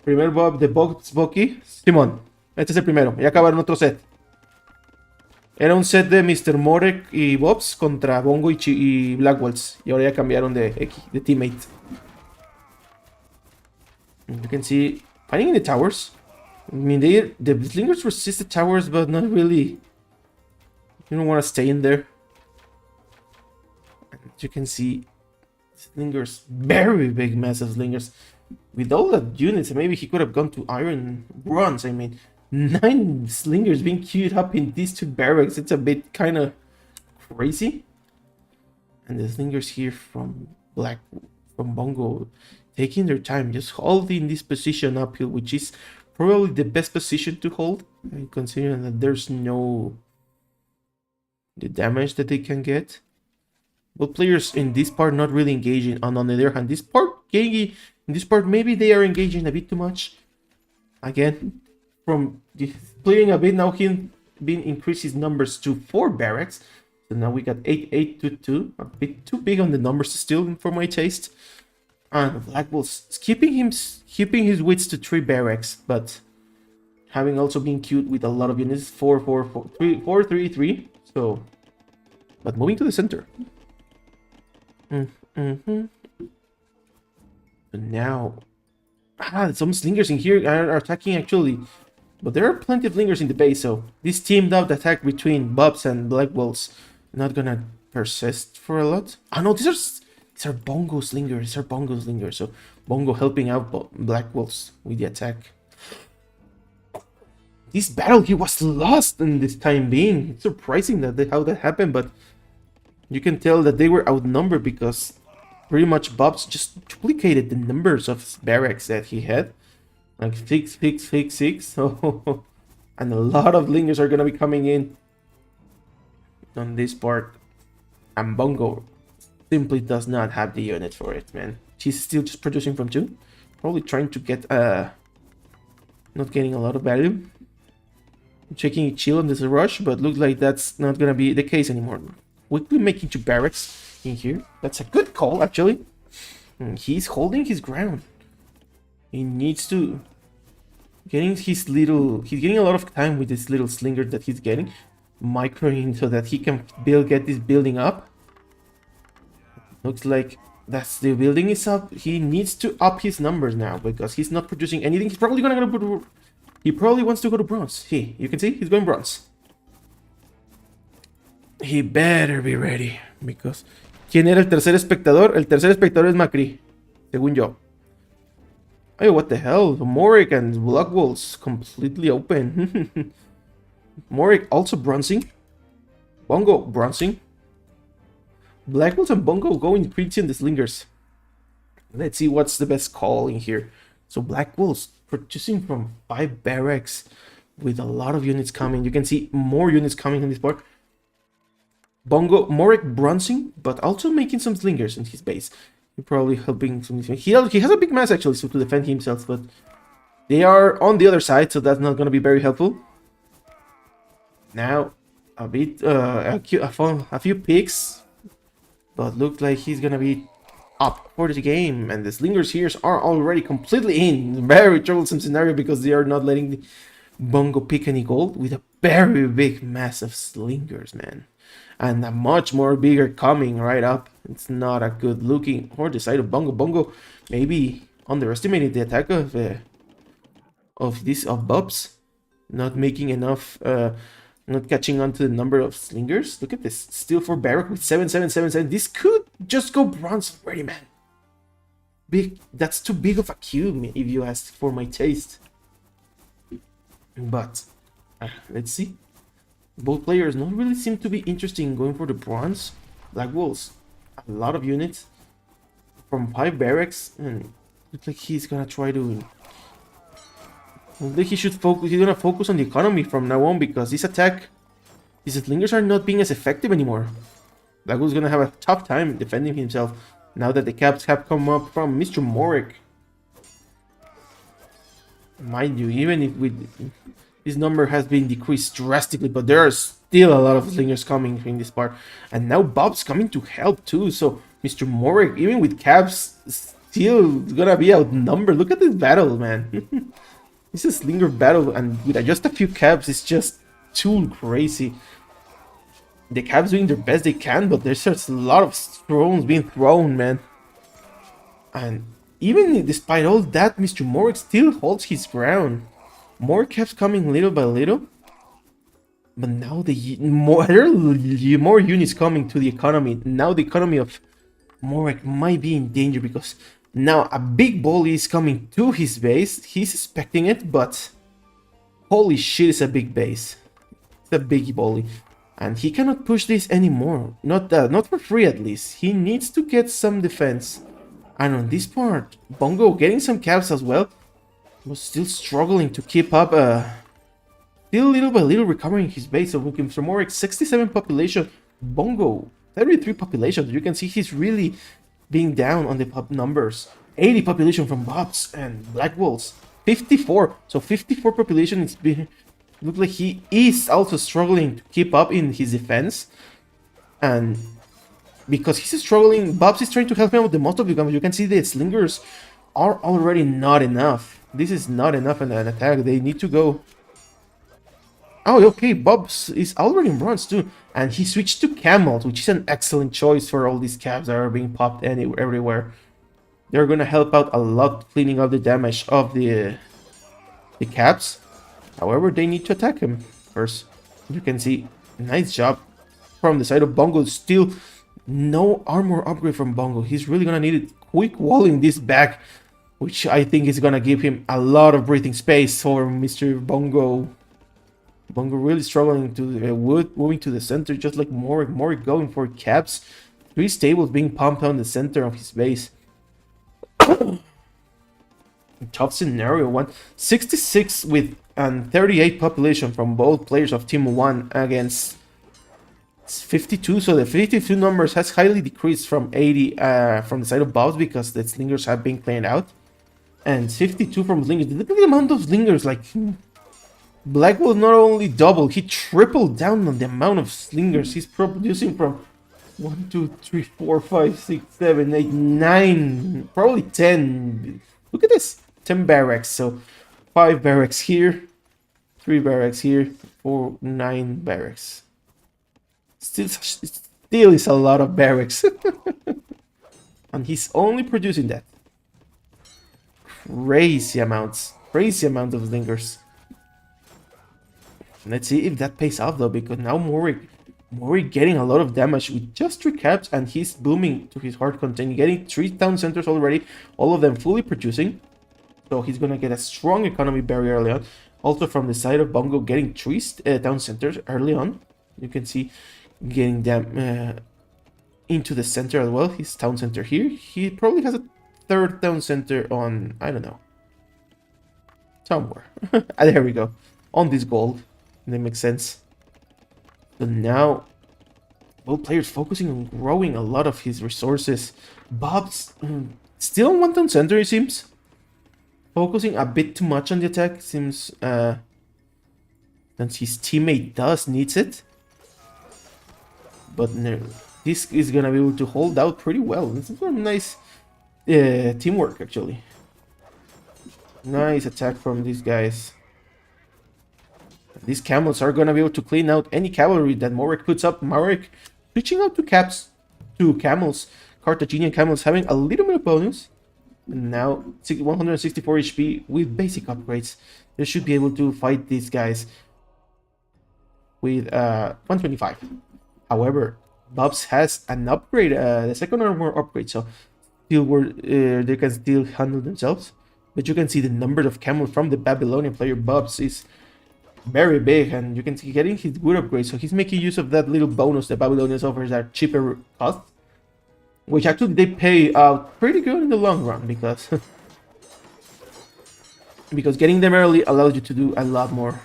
Primer Bob, the box Bucky. Simón, este es el primero. Ya acabaron otro set. Era un set de Mr. Morek y Bobs contra Bongo y Black Wolves. Y ahora ya cambiaron de teammate. You can see fighting in the towers. I mean, the Slingers resist the towers, but not really. You don't want to stay in there. And you can see Slingers, very big, massive Slingers. With all the units, maybe he could have gone to iron bronze. I mean, 9 Slingers being queued up in these 2 barracks. It's a bit kind of crazy. And the Slingers here from Bongo taking their time, just holding this position uphill, which is probably the best position to hold, considering that there's no the damage that they can get. Both players in this part not really engaging, and on the other hand, this part maybe they are engaging a bit too much. Again, from playing a bit now, he been increased his numbers to 4 barracks. So now we got 8 to 2, a bit too big on the numbers still for my taste. And Black Wolves keeping his wits to 3 barracks, but having also been queued with a lot of units. 4, 3, 3. So, but moving to the center. So now, some Slingers in here are attacking actually, but there are plenty of Slingers in the base. So this teamed up attack between Bobs and Black Wolves not gonna persist for a lot. Oh no, these are Bongo Slingers. So Bongo helping out Black Wolves with the attack. This battle he was lost in this time being. It's surprising how that happened, but you can tell that they were outnumbered because pretty much Bobs just duplicated the numbers of barracks that he had. Like 6. So, and a lot of Slingers are gonna be coming in on this part. And Bongo simply does not have the unit for it, man. She's still just producing from 2. Probably trying to get not getting a lot of value. Checking chill on this rush, but looks like that's not gonna be the case anymore. Quickly making 2 barracks in here. That's a good call, actually. He's holding his ground. He needs to getting his little. He's getting a lot of time with this little slinger that he's getting, microing so that he can get this building up. Looks like that's the building is up. He needs to up his numbers now because he's not producing anything. He's probably gonna go. He probably wants to go to bronze. You can see he's going bronze. He better be ready because ¿quién era el tercer espectador? El tercer espectador es Macri, según yo. Oh, what the hell? Morik and Blackwolves completely open. Morik also bronzing. Bongo bronzing. Blackwolves and Bongo going pretty in the slingers. Let's see what's the best call in here. So Blackwolves producing from 5 barracks with a lot of units coming. You can see more units coming in this part. Bongo, Morik bronzing, but also making some slingers in his base. He's probably helping some. He has a big mass actually, so to defend himself, but they are on the other side, so that's not going to be very helpful. Now, a bit, a few picks, but looks like he's going to be up for the game, and the slingers here are already completely in. Very troublesome scenario because they are not letting the Bongo pick any gold with a very big mass of slingers, man. And a much more bigger coming right up. It's not a good looking for the side of Bongo. Bongo maybe underestimated the attack of Bobs, not making enough, not catching on to the number of slingers. Look at this, still for Barrack with 7777. This could just go bronze already, man. Big, that's too big of a cube, if you ask for my taste. But let's see. Both players not really seem to be interested in going for the bronze. Blackwolves, a lot of units from 5 barracks, and looks like he's gonna try to. Looks like he should focus. He's gonna focus on the economy from now on because this attack, these slingers are not being as effective anymore. Blackwolves gonna have a tough time defending himself now that the caps have come up from Mr. Morik. Mind you, even if this number has been decreased drastically, but there are still a lot of slingers coming in this part. And now Bob's coming to help too, so Mr. Morik, even with caps, still gonna be outnumbered. Look at this battle, man. This is a slinger battle, and with just a few caps, it's just too crazy. The caps doing their best they can, but there's just a lot of stones being thrown, man. And even despite all that, Mr. Morik still holds his ground. More caps coming little by little, but now there are more units coming to the economy. Now the economy of Morik might be in danger because now a big bully is coming to his base. He's expecting it, but holy shit, it's a big base. It's a big bully, and he cannot push this anymore. Not for free at least. He needs to get some defense. And on this part, Bongo getting some caps as well. Was still struggling to keep up, still little by little recovering his base. So looking for more 67 population, Bongo 33 population. You can see he's really being down on the numbers. 80 population from Bobs and Blackwolves, 54. So 54 population is being. Look like he is also struggling to keep up in his defense, and because he's struggling, Bobs is trying to help him with the most of the damage. You can see the slingers are already not enough. This is not enough in an attack. They need to go. Oh, okay. Bobs is already in bronze too. And he switched to camels, which is an excellent choice for all these cabs that are being popped everywhere. They're going to help out a lot cleaning up the damage of the cabs. However, they need to attack him first. You can see, nice job from the side of Bongo. Still no armor upgrade from Bongo. He's really going to need it. Quick walling this back, which I think is gonna give him a lot of breathing space for Mr. Bongo. Bongo really struggling to moving to the center, just like Morik going for caps. 3 stables being pumped on the center of his base. Tough scenario. 166 with 38 population from both players of Team 1 against 52. So the 52 numbers has highly decreased from 80 from the side of Bobs because the slingers have been cleaned out. And 52 from Slingers. Look at the amount of Slingers. Like, Blackwell not only doubled, he tripled down on the amount of Slingers he's producing from 1, 2, 3, 4, 5, 6, 7, 8, 9, probably 10. Look at this, 10 barracks. So 5 barracks here, 3 barracks here, 4, 9 barracks. Still is a lot of barracks. And he's only producing that. Crazy amounts of Slingers. Let's see if that pays off though, because now Morik getting a lot of damage with just 3 caps, and he's booming to his hard content, getting 3 town centers already, all of them fully producing. So he's gonna get a strong economy very early on. Also from the side of Bongo, getting 3 town centers early on. You can see getting them into the center as well. His town center here. He probably has a 3rd town center on, I don't know, somewhere. There we go. On this gold. That makes sense. So now, both players focusing on growing a lot of his resources. Bob's still on 1 town center, it seems. Focusing a bit too much on the attack, seems, since his teammate needs it. But no, this is gonna be able to hold out pretty well. This is a nice teamwork, actually. Nice attack from these guys. These camels are gonna be able to clean out any cavalry that Morik puts up. Morik switching out to camels. Carthaginian camels having a little bit of bonus. And now 164 HP with basic upgrades. They should be able to fight these guys with 125. However, Bob's has an upgrade, the second armor upgrade, so still they can still handle themselves. But you can see the number of camels from the Babylonian player Bob's is very big, and you can see getting his good upgrade, so he's making use of that little bonus the Babylonians offers at cheaper cost, which actually they pay out pretty good in the long run, because because getting them early allows you to do a lot more.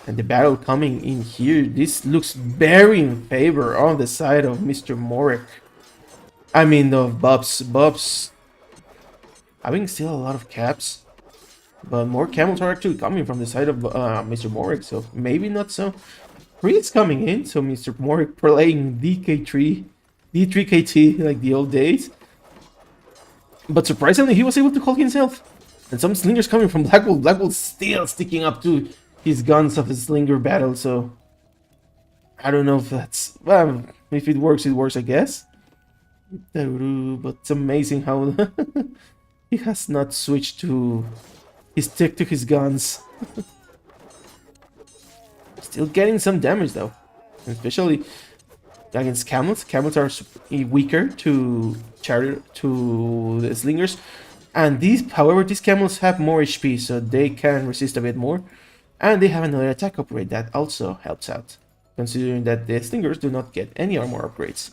And the battle coming in here, this looks very in favor on the side of Mr. Morik. I mean of Bob's having still a lot of caps. But more camels are actually coming from the side of Mr. Morik, so maybe not so. Priest coming in, so Mr. Morik playing D3KT like the old days. But surprisingly, he was able to hold himself. And some slingers coming from Blackwell. Blackwell still sticking up to his guns of a slinger battle, so I don't know if that's... Well, if it works, I guess. But it's amazing how he has not switched to... He stick to his guns. Still getting some damage though, especially against camels. Camels are weaker to the slingers, and however, these camels have more HP, so they can resist a bit more, and they have another attack upgrade that also helps out, considering that the slingers do not get any armor upgrades.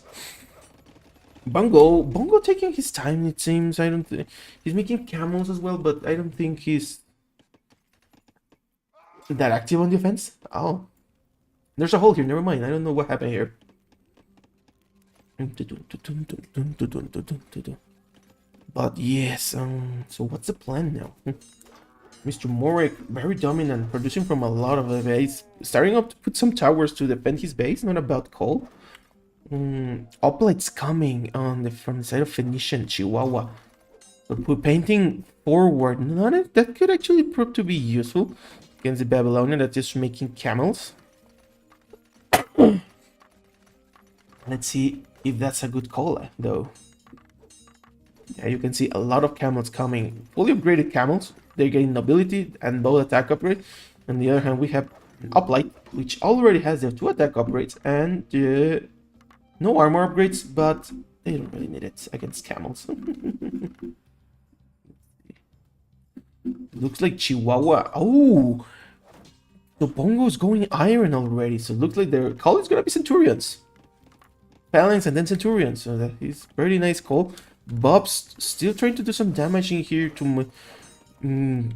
Bongo taking his time, it seems. I don't think he's making camels as well, but I don't think he's that active on defense. Oh, there's a hole here. Never mind. I don't know what happened here. But yes, so what's the plan now? Mr. Morik, very dominant, producing from a lot of the base, starting up to put some towers to defend his base. Not about coal. Hoplites coming on from the side of Phoenician Chihuahua. But painting forward, that could actually prove to be useful against the Babylonian that's just making camels. Let's see if that's a good call, though. Yeah, you can see a lot of camels coming. Fully upgraded camels. They're getting nobility and both attack upgrade. On the other hand, we have Hoplite, which already has their 2 attack upgrades and no armor upgrades, but they don't really need it against camels. Looks like Chihuahua. Oh, the Bongo's going iron already, so it looks like their call is gonna be Centurions. Phalanx and then Centurions, so that is pretty nice call. Bob's still trying to do some damage in here to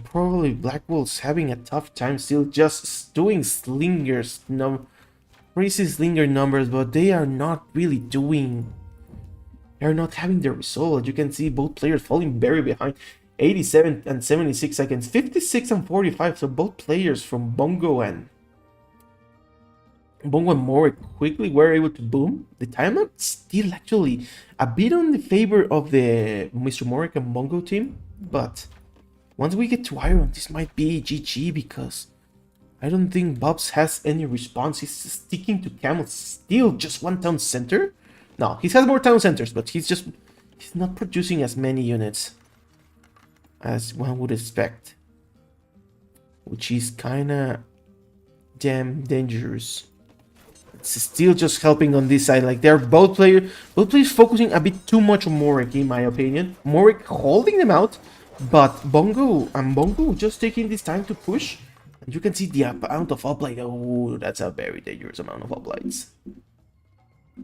probably Blackwell's having a tough time still just doing slingers. No, crazy slinger numbers, but they are not really doing... They're not having the result. You can see both players falling very behind. 87 and 76 seconds, 56 and 45. So both players from Bongo and Morik quickly were able to boom. The timeout still actually a bit on the favor of the Mr. Morik and Bongo team, but once we get to Iron, this might be GG because I don't think Bobs has any response. He's sticking to Camel, still just one town center. No, he has more town centers, but he's not producing as many units as one would expect, which is kinda damn dangerous. It's still just helping on this side. Like they're both players focusing a bit too much on Morik, in my opinion. Morik holding them out, but Bongo just taking this time to push. And you can see the amount of uplight. Oh, that's a very dangerous amount of uplights.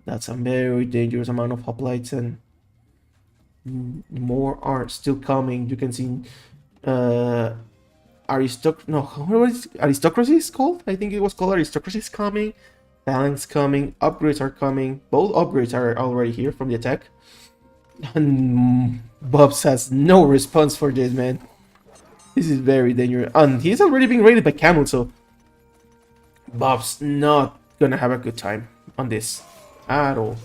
That's a very dangerous amount of uplights, and more are still coming. You can see aristocracy is called? I think it was called aristocracy is coming. Phalanx coming, upgrades are coming. Both upgrades are already here from the attack. And Bobs has no response for this, man. This is very dangerous. And he's already being raided by Camel, so Bob's not gonna have a good time on this at all.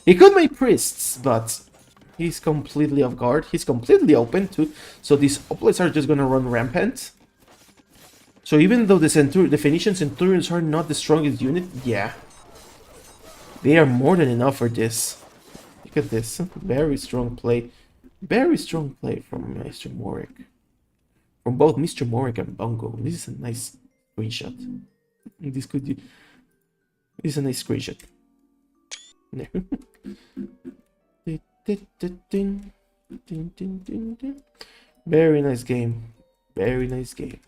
He could make priests, but he's completely off guard. He's completely open too. So these upgrades are just gonna run rampant. So even though the Phoenician Centurions are not the strongest unit, yeah, they are more than enough for this. Look at this. Very strong play. Very strong play from Mr. Morik. From both Mr. Morik and Bongo. This is a nice screenshot. This is a nice screenshot. Very nice game. Very nice game.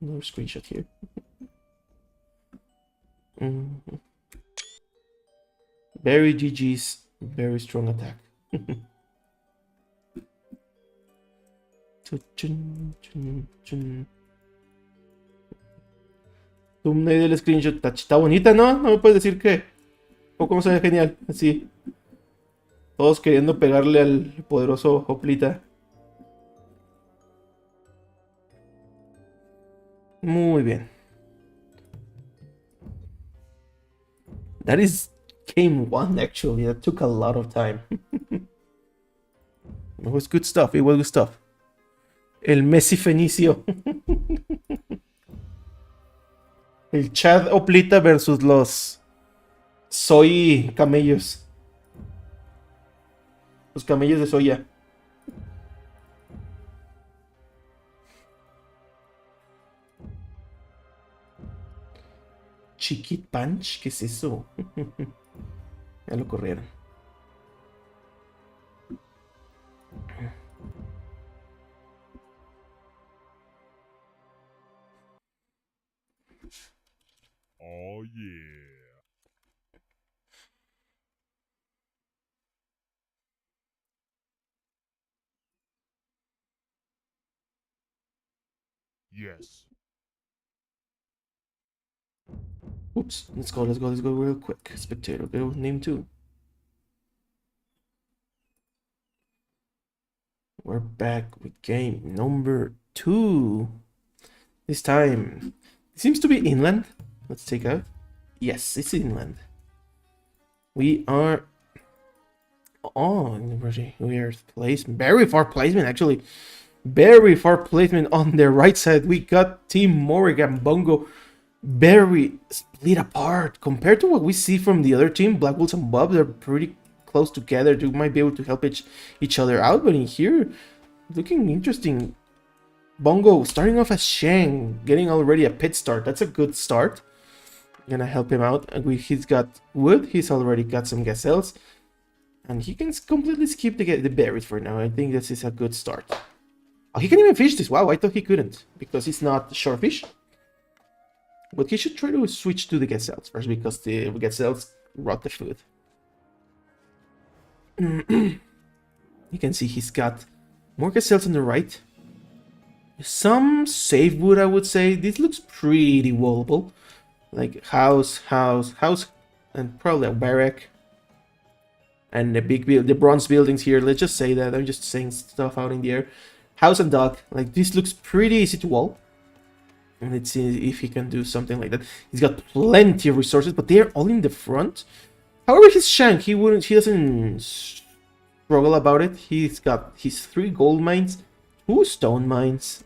Another screenshot here. Very GG's, very strong attack. Thumbnail del screenshot. Está bonita, ¿no? No me puedes decir que. O cómo se ve genial. Así. Todos queriendo pegarle al poderoso Hoplita. Muy bien. That is game one, actually. That took a lot of time. It was good stuff. It was good stuff. El Messi Fenicio. El Chad Oplita versus los Soy Camellos. Los camellos de soya. Chiquit Punch, ¿qué es eso? Ya lo corrieron. Oh yeah. Yes. Oops, let's go real quick. Spectator, go name 2. We're back with game number 2. This time, it seems to be inland. Let's take out. Yes, it's inland. We are on weird placement. Very far placement, actually. Very far placement on the right side. We got Team Morik and Bongo very split apart compared to what we see from the other team. Black Wolves and Bob, they're pretty close together. They might be able to help each other out, but in here, looking interesting. Bongo starting off as Shang, getting already a pit start. That's a good start. Gonna help him out. And he's got wood. He's already got some gazelles, and he can completely skip the berries for now. I think this is a good start. Oh, he can even fish this. Wow, I thought he couldn't because he's not shorefish. But he should try to switch to the gazelles first because the gazelles rot the food. You can see he's got more gazelles on the right. Some safe wood, I would say. This looks pretty wallable. Like house, and probably a barrack. And the bronze buildings here, let's just say that. I'm just saying stuff out in the air. House and dock, like this looks pretty easy to wall. And let's see if he can do something like that. He's got plenty of resources, but they're all in the front. However, his shank, he doesn't struggle about it. He's got his 3 gold mines, 2 stone mines,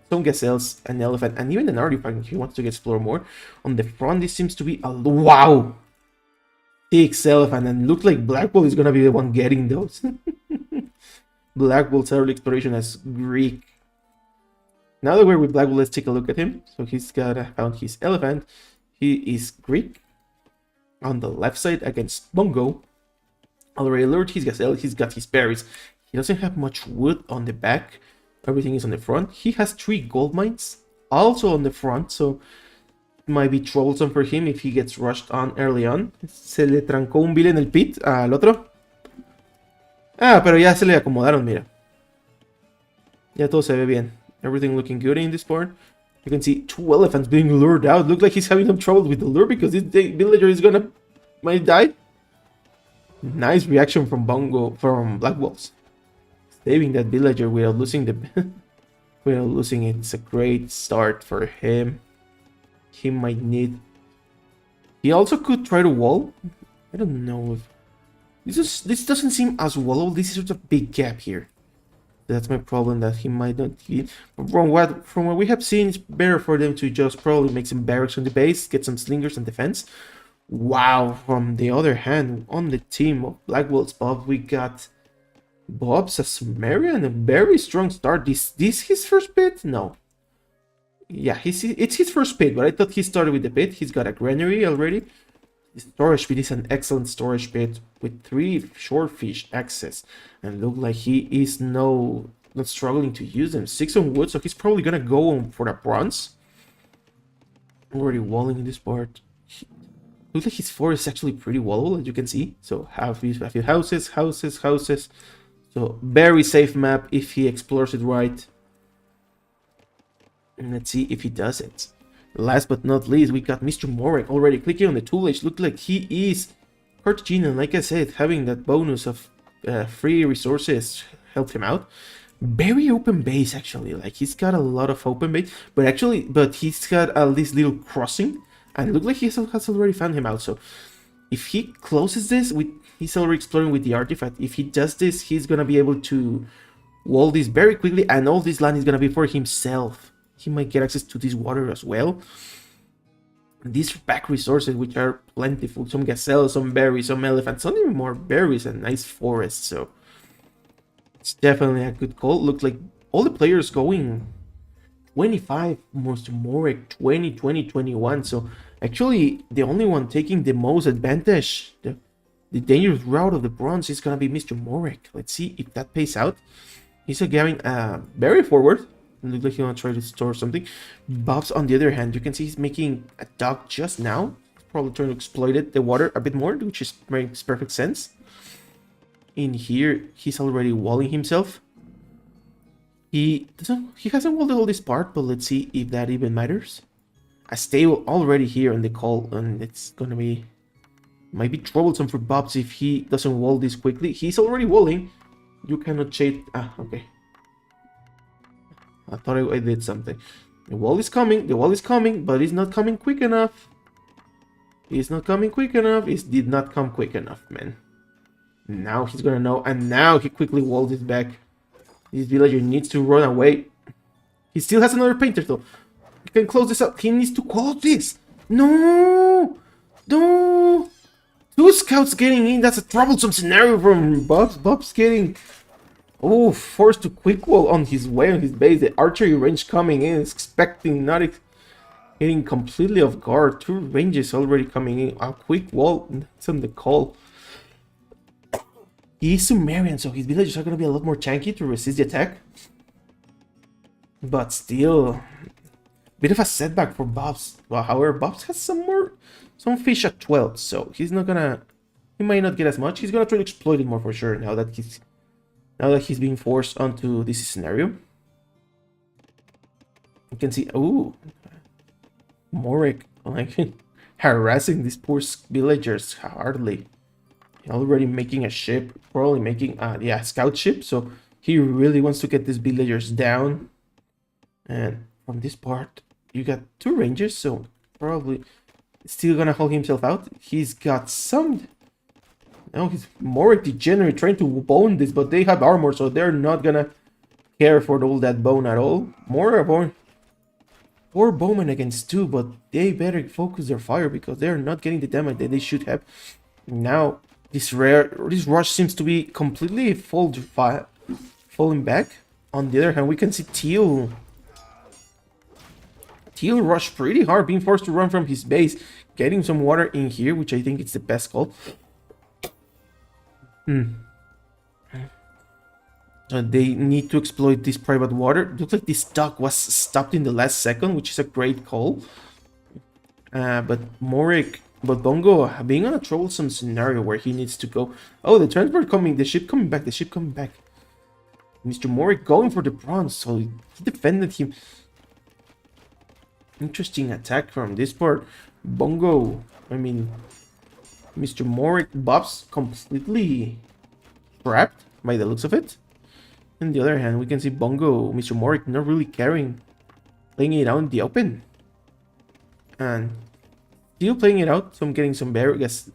some gazelles, an elephant, and even an artifact if he wants to explore more. On the front, this seems to be a wow, 6 elephant, and look like Blackwall is gonna be the one getting those. Blackwall's early exploration as Greek. Now that we're with Blackwall, let's take a look at him. So he's found his elephant. He is Greek. On the left side against Bongo. Already lured his gazelle. He's got his berries. He doesn't have much wood on the back. Everything is on the front. He has 3 gold mines also on the front, so it might be troublesome for him if he gets rushed on early on. Se le trancó un bill en el pit al otro. Ah, pero ya se le acomodaron, mira. Ya todo se ve bien. Everything looking good in this part. You can see 2 elephants being lured out. Look like he's having some trouble with the lure because this villager is might die. Nice reaction from Blackwalls. Saving that villager without losing without losing it. It's a great start for him. He might need. He also could try to wall. I don't know if this doesn't seem as wallable. This is sort of big gap here. That's my problem, that he might not hit. From what we have seen, it's better for them to just probably make some barracks on the base, get some slingers and defense. Wow, from the other hand, on the team of Blackwall's Bob, we got Bob's a Sumerian, a very strong start. Is this his first pit? No. Yeah, it's his first pit, but I thought he started with the pit. He's got a granary already. The storage pit is an excellent storage pit with 3 swordfish access, and look like he is not struggling to use them. 6 on wood, so he's probably gonna go for the bronze. Already walling in this part. Looks like his forest is actually pretty wallable, as you can see. So have a few houses. So very safe map if he explores it right. And let's see if he does it. Last but not least, we got Mr. Morek already clicking on the tool edge. Look like he is Carthaginian. Like I said, having that bonus of free resources helped him out. Very open base, actually. Like, he's got a lot of open base, but he's got this little crossing, and it looks like he has already found him out. So if he closes this, he's already exploring with the artifact. If he does this, he's gonna be able to wall this very quickly, and all this land is gonna be for himself. He might get access to this water as well. And these back resources, which are plentiful, some gazelles, some berries, some elephants, some even more berries, and nice forest. So it's definitely a good call. Looks like all the players going 25, most Morek 20, 21. So actually, the only one taking the most advantage, the dangerous route of the bronze, is gonna be Mr. Morek. Let's see if that pays out. He's going very forward. Looks like he wants to try to store something. Bob's, on the other hand, you can see he's making a dock just now. Probably trying to exploit the water a bit more, which makes perfect sense. In here, he's already walling himself. He hasn't walled all this part, but let's see if that even matters. A stable already here on the call, and it's gonna be might be troublesome for Bob's if he doesn't wall this quickly. He's already walling. You cannot chase. Okay. I thought I did something. The wall is coming, but it's not coming quick enough. It's not coming quick enough. It did not come quick enough, man. Now he's gonna know, and now he quickly walled it back. This villager needs to run away. He still has another painter, though. He can close this up. He needs to close this. No! No! 2 scouts getting in. That's a troublesome scenario from Bob's. Bob's getting... Oh, forced to quick wall on his way on his base. The archery range coming in, expecting not hitting completely off guard. 2 ranges already coming in. A quick wall, it's on the call. He's Sumerian, so his villages are gonna be a lot more tanky to resist the attack. But still, bit of a setback for Bob's. Well, however, Bob's has some fish at 12, so he might not get as much. He's gonna try to exploit it more for sure now that he's being forced onto this scenario. You can see, oh, Morek, like, harassing these poor villagers hardly. already making a ship, probably making yeah, scout ship. So he really wants to get these villagers down. And from this part, you got 2 rangers, so probably still gonna hold himself out. He's got some. Now he's more degenerate trying to bone this, but they have armor, so they're not gonna care for all that bone at all. More bone. 4 bowmen against 2, but they better focus their fire because they're not getting the damage that they should have. Now this rush seems to be completely falling back. On the other hand, we can see Teal rushed pretty hard, being forced to run from his base, getting some water in here, which I think is the best call. So they need to exploit this private water. Looks like this dock was stopped in the last second, which is a great call. But Bongo being on a troublesome scenario where he needs to go. Oh, the transport coming, the ship coming back. Mr. Morik going for the bronze, so he defended him. Interesting attack from this part. Bongo, Mr. Morik, Bob's completely trapped by the looks of it. On the other hand, we can see Bongo, Mr. Morik not really caring, playing it out in the open. And still playing it out, so I'm getting some berries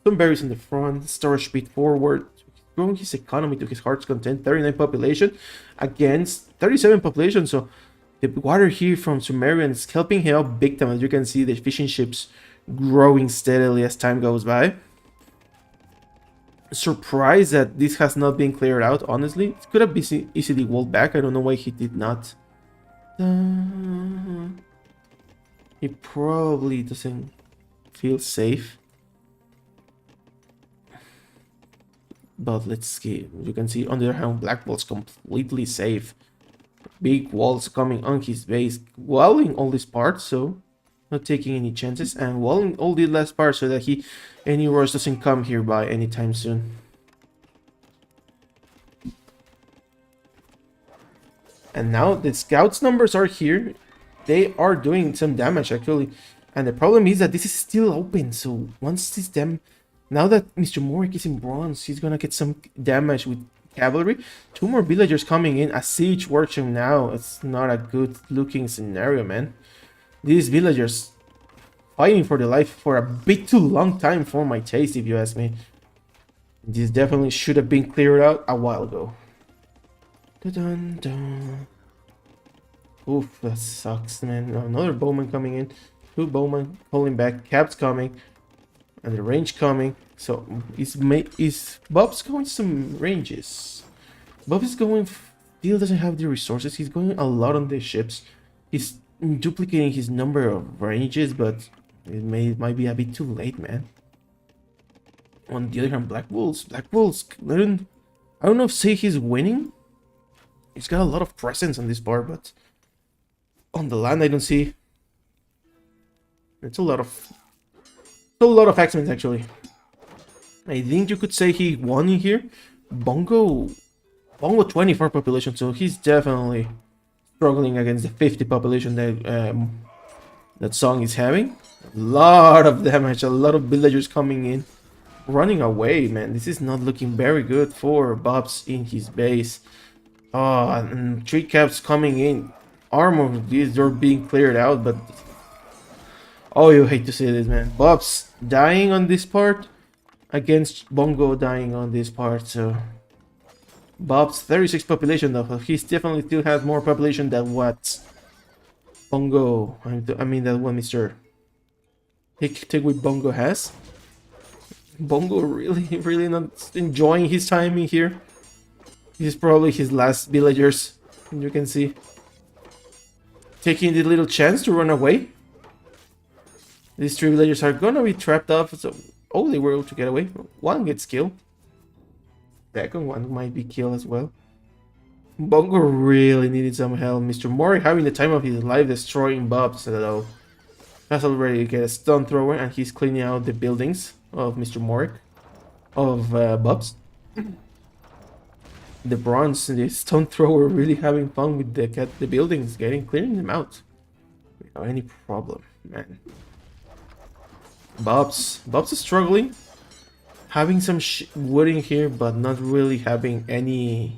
in the front, storage speed forward, growing his economy to his heart's content, 39 population against 37 population, so the water here from Sumerian is helping him out big time. As you can see, the fishing ships growing steadily as time goes by. Surprised that this has not been cleared out, honestly. It could have been easily walled back. I don't know why he did not. He probably doesn't feel safe. But let's see. You can see on the other hand, Black Bolt's completely safe. Big walls coming on his base, walling all these parts, so not taking any chances, and walling all the last parts so that any rush doesn't come here by anytime soon. And now the scouts numbers are here. They are doing some damage actually, and the problem is that this is still open. So once this now that Mr. Morik is in bronze, he's gonna get some damage with cavalry. 2 more villagers coming in. A siege workshop now. It's not a good looking scenario, man. These villagers fighting for their life for a bit too long time for my taste, if you ask me. This definitely should have been cleared out a while ago. Dun-dun-dun. Oof, that sucks, man. Another bowman coming in. 2 bowmen pulling back. Caps coming. And the range coming. So is Bob's going some ranges? Bob is going, still doesn't have the resources. He's going a lot on the ships. He's duplicating his number of ranges, but it might be a bit too late, man. On the other hand, Black Wolves, I don't know if say he's winning. He's got a lot of presence on this part, but on the land I don't see. It's a lot of X-Men actually. I think you could say he won in here. Bongo 24 population, so he's definitely struggling against the 50 population that Song is having. A lot of damage, a lot of villagers coming in, running away, man. This is not looking very good for Bob's in his base. And 3 caps coming in. Armor, these are being cleared out, but oh, you hate to see this, man. Bob's dying on this part against Bongo dying on this part, so Bob's 36 population though. He's definitely still has more population than what Bongo, I mean that what Mr. Take with Bongo has. Bongo really not enjoying his time in here. This is probably his last villagers, and you can see taking the little chance to run away. These 3 villagers are gonna be trapped up, so oh, they were able to get away. 1 gets killed. Second one might be killed as well. Bongo really needed some help. Mr. Mori having the time of his life destroying Bob's though. Has already get a stone thrower and he's cleaning out the buildings of Mr. Morik. Of Bob's. The bronze, the stone thrower really having fun with the buildings, clearing them out. Without any problem, man. Bob's is struggling. having some wood in here, but not really having anything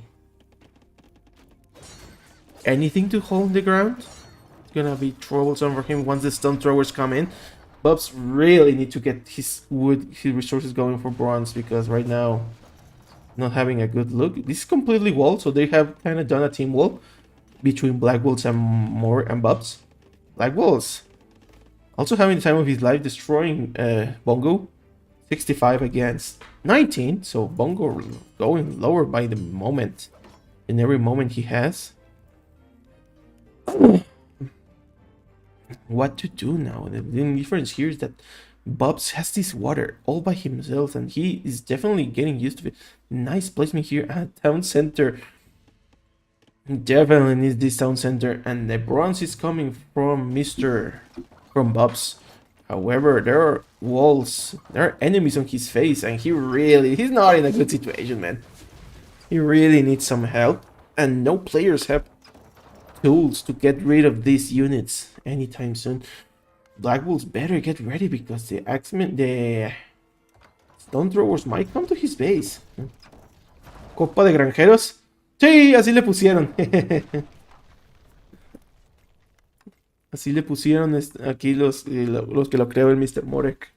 to hold the ground. It's gonna be troublesome for him once the stone throwers come in. Bubs really need to get his resources going for bronze, because right now not having a good look. This is completely walled, so they have kind of done a team wall between Black Wolves and Moore and Bubs. Black Wolves also having the time of his life, destroying Bongo. 65 against 19, so Bongo going lower by the moment, in every moment he has. What to do now? The difference here is that Bubs has this water all by himself, and he is definitely getting used to it. Nice placement here at town center. Definitely needs this town center, and the bronze is coming from from Bubs. However, there are walls, there are enemies on his face, and he's not in a good situation, man. He really needs some help, and no players have tools to get rid of these units anytime soon. Black Wolves better get ready, because the Axemen, the Stone Throwers might come to his base. Copa de Granjeros. Sí, así le pusieron. Así le pusieron aquí los que lo creó el Mr. Morek.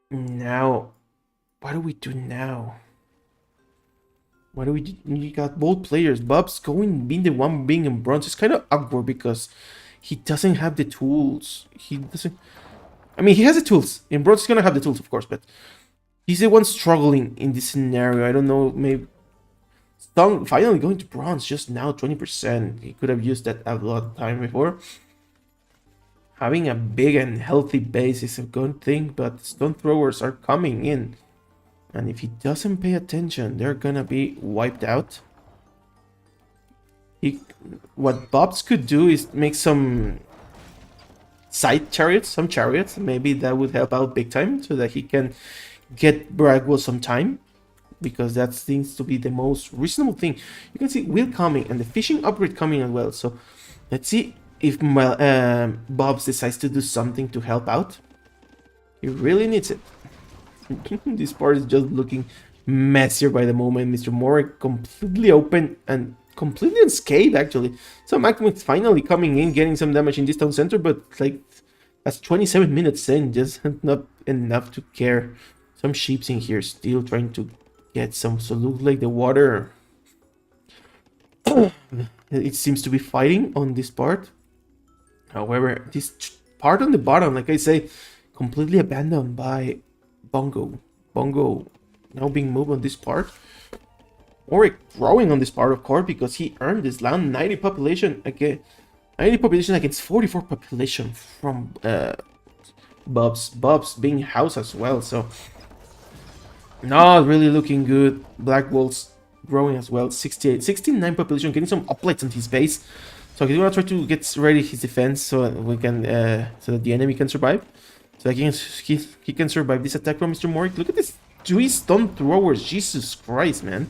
Now, what do we do now? What do we do? You got both players. Bubs being the one being in bronze is kind of awkward, because he doesn't have the tools. He doesn't... I mean, he has the tools. In bronze, he's gonna have the tools, of course, but he's the one struggling in this scenario. I don't know, maybe... Stone finally going to bronze just now, 20%. He could have used that a lot of time before. Having a big and healthy base is a good thing, but stone throwers are coming in. And if he doesn't pay attention, they're gonna be wiped out. What Bobs could do is make some side chariots, some chariots. Maybe that would help out big time, so that he can get Bragwell some time, because that seems to be the most reasonable thing. You can see wheel coming and the fishing upgrade coming as well. So let's see if Bobs decides to do something to help out. He really needs it. This part is just looking messier by the moment. Mr. Moore completely open and completely unscathed, actually. So Macmill's finally coming in, getting some damage in this town center, but like that's 27 minutes in, just not enough to care. Some sheeps in here still trying to get some, so look like the water it seems to be fighting on this part. However, this part on the bottom, like I say, completely abandoned by Bongo now being moved on this part, or growing on this part, of course, because he earned this land. 90 population again, 90 population against 44 population from Bubs being house as well. So not really looking good. Black Wolves growing as well. 69 population, getting some uplights on his base. So he's gonna try to get ready his defense, so we can so that the enemy can survive. So he can survive this attack from Mr. Morik. Look at this 3 stone throwers. Jesus Christ, man.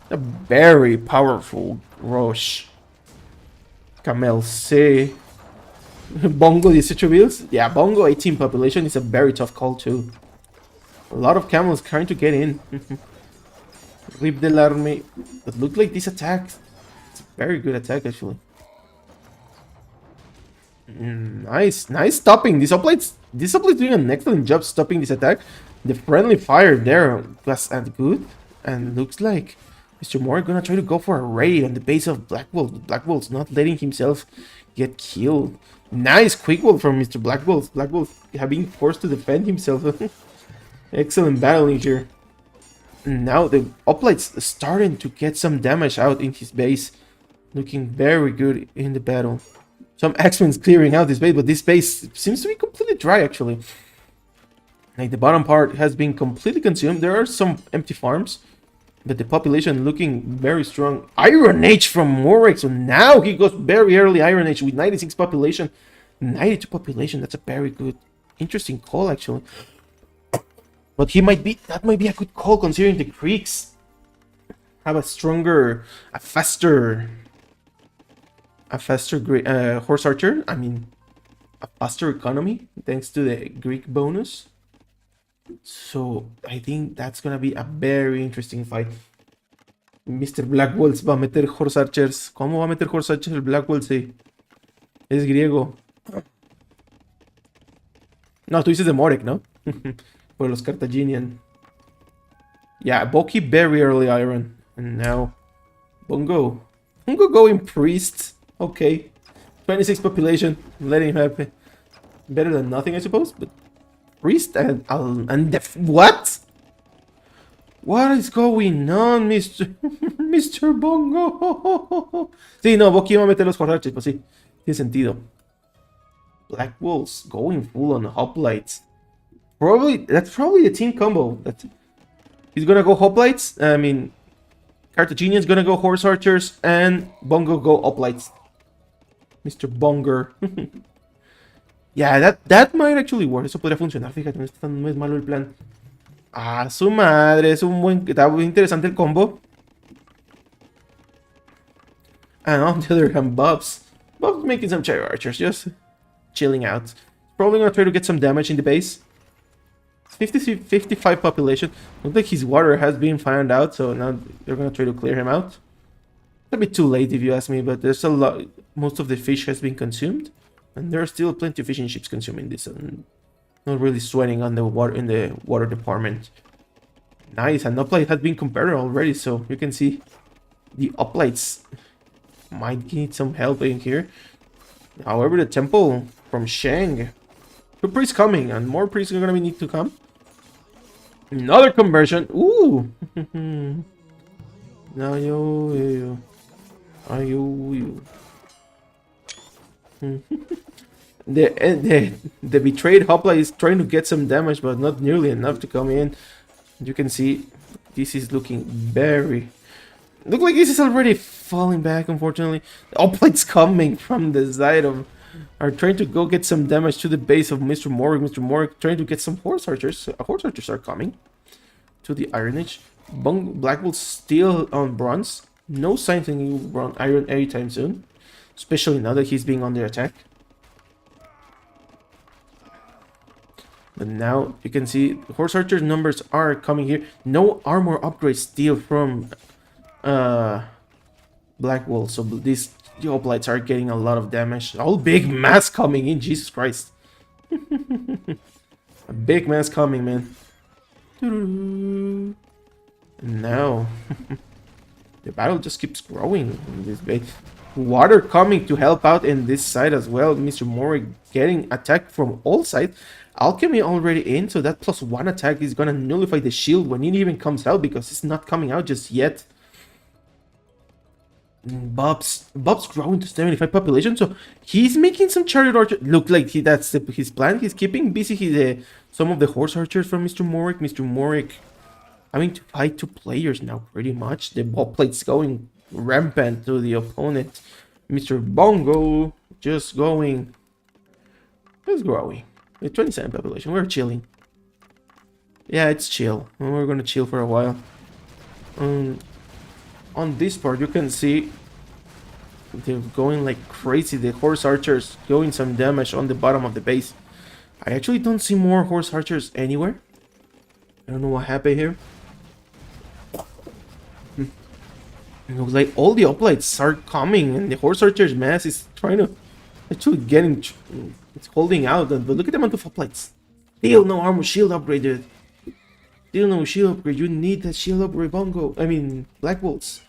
A very powerful Roche. Camel C. Bongo 18 builds. Yeah, Bongo 18 population is a very tough call too. A lot of camels trying to get in. Rip del Army. But look like this attack. It's a very good attack, actually. Nice stopping. This hoplite's doing an excellent job stopping this attack. The friendly fire there was good, and looks like Mr. Moore gonna try to go for a raid on the base of Blackwolf. Blackwolf's not letting himself get killed. Nice quick wall from Mr. Blackwolf. Blackwolf being forced to defend himself. Excellent battling here. Now the hoplite's starting to get some damage out in his base. Looking very good in the battle. Some X-Men's clearing out this base, but this base seems to be completely dry, actually. Like, the bottom part has been completely consumed. There are some empty farms, but the population looking very strong. Iron Age from Morik, so now he goes very early Iron Age with 96 population. 92 population, that's a very good, interesting call, actually. But that might be a good call, considering the Greeks have a faster horse archer. I mean, a faster economy thanks to the Greek bonus. So I think that's gonna be a very interesting fight. Mr. Blackwolves va a meter Horse Archers. ¿Cómo va a meter Horse Archers el Blackwolves? Sí. Es griego. No, tú dices de Morek, ¿no? Por los Carthaginian. Yeah, Boki very early Iron. And now Bongo. Bongo going Priest. Okay. 26 population. Letting him happen. Better than nothing, I suppose. But Priest and what? What is going on, Mr. Mr. Bongo? Sí, no, Boki va a meter los Horrachis, pues sí. Tiene sentido. Black Wolves going full on hoplites. That's probably a team combo. He's gonna go hoplites. I mean, Carthaginian's gonna go horse archers and Bongo go hoplites. Mr. Bonger. Yeah, that might actually work. Eso podría funcionar. Fíjate, no es malo el plan. Ah, su madre, está muy interesante el combo. And on the other hand, Bob's making some cherry archers, just chilling out. Probably gonna try to get some damage in the base. 55 population. Looks like his water has been found out, so now they're gonna try to clear him out. A bit too late if you ask me, but there's a lot. Most of the fish has been consumed, and there are still plenty of fishing ships consuming this, and not really sweating on the water in the water department. Nice, and uplight has been compared already, so you can see the uplights might need some help in here. However, the temple from Shang, 2 priests coming, and more priests are gonna need to come. Another conversion. Ooh. Now you. Are you? The betrayed Hopla is trying to get some damage, but not nearly enough to come in. You can see this is looking very. Look like this is already falling back. Unfortunately, Hoplites coming from the side of are trying to go get some damage to the base of Mr. Morg. Mr. Morg trying to get some horse archers. Horse archers are coming to the Iron Age. Blackwolf still on bronze. No signs of new iron anytime soon, especially now that he's being under attack. But now you can see horse archer numbers are coming here. No armor upgrades still from Blackwolf, so these hoplites are getting a lot of damage. All big mass coming in, Jesus Christ. A big mass coming, man. And now the battle just keeps growing in this base. Water coming to help out in this side as well. Mr. Mori getting attacked from all sides. Alchemy already in, so that +1 attack is gonna nullify the shield when it even comes out because it's not coming out just yet. Bob's growing to 75 population, so he's making some chariot archer. Look like that's his plan. He's keeping busy some of the horse archers from Mr. Morik. Mr. Morik having to fight 2 players now, pretty much. The ball plate's going rampant to the opponent. Mr. Bongo just growing. With 27 population, we're chilling. Yeah, it's chill. We're gonna chill for a while. On this part, you can see they're going like crazy. The horse archers doing some damage on the bottom of the base. I actually don't see more horse archers anywhere. I don't know what happened here. It looks like all the hoplites are coming, and the horse archer's mass is trying to actually getting. It's holding out, but look at the amount of hoplites. Still no armor shield upgrade, dude. Still no shield upgrade. You need that shield upgrade, Bongo. I mean, Blackwolves.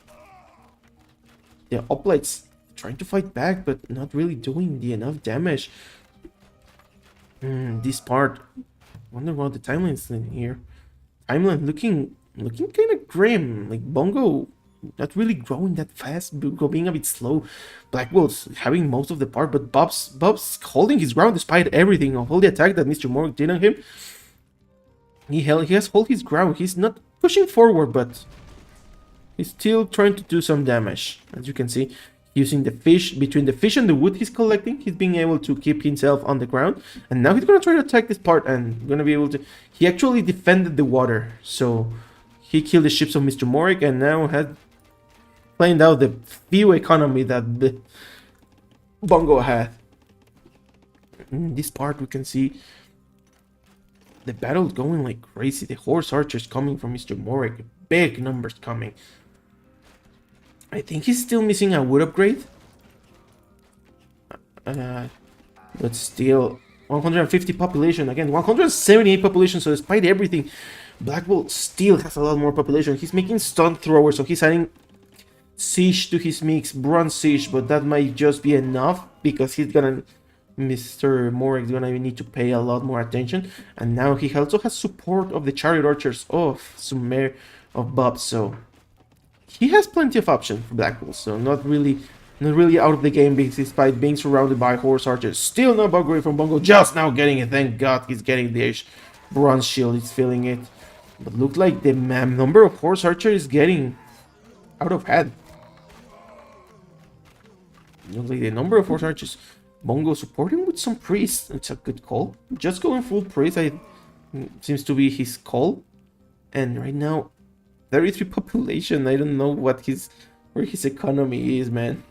The hoplites trying to fight back, but not really doing enough damage. This part. Wonder what the timeline's in here. Timeline looking kind of grim. Like Bongo not really growing that fast, being a bit slow. Blackwolves having most of the part, but Bob's holding his ground despite everything of all the attack that Mr. Morg did on him. He has held his ground. He's not pushing forward, but he's still trying to do some damage. As you can see, using the fish, between the fish and the wood he's collecting, he's being able to keep himself on the ground. And now he's gonna try to attack this part and gonna be able to. He actually defended the water, so he killed the ships of Mr. Morik and now had planned out the few economy that the Bongo had. In this part, we can see the battle going like crazy. The horse archers coming from Mr. Morik. Big numbers coming. I think he's still missing a wood upgrade. But still, 150 population. Again, 178 population. So despite everything, Black Bolt still has a lot more population. He's making stun throwers, so he's adding siege to his mix, bronze siege, but that might just be enough because he's gonna, Mr. Morik gonna need to pay a lot more attention. And now he also has support of the chariot archers of Sumer of Bob, so he has plenty of options for Black Bolt. So not really out of the game despite being surrounded by horse archers. Still no upgrade from Bongo, just now getting it. Thank God he's getting the bronze shield, he's feeling it. But look like the number of horse archers is getting out of hand. Looks like the number of horse archers. Bongo supporting with some priests. It's a good call. Just going full priest, seems to be his call. And right now, 33 population. I don't know where his economy is, man.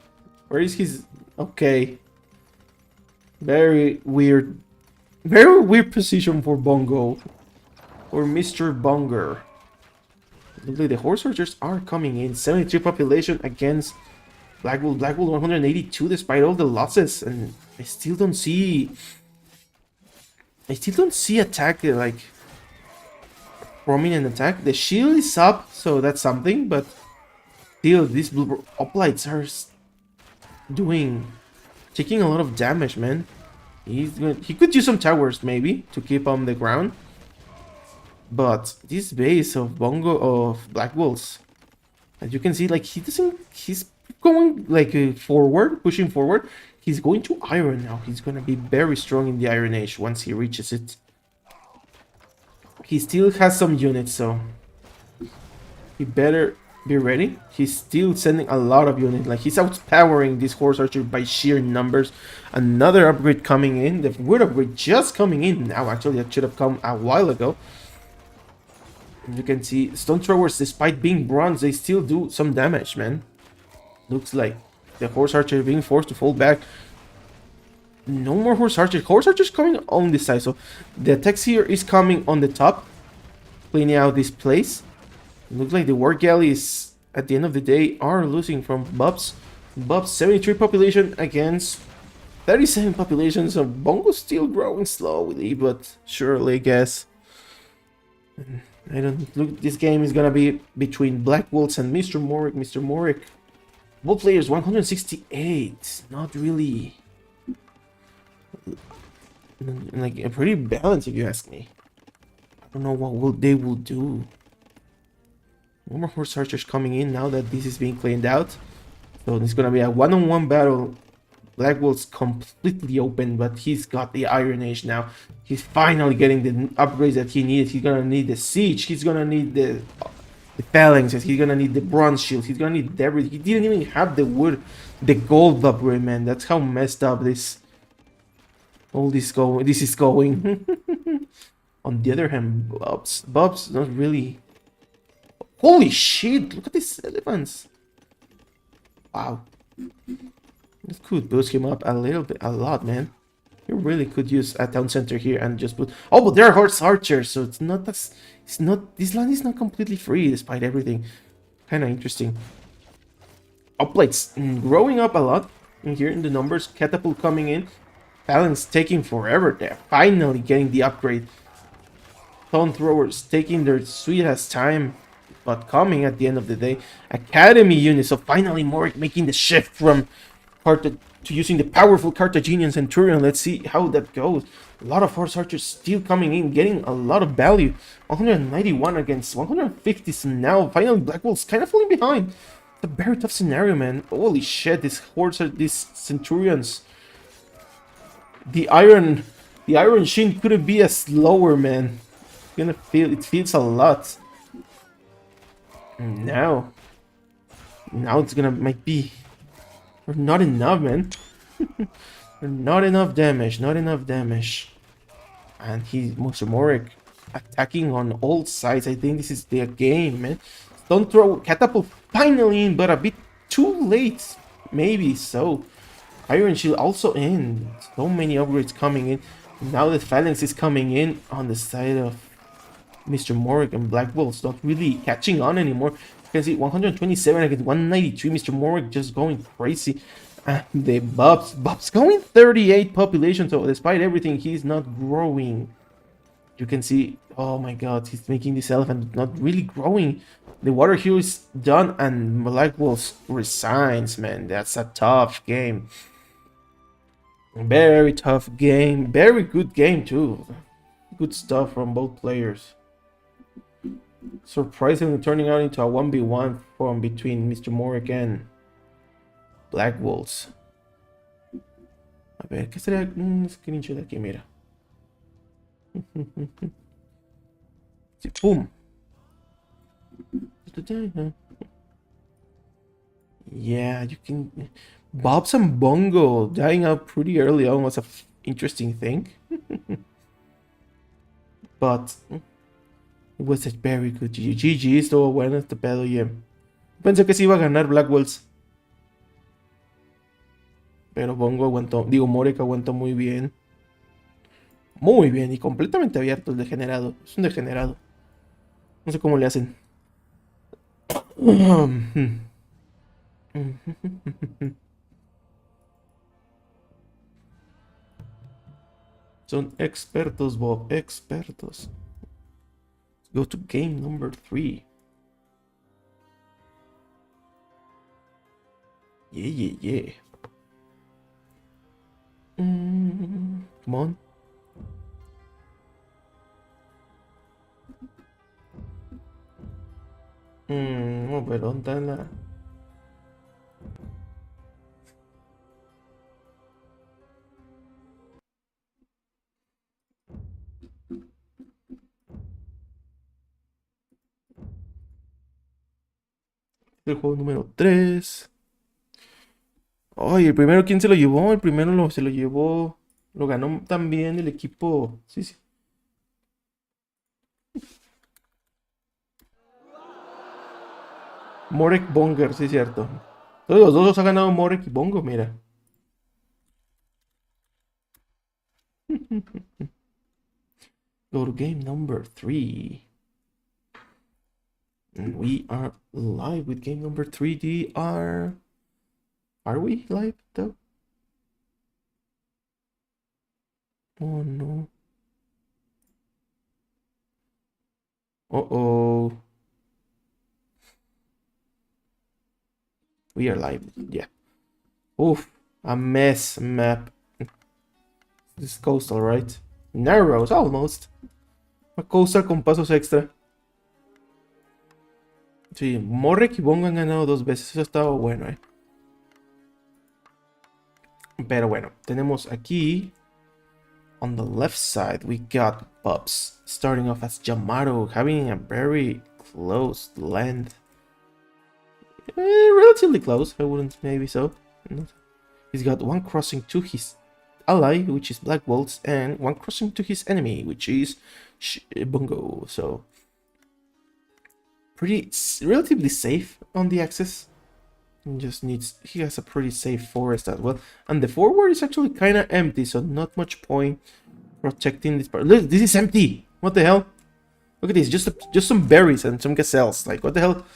Where is his? Okay. Very weird position for Bongo. Or Mr. Bonger. Look like the horse archers are coming in. 73 population against Black Bolt 182 despite all the losses, and I still don't see attack like prominent attack. The shield is up, so that's something, but still these blue uplights are taking a lot of damage, man. He could use some towers maybe to keep on the ground. But this base of Black Bolts, as you can see, like he's going like pushing forward. He's going to Iron now. He's gonna be very strong in the Iron Age once he reaches it. He still has some units, so he better be ready. He's still sending a lot of units. Like he's outpowering this horse archer by sheer numbers. Another upgrade coming in. The wood upgrade just coming in now. Actually, that should have come a while ago. You can see stone throwers, despite being bronze, they still do some damage, man. Looks like the horse archer being forced to fall back. No more horse archers. Horse archers coming on this side, so the attacks here is coming on the top, cleaning out this place. Looks like the war galleys at the end of the day are losing from Bubs. Bubs 73 population against 37 population, so Bongo's still growing slowly but surely, I guess. I don't look. This game is gonna be between Black Wolves and Mr. Morik. Mr. Morik, both players 168. Not really like a pretty balanced, if you ask me. I don't know what they will do. No more horse archers coming in now that this is being cleaned out. So it's gonna be a one-on-one battle. Black Wolf's completely open, but he's got the Iron Age now. He's finally getting the upgrades that he needs. He's gonna need the siege. He's gonna need the phalanxes. He's gonna need the bronze shield. He's gonna need everything. He didn't even have the wood, the gold upgrade, man. That's how messed up this is going. On the other hand, Bob's not really. Holy shit! Look at these elephants. Wow. This could boost him up a lot, man. You really could use a town center here and just put. Oh, but there are horse archers, so it's not. This land is not completely free despite everything. Kind of interesting. Uplights growing up a lot in here in the numbers. Catapult coming in. Phalanx taking forever. They're finally getting the upgrade. Stone throwers taking their sweet ass time, but coming at the end of the day. Academy units. So finally, Morik making the shift from to using the powerful Carthaginian Centurion. Let's see how that goes. A lot of horse archers still coming in, getting a lot of value. 191 against 150. So now finally Black Wolf's kind of falling behind. It's a very tough scenario, man. Holy shit, these Centurions. The iron sheen couldn't be as slower, man. It feels a lot. And now it's gonna might be. Not enough, man. Not enough damage. And Mr. Morik attacking on all sides. I think this is their game, man. Don't throw catapult finally in, but a bit too late. Maybe so. Iron Shield also in. So many upgrades coming in. Now the Phalanx is coming in on the side of Mr. Morrick, and Black Wolf's not really catching on anymore. You can see 127 against 193. Mr. Morrick just going crazy. The Bob's going 38 population, so despite everything, he's not growing. You can see, oh my god, he's making this elephant not really growing. The water hero is done, and Black Wolf resigns, man. That's a tough game. Very tough game. Very good game, too. Good stuff from both players. Surprisingly turning out into a 1v1 from between Mr. Morrick and Black Wolves. A ver, ¿qué sería un screenshot aquí? Mira. Sí, ¡pum! Yeah, you can... Bobs and Bongo dying out pretty early on was a interesting thing. But... it was a very good GG. GG, estuvo bueno este pedo, yeah. Pensé que se iba a ganar Black Wolves. Pero Bongo aguantó, digo, Morek aguantó muy bien. Muy bien, y completamente abierto el degenerado. Es un degenerado. No sé cómo le hacen. Son expertos, Bob, expertos. Go to game number 3. Yeah. Come on. No, pero ¿dónde está la...? El juego número 3. Ay, el primero, ¿quién se lo llevó? El primero se lo llevó... Lo ganó también el equipo... Sí. Morek Bonger, sí, cierto. Todos los dos los ha ganado Morek y Bongo, mira. Go to game number 3. And we are live with game number 3. Are we live though? Oh no. Uh-oh. We are live, yeah. Oof, a mess map. This is coastal, right? Narrows, almost. A coastal con pasos extra. Sí, Morek y Bongo han ganado 2 veces. Eso ha estado bueno, Pero bueno, tenemos aquí... On the left side, we got Bubs. Starting off as Yamato, having a very close land. Relatively close, I wouldn't maybe so. He's got one crossing to his ally, which is Black Wolves, and one crossing to his enemy, which is Bongo. So relatively safe on the axis. He has a pretty safe forest as well, and the forward is actually kind of empty, so not much point protecting this part. Look, this is empty. What the hell? Look at this, just some berries and some gazelles. Like, what the hell?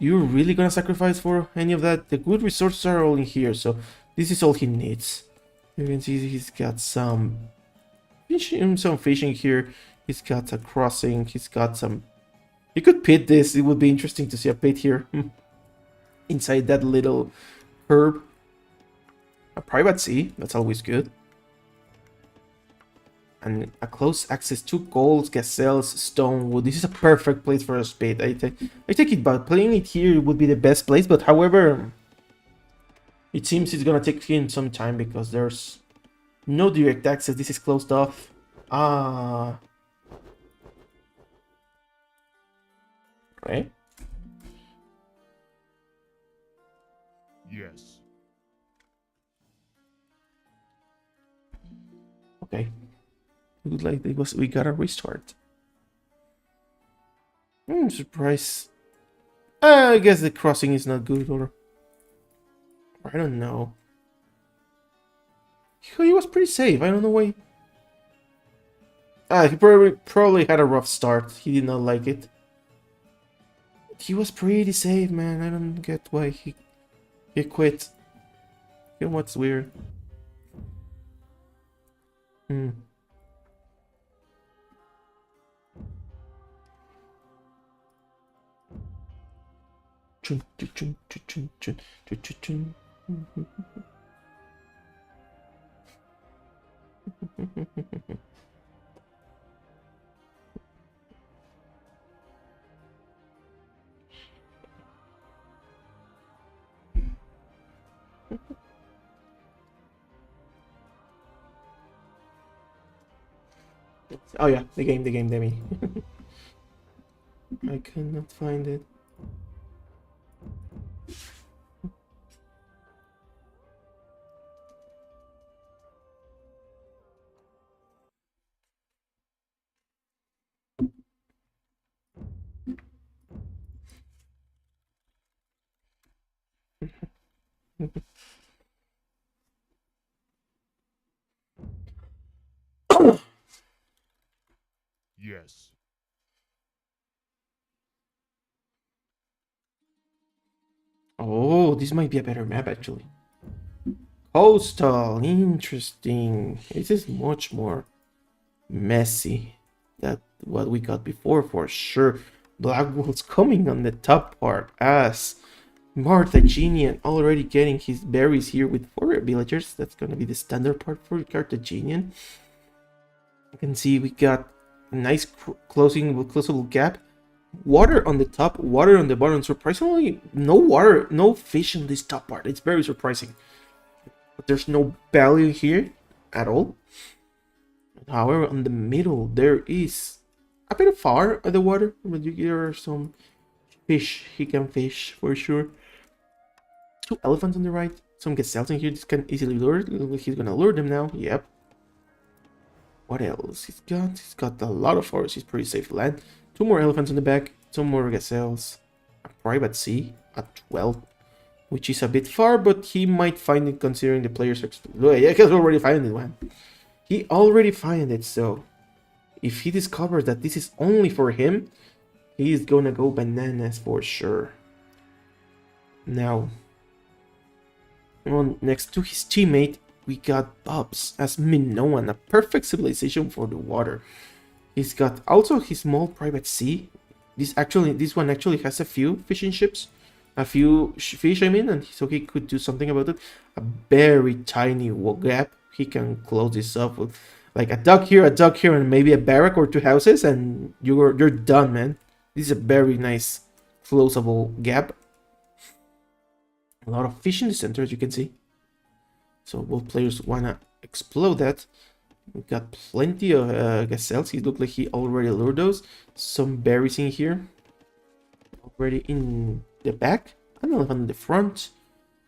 You're really gonna sacrifice for any of that? The good resources are all in here, so this is all he needs. You can see he's got some fishing here. He's got a crossing. He's got some... You could pit this. It would be interesting to see a pit here. Inside that little herb. A private sea. That's always good. And a close access to gold, gazelles, stone wood. This is a perfect place for a spade. I take it, but playing it here would be the best place. But however, it seems it's gonna take him some time because there's no direct access. This is closed off. Right? Yes. Okay. It looked like we got a restart. Surprise. I guess the crossing is not good, or I don't know. He was pretty safe. I don't know why He probably had a rough start. He did not like it. He was pretty safe, man. I don't get why he quit. You know what's weird? Hmm. Chun, chun, chun, chun, chun, chun, chun, chun. Oh yeah, the game, Demi. I cannot find it. Yes. Oh, this might be a better map actually. Coastal, interesting. This is much more messy than what we got before for sure. Blackwell's coming on the top part as Carthaginian already getting his berries here with 4 villagers. That's gonna be the standard part for Carthaginian. You can see we got a nice closable gap. Water on the top, water on the bottom. Surprisingly, no water, no fish in this top part. It's very surprising. But there's no value here at all. However, on the middle, there is a bit of far at the water, but there are some fish. He can fish for sure. 2 elephants on the right. Some gazelles in here. This can easily lure. He's gonna lure them now. Yep. What else he's got? He's got a lot of forests. He's pretty safe land. 2 more elephants on the back. 2 more gazelles. A private sea at 12, which is a bit far, but he might find it considering the players are. Oh, yeah, he's already found it, man. He already found it, so if he discovers that this is only for him, he is gonna go bananas for sure. Now, next to his teammate, we got Bobs as Minoan, a perfect civilization for the water. He's got also his small private sea. This one actually has a few fishing ships, a few fish, I mean, and so he could do something about it. A very tiny gap. He can close this up with like a dock here, and maybe a barrack or 2 houses, and you're done, man. This is a very nice closable gap. A lot of fish in the center, as you can see. So both players wanna explode that. We got plenty of gazelles. He looked like he already lured those. Some berries in here. Already in the back. An elephant in the front.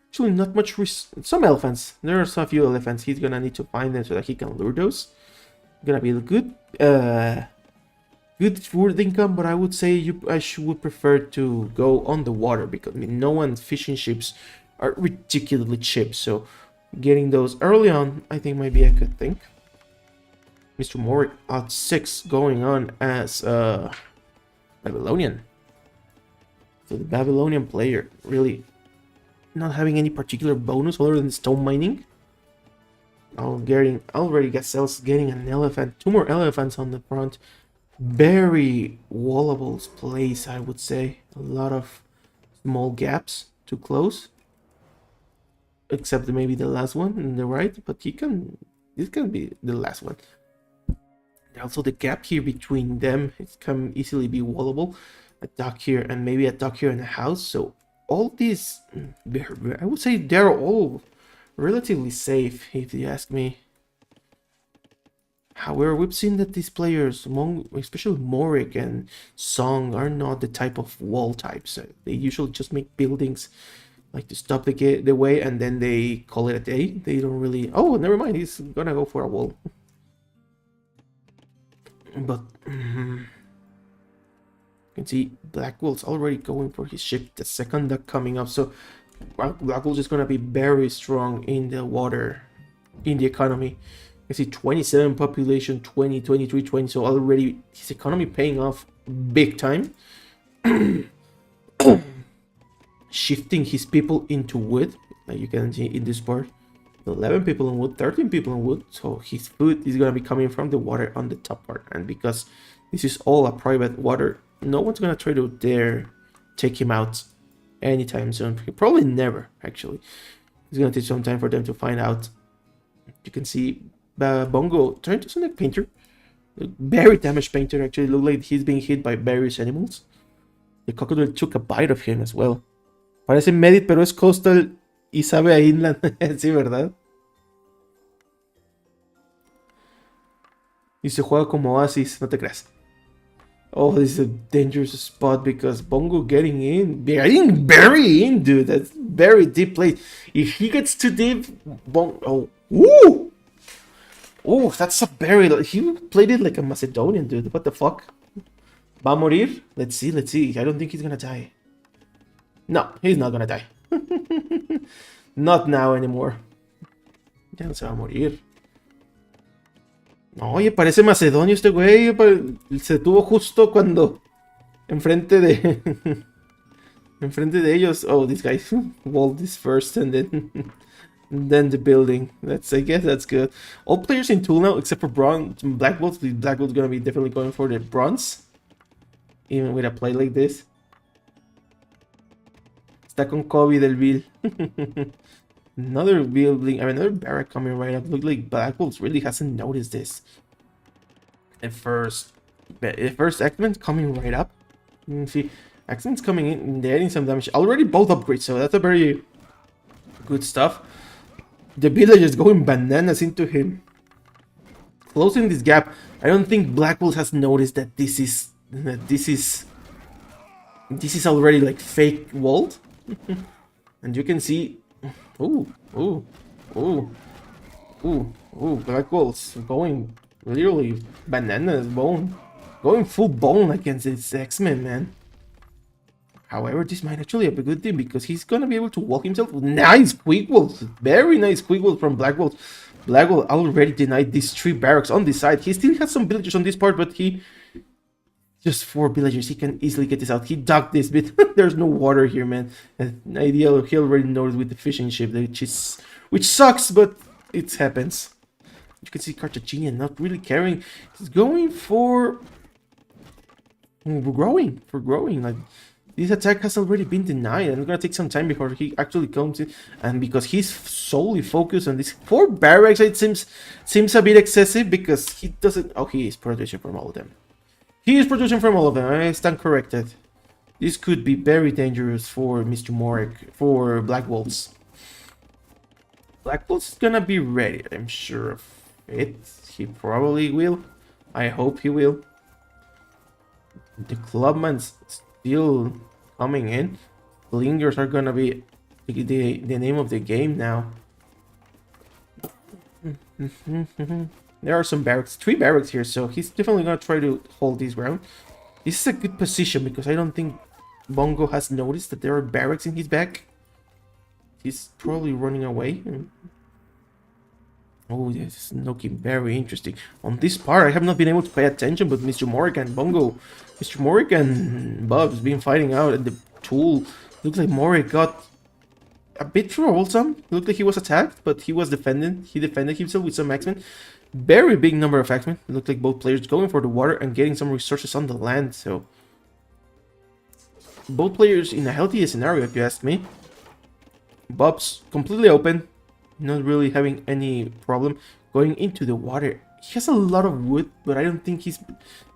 Actually, not much some elephants. There are some few elephants. He's gonna need to find them so that he can lure those. Gonna be good good food income, but I would say would prefer to go on the water because no one's fishing ships are ridiculously cheap. So getting those early on, I think might be a good thing. Mr. Morik at 6 going on as Babylonian. So the Babylonian player really not having any particular bonus other than stone mining. Already gazelles getting an elephant. 2 more elephants on the front. Very wallable place, I would say. A lot of small gaps to close. Except maybe the last one on the right, but this can be the last one. Also the gap here between them, it can easily be wallable. A dock here and maybe a dock here and a house. So all these, I would say they're all relatively safe if you ask me. However, we've seen that these players, especially Morik and Song, are not the type of wall types. They usually just make buildings like to stop the way, and then they call it a day. They don't really. Oh, never mind. He's gonna go for a wall. But you can see Blackwell's already going for his ship. The second duck coming up, so Blackwell's just gonna be very strong in the water, in the economy. I see 27 population, 20, 23, 20. So already his economy paying off big time. Shifting his people into wood, like you can see in this part. 11 people in wood, 13 people in wood. So his food is gonna be coming from the water on the top part. And because this is all a private water, no one's gonna try to dare take him out anytime soon. Probably never, actually. It's gonna take some time for them to find out. You can see Bongo trying to select painter. Very damaged painter, actually. Look like he's being hit by various animals. The crocodile took a bite of him as well. Parece Medit, pero es coastal y sabe a inland. Sí, ¿verdad? Y se juega como Oasis, no te creas. Oh, this is a dangerous spot because Bongo getting very in, dude. That's very deep place. If he gets too deep, Bongo. Oh, oh, that's a very. He played it like a Macedonian, dude. What the fuck? Va a morir? Let's see, let's see. I don't think he's gonna die. No, he's not gonna die. Not now anymore. Ya no se va a morir. Oye, parece macedonio este güey. Se tuvo justo cuando enfrente de enfrente de ellos. Oh, this guy walled this first and then the building. I guess that's good. All players in Tool now except for Black Wolves. Black Wolves gonna be definitely going for the bronze, even with a play like this. Está con Kobe del Bill. Another building, another barrack coming right up. Look like Black Wolves really hasn't noticed this. At first X-Men coming right up. You can see X-Men's coming in and they're adding some damage. Already both upgrades, so that's a very good stuff. The village is going bananas into him. Closing this gap. I don't think Black Wolves has noticed that this is already like fake walled. And you can see. Ooh, Black Wolves going literally bananas, going full bone against this X-Men, man. However, this might actually be a good thing because he's gonna be able to walk himself. Nice quick wolves, very nice quick wolves from Black Wolves. Black Wolf already denied these 3 barracks on this side. He still has some villagers on this part, but just 4 villagers, he can easily get this out. He dug this bit. There's no water here, man. An idea he already knows with the fishing ship, which sucks, but it happens. You can see Cartagena not really caring. He's going for growing. Like this attack has already been denied, and it's gonna take some time before he actually comes in. And because he's solely focused on these 4 barracks, it seems a bit excessive because he doesn't. Oh, he is producing from all of them. He is producing from all of them. I stand corrected. This could be very dangerous for Mr. Morik, for Black Wolves. Black Wolves is gonna be ready, I'm sure of it. He probably will. I hope he will. The Clubman's still coming in. Lingers are gonna be the name of the game now. There are some barracks, 3 barracks here, so he's definitely gonna try to hold this ground. This is a good position because I don't think Bongo has noticed that there are barracks in his back. He's probably running away. Oh, this is looking very interesting. On this part, I have not been able to pay attention, but Mr. Morrigan, Mr. Morrigan, Bob's been fighting out at the tool. Looks like Morrigan got a bit troublesome. Looked like he was attacked, but he was defending. He defended himself with some X-Men. Very big number of X-Men. It looked like both players going for the water and getting some resources on the land. So both players in a healthy scenario, if you ask me. Bob's completely open, not really having any problem going into the water. He has a lot of wood, but I don't think he's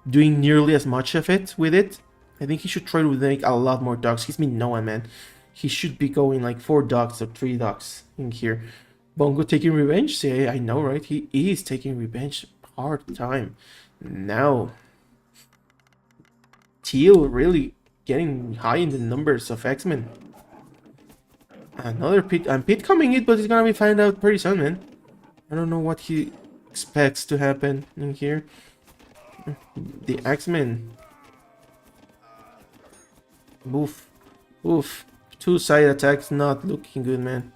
doing nearly as much of it with it. I think he should try to make a lot more docks. He's been Noah, man. He should be going like 4 docks or 3 docks in here. Bongo taking revenge? See, I know, right? He is taking revenge. Hard time. Now, Teal really getting high in the numbers of X-Men. Another Pit, and Pit coming in, but he's gonna be found out pretty soon, man. I don't know what he expects to happen in here. The X-Men. Oof. Oof. 2 side attacks, not looking good, man.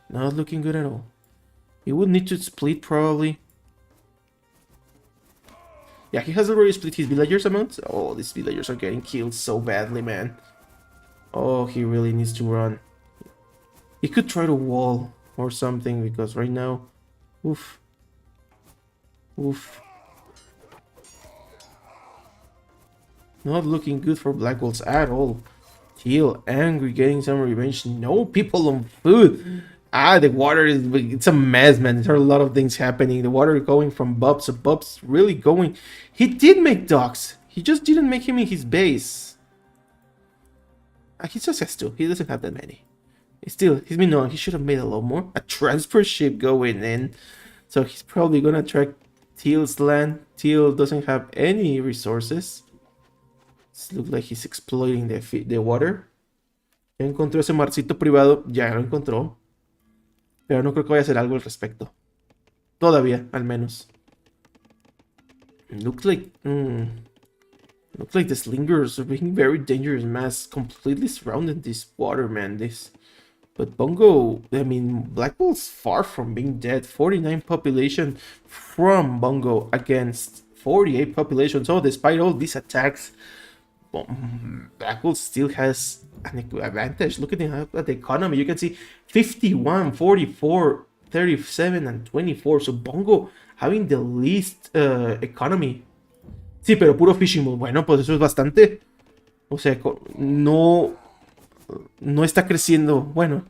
Not looking good at all. He would need to split, probably. Yeah, he has already split his villagers amount. Oh, these villagers are getting killed so badly, man. Oh, he really needs to run. He could try to wall or something, because right now... Oof. Oof. Not looking good for Black Wolves at all. Teal angry, getting some revenge. No people on food. Ah, the water is... It's a mess, man. There are a lot of things happening. The water going from Bubs. So Bubs really going... He did make docks. He just didn't make him in his base. He just has to. He doesn't have that many. Still, he's been known. He should have made a lot more. A transfer ship going in. So he's probably gonna track Teal's land. Teal doesn't have any resources. It looks like he's exploiting the water. Ya encontró ese marcito privado. Ya lo encontró. Pero no creo que vaya a hacer algo al respecto. Todavía, al menos. Looks like... looks like the slingers are being very dangerous mass. Completely surrounded this water, man. But Bongo, I mean, Black Bull's far from being dead. 49 population from Bongo against 48 population. So despite all these attacks, Black Bull still has an advantage. Look at the economy. You can see 51, 44, 37, and 24. So Bongo having the least economy. Sí, pero puro fishing mode. Bueno, pues eso es bastante. O sea, no está creciendo. Bueno.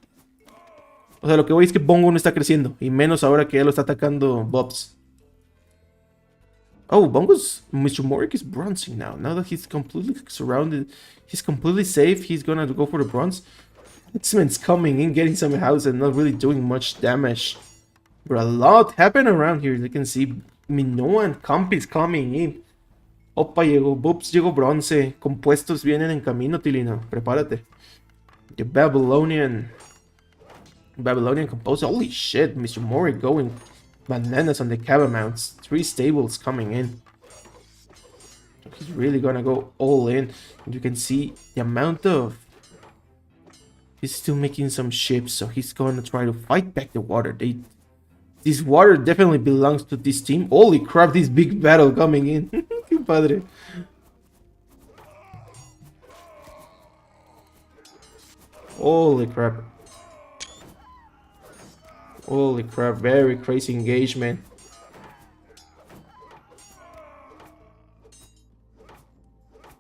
O sea, lo que voy es que Bongo no está creciendo. Y menos ahora que ya lo está atacando Bobs. Oh, Bongo's... Mr. Morik is bronzing now. Now that he's completely surrounded. He's completely safe. He's gonna go for the bronze. X-Men's coming in, getting some house and not really doing much damage. But a lot happened around here. You can see Minoa and Campis coming in. Opa llegó, Boops llegó bronce. Compuestos vienen en camino, Tilino. Prepárate. The Babylonian composer. Holy shit, Mr. Mori going bananas on the cab mounts. 3 stables coming in. He's really gonna go all in. And you can see the amount of... He's still making some ships, so he's gonna try to fight back the water. This water definitely belongs to this team. Holy crap, this big battle coming in. Qué padre. Holy crap. Holy crap, very crazy engagement.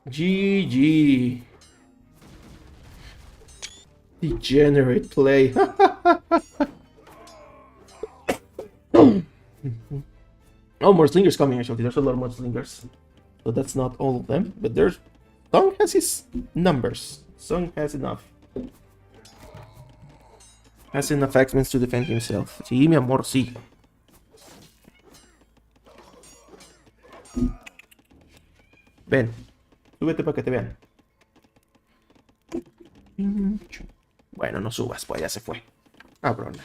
GG. Degenerate play. Oh, more slingers coming actually. There's a lot more slingers. So that's not all of them. But there's... Song has his numbers. Song has enough. Has enough X-Men to defend himself. Sí, mi amor, sí. Ven. Súbete para que te vean. Bueno, no subas, pues ya se fue. Cabrona.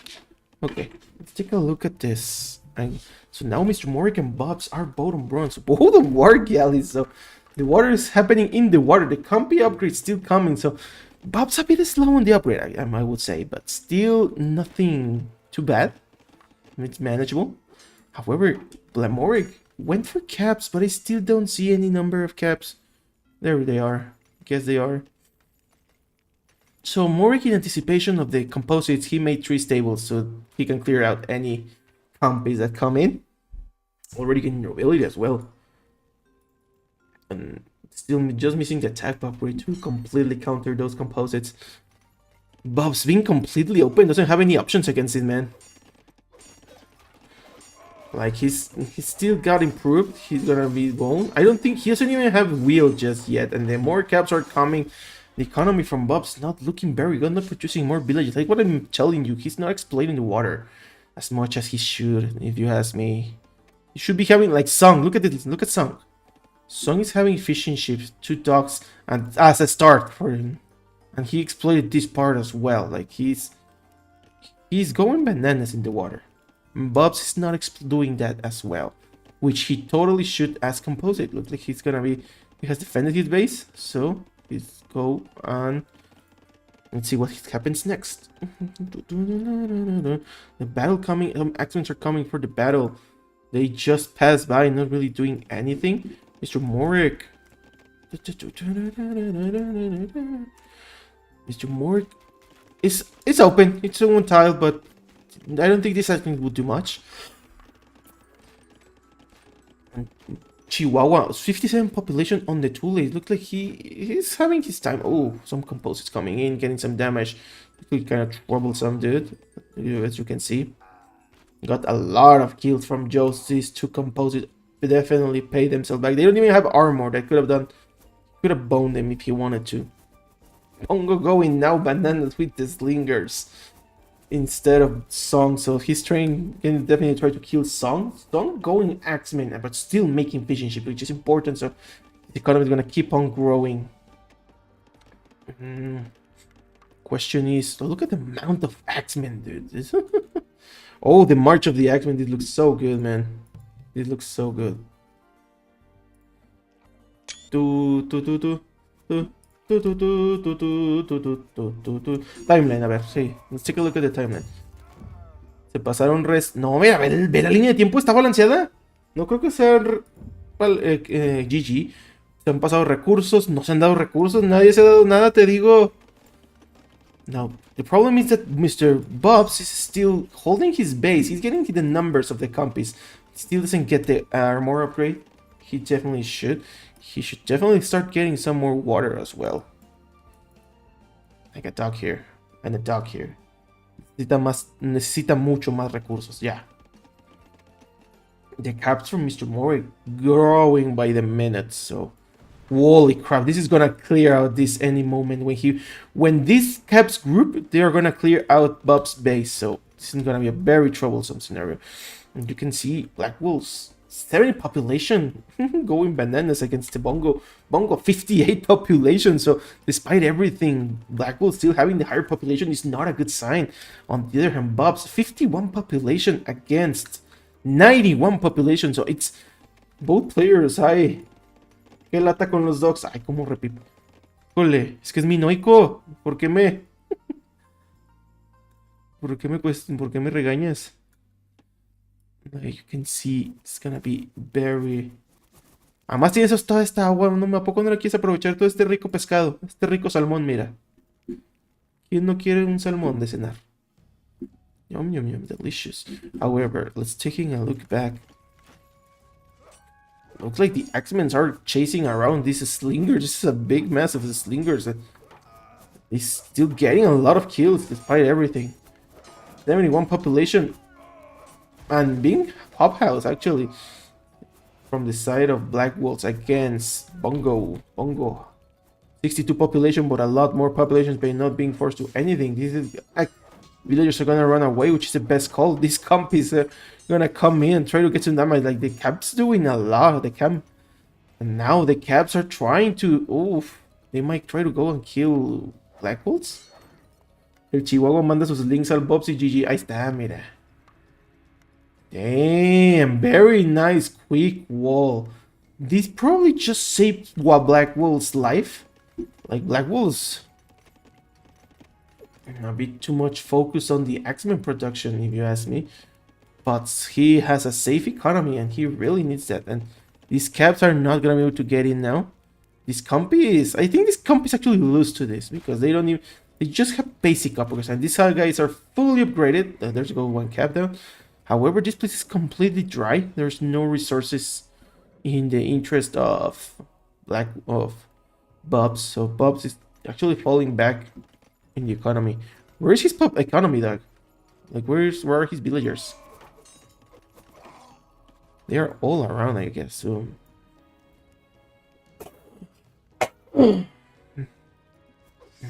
Okay, let's take a look at this. So now Mr. Morik and Bobs are bottom bronze. Oh, the war galleys. So the water is happening in the water. The Compy upgrade is still coming. So Bob's a bit slow on the upgrade, I would say, but still nothing too bad. It's manageable. However, Blamorik went for caps, but I still don't see any number of caps. There they are. I guess they are. So Morik, in anticipation of the composites, he made 3 stables so he can clear out any compies that come in. Already getting nobility as well. And still just missing the attack upgrade to completely counter those composites. Bob's being completely open, doesn't have any options against it, man. Like, he's still got improved. He's gonna be bone. I don't think he doesn't even have wheel just yet. And the more caps are coming, the economy from Bob's not looking very good. Not producing more villages. Like what I'm telling you, he's not exploiting the water as much as he should, if you ask me. He should be having like Song. Look at this. Look at Song. Song is having fishing ships, 2 docks, and as a start for him. And he exploited this part as well. Like he's going bananas in the water. Bob's is not doing that as well, which he totally should as Composite. Looks like he's gonna be... He has defended his base, so let's go on. Let's see what happens next. The battle coming... Axmans are coming for the battle. They just pass by, not really doing anything. Mr. Morik. Mr. Morik is open. It's a one tile, but I don't think this Axeman would do much. Chihuahua, 57 population on the Thule. It looks like he's having his time. Oh, some composites coming in, getting some damage. It kind of troublesome, dude. As you can see, got a lot of kills from Joe's. These two composites definitely pay themselves back. They don't even have armor. That could have boned them if he wanted to. Bongo going now bananas with the slingers instead of Song, so he's trying, can definitely try to kill Song. Song going Axeman, but still making fishing ship, which is important, so the economy is gonna keep on growing. Question is, look at the amount of Axemen, dude. Oh, the march of the Axemen, this looks so good, man. This looks so good. Timeline, a ver, sí. Let's take a look at the timeline. Se pasaron No, mira, ve la línea de tiempo, ¿está balanceada? No creo que sea GG. Se han pasado recursos, no se han dado recursos, nadie se ha dado nada, te digo. Now, the problem is that Mr. Bobs is still holding his base. He's getting the numbers of the compis. Still doesn't get the armor upgrade. He definitely should. He should definitely start getting some more water as well. Like a dog here. And a dog here. Necesita mucho más recursos. Yeah. The caps from Mr. Mori growing by the minute. So, holy crap. This is gonna clear out this any moment. When these caps group, they are gonna clear out Bob's base. So, this is gonna be a very troublesome scenario. And you can see Black Wolves. 70 population going bananas against the Bongo. Bongo 58 population. So despite everything, Blackwell still having the higher population is not a good sign. On the other hand, Bob's 51 population against 91 population. So it's both players. Ay, qué lata con los dogs. Ay, cómo repito. Híjole, es que es minoico. ¿Por qué me? ¿Por qué me regañas? Like you can see, it's gonna be very... Además tienes toda esta agua, ¿no? ¿A poco no le quieres aprovechar todo este rico pescado? Este rico salmón, mira. ¿Quién no quiere un salmón de cenar? Yum, yum, yum, delicious. However, let's taking a look back. Looks like the X-Men are chasing around these slingers. This is a big mess of the slingers. He's still getting a lot of kills despite everything. 71 population. And being Hop House actually from the side of Black Wolves against Bongo. 62 population, but a lot more populations by not being forced to anything. This is villagers are gonna run away, which is the best call. These compis are gonna come in and try to get some damage. Like the Caps doing a lot of the camp, and now the Caps are trying to. Oof, they might try to go and kill Black Wolves. El Chihuahua manda sus links al Bobs y GG. Ahí está, mira. Damn, very nice quick wall. This probably just saved Black Wolves' life. Like Black Wolves a bit too much focus on the X-Men production, if you ask me. But he has a safe economy and he really needs that. And these Caps are not gonna be able to get in now. These compis, I think these compis actually lose to this because they don't even, they just have basic upgrades. And these guys are fully upgraded. There's go one Cap down. However, this place is completely dry. There's no resources in the interest of Bobs. So Bobs is actually falling back in the economy. Where is his economy, dog? Like where are his villagers? They are all around, I guess. So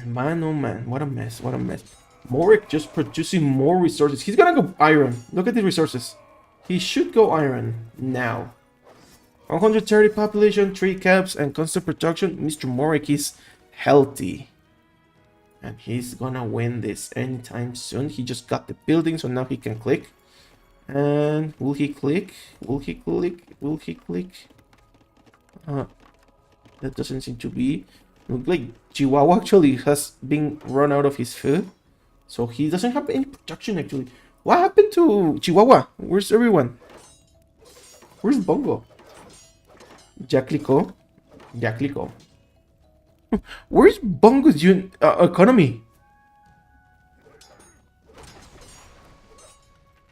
man, oh man, what a mess! What a mess. Morik just producing more resources. He's gonna go iron. Look at the resources. He should go iron now. 130 population, 3 caps, and constant production. Mr. Morik is healthy. And he's gonna win this anytime soon. He just got the building, so now he can click. And will he click? Will he click? Will he click? That doesn't seem to be. Look like Chihuahua actually has been run out of his food. So he doesn't have any production actually. What happened to Chihuahua? Where's everyone? Where's Bongo? Ya clicó. Ya clicó. Where's Bongo's economy?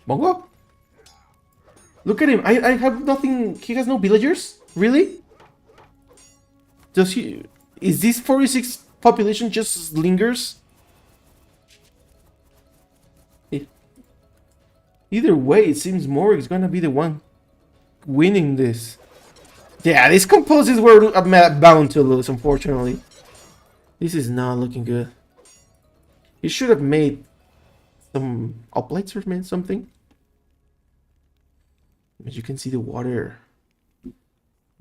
Bongo? Look at him. I have nothing. He has no villagers? Really? Does he... Is this 46 population just lingers? Either way, it seems Morik's gonna be the one winning this. Yeah, these composes were bound to lose, unfortunately. This is not looking good. He should have made some uplights or made something. As you can see, the water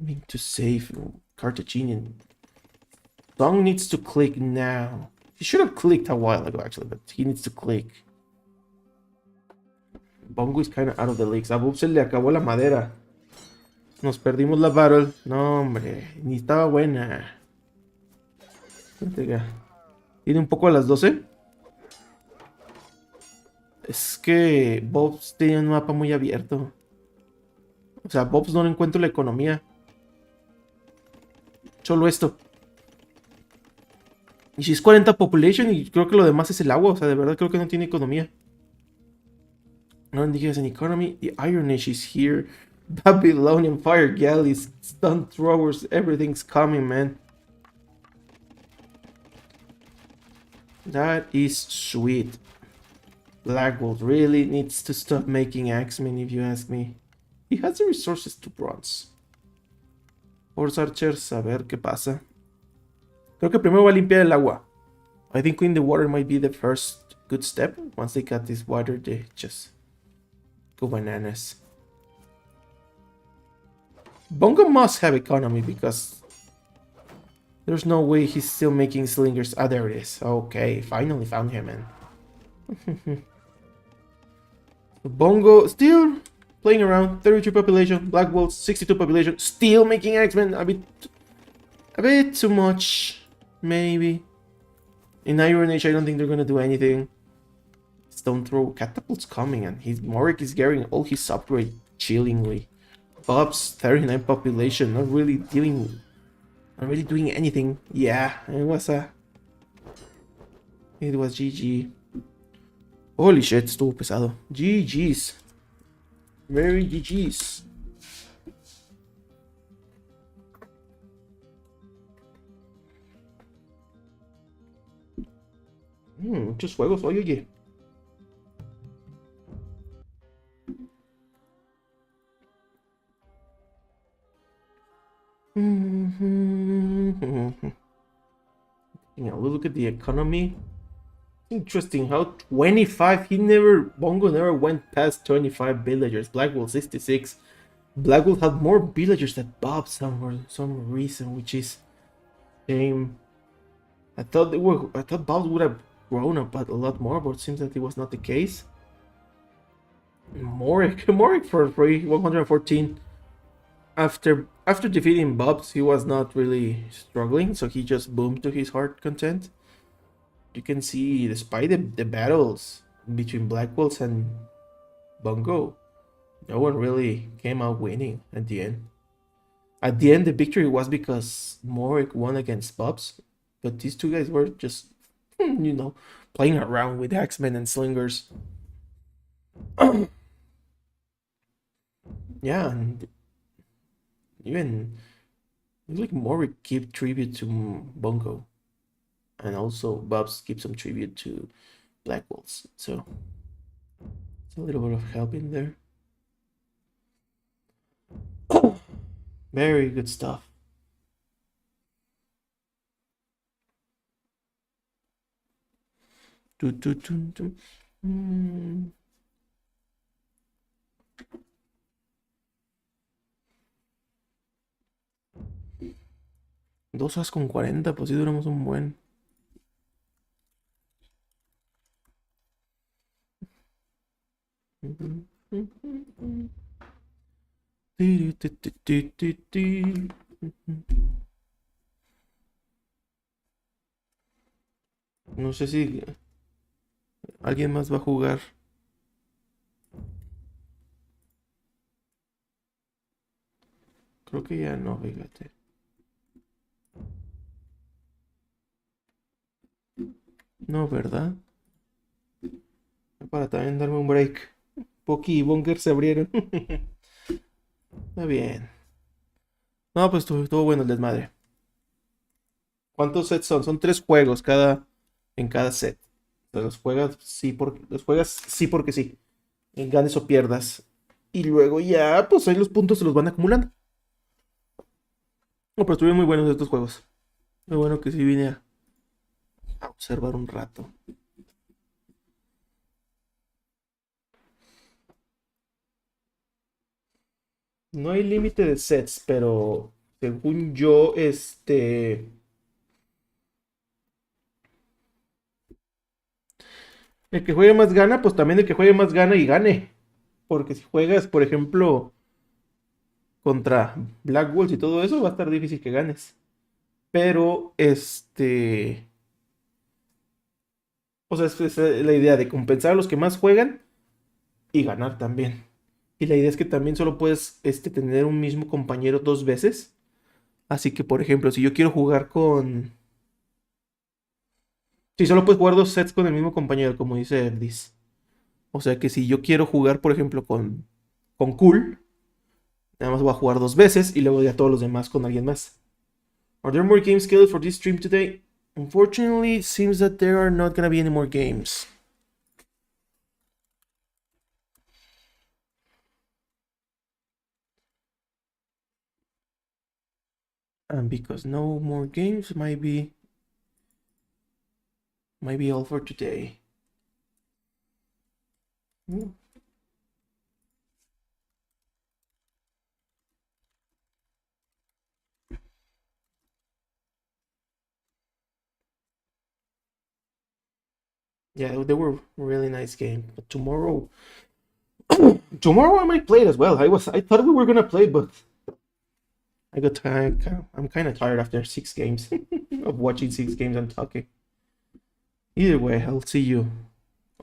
being too safe. Carthaginian. Dong needs to click now. He should have clicked a while ago, actually, but he needs to click. Bongo is kind of out of the league. A Bob se le acabó la madera. Nos perdimos la battle. No, hombre. Ni estaba buena. Tiene un poco a las 12. Es que Bobs tiene un mapa muy abierto. O sea, Bobs no le encuentro la economía. Solo esto. Y si es 40 population y creo que lo demás es el agua. O sea, de verdad creo que no tiene economía. No indicates an economy. The Iron Age is here. Babylonian fire galleys, stun throwers, everything's coming, man. That is sweet. Blackwood really needs to stop making axemen, if you ask me. He has the resources to bronze. Horse archers, a ver qué pasa. Creo que primero va a limpiar el agua. I think clean the water might be the first good step. Once they got this water, they just go bananas. Bongo must have economy because there's no way he's still making slingers. Ah, there it is. Okay, finally found him, man. Bongo still playing around. 32 population. Black Wolves 62 population. Still making X-Men. A bit too much, maybe. In Iron Age, I don't think they're gonna do anything. Stone throw catapults coming, and Morik is getting all his upgrade chillingly. Bob's 39 population, not really doing anything. Yeah, it was GG. Holy shit, estuvo pesado. GG's. Very GG's. Muchos juegos hoy, oye. Taking a look at the economy. Interesting how 25, Bongo never went past 25 villagers. Blackwell 66. Blackwell had more villagers than Bob for some reason, which is shame. I thought Bob would have grown up a lot more, but it seems that it was not the case. Morik for free, 114. After defeating Bob's, he was not really struggling, so he just boomed to his heart content. You can see, despite the battles between Blackwells and Bongo, no one really came out winning at the end. At the end, the victory was because Morik won against Bob's, but these two guys were just, playing around with Axemen and Slingers. Yeah, and even like Morik gave tribute to Bongo, and also Bob's give some tribute to Blackwells. So it's a little bit of help in there. Very good stuff. Dos horas con 40, pues sí duramos un buen. No sé si alguien más va a jugar. Creo que ya no, fíjate. No, ¿verdad? Para también darme un break. Poki y Bunker se abrieron. Está bien. No, pues estuvo bueno el desmadre. ¿Cuántos sets son? Son 3 juegos en cada set. Te los juegas sí porque sí. Ganes o pierdas. Y luego ya, pues ahí los puntos se los van acumulando. No, pero estuvieron muy buenos estos juegos. Muy bueno que sí vine a observar un rato. No hay límite de sets, pero según yo, el que juegue más gana, pues también el que juegue más gana y gane. Porque si juegas, por ejemplo, contra Black Wolves y todo eso, va a estar difícil que ganes. Pero, o sea, es la idea de compensar a los que más juegan y ganar también. Y la idea es que también solo puedes, tener un mismo compañero 2 veces. Así que, por ejemplo, si yo quiero jugar con... Si solo puedes jugar 2 sets con el mismo compañero, como dice Erdis. O sea que si yo quiero jugar, por ejemplo, con Cool, nada más voy a jugar 2 veces y luego ya todos los demás con alguien más. Are there more games scheduled for this stream today? Unfortunately, it seems that there are not gonna be any more games. And because no more games might be all for today. Yeah, they were really nice game. But tomorrow I might play it as well. I thought we were gonna play, but I got tired. I'm kind of tired after 6 games of watching 6 games and talking. Either way, I'll see you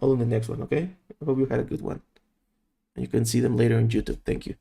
all in the next one. Okay? I hope you had a good one. And you can see them later on YouTube. Thank you.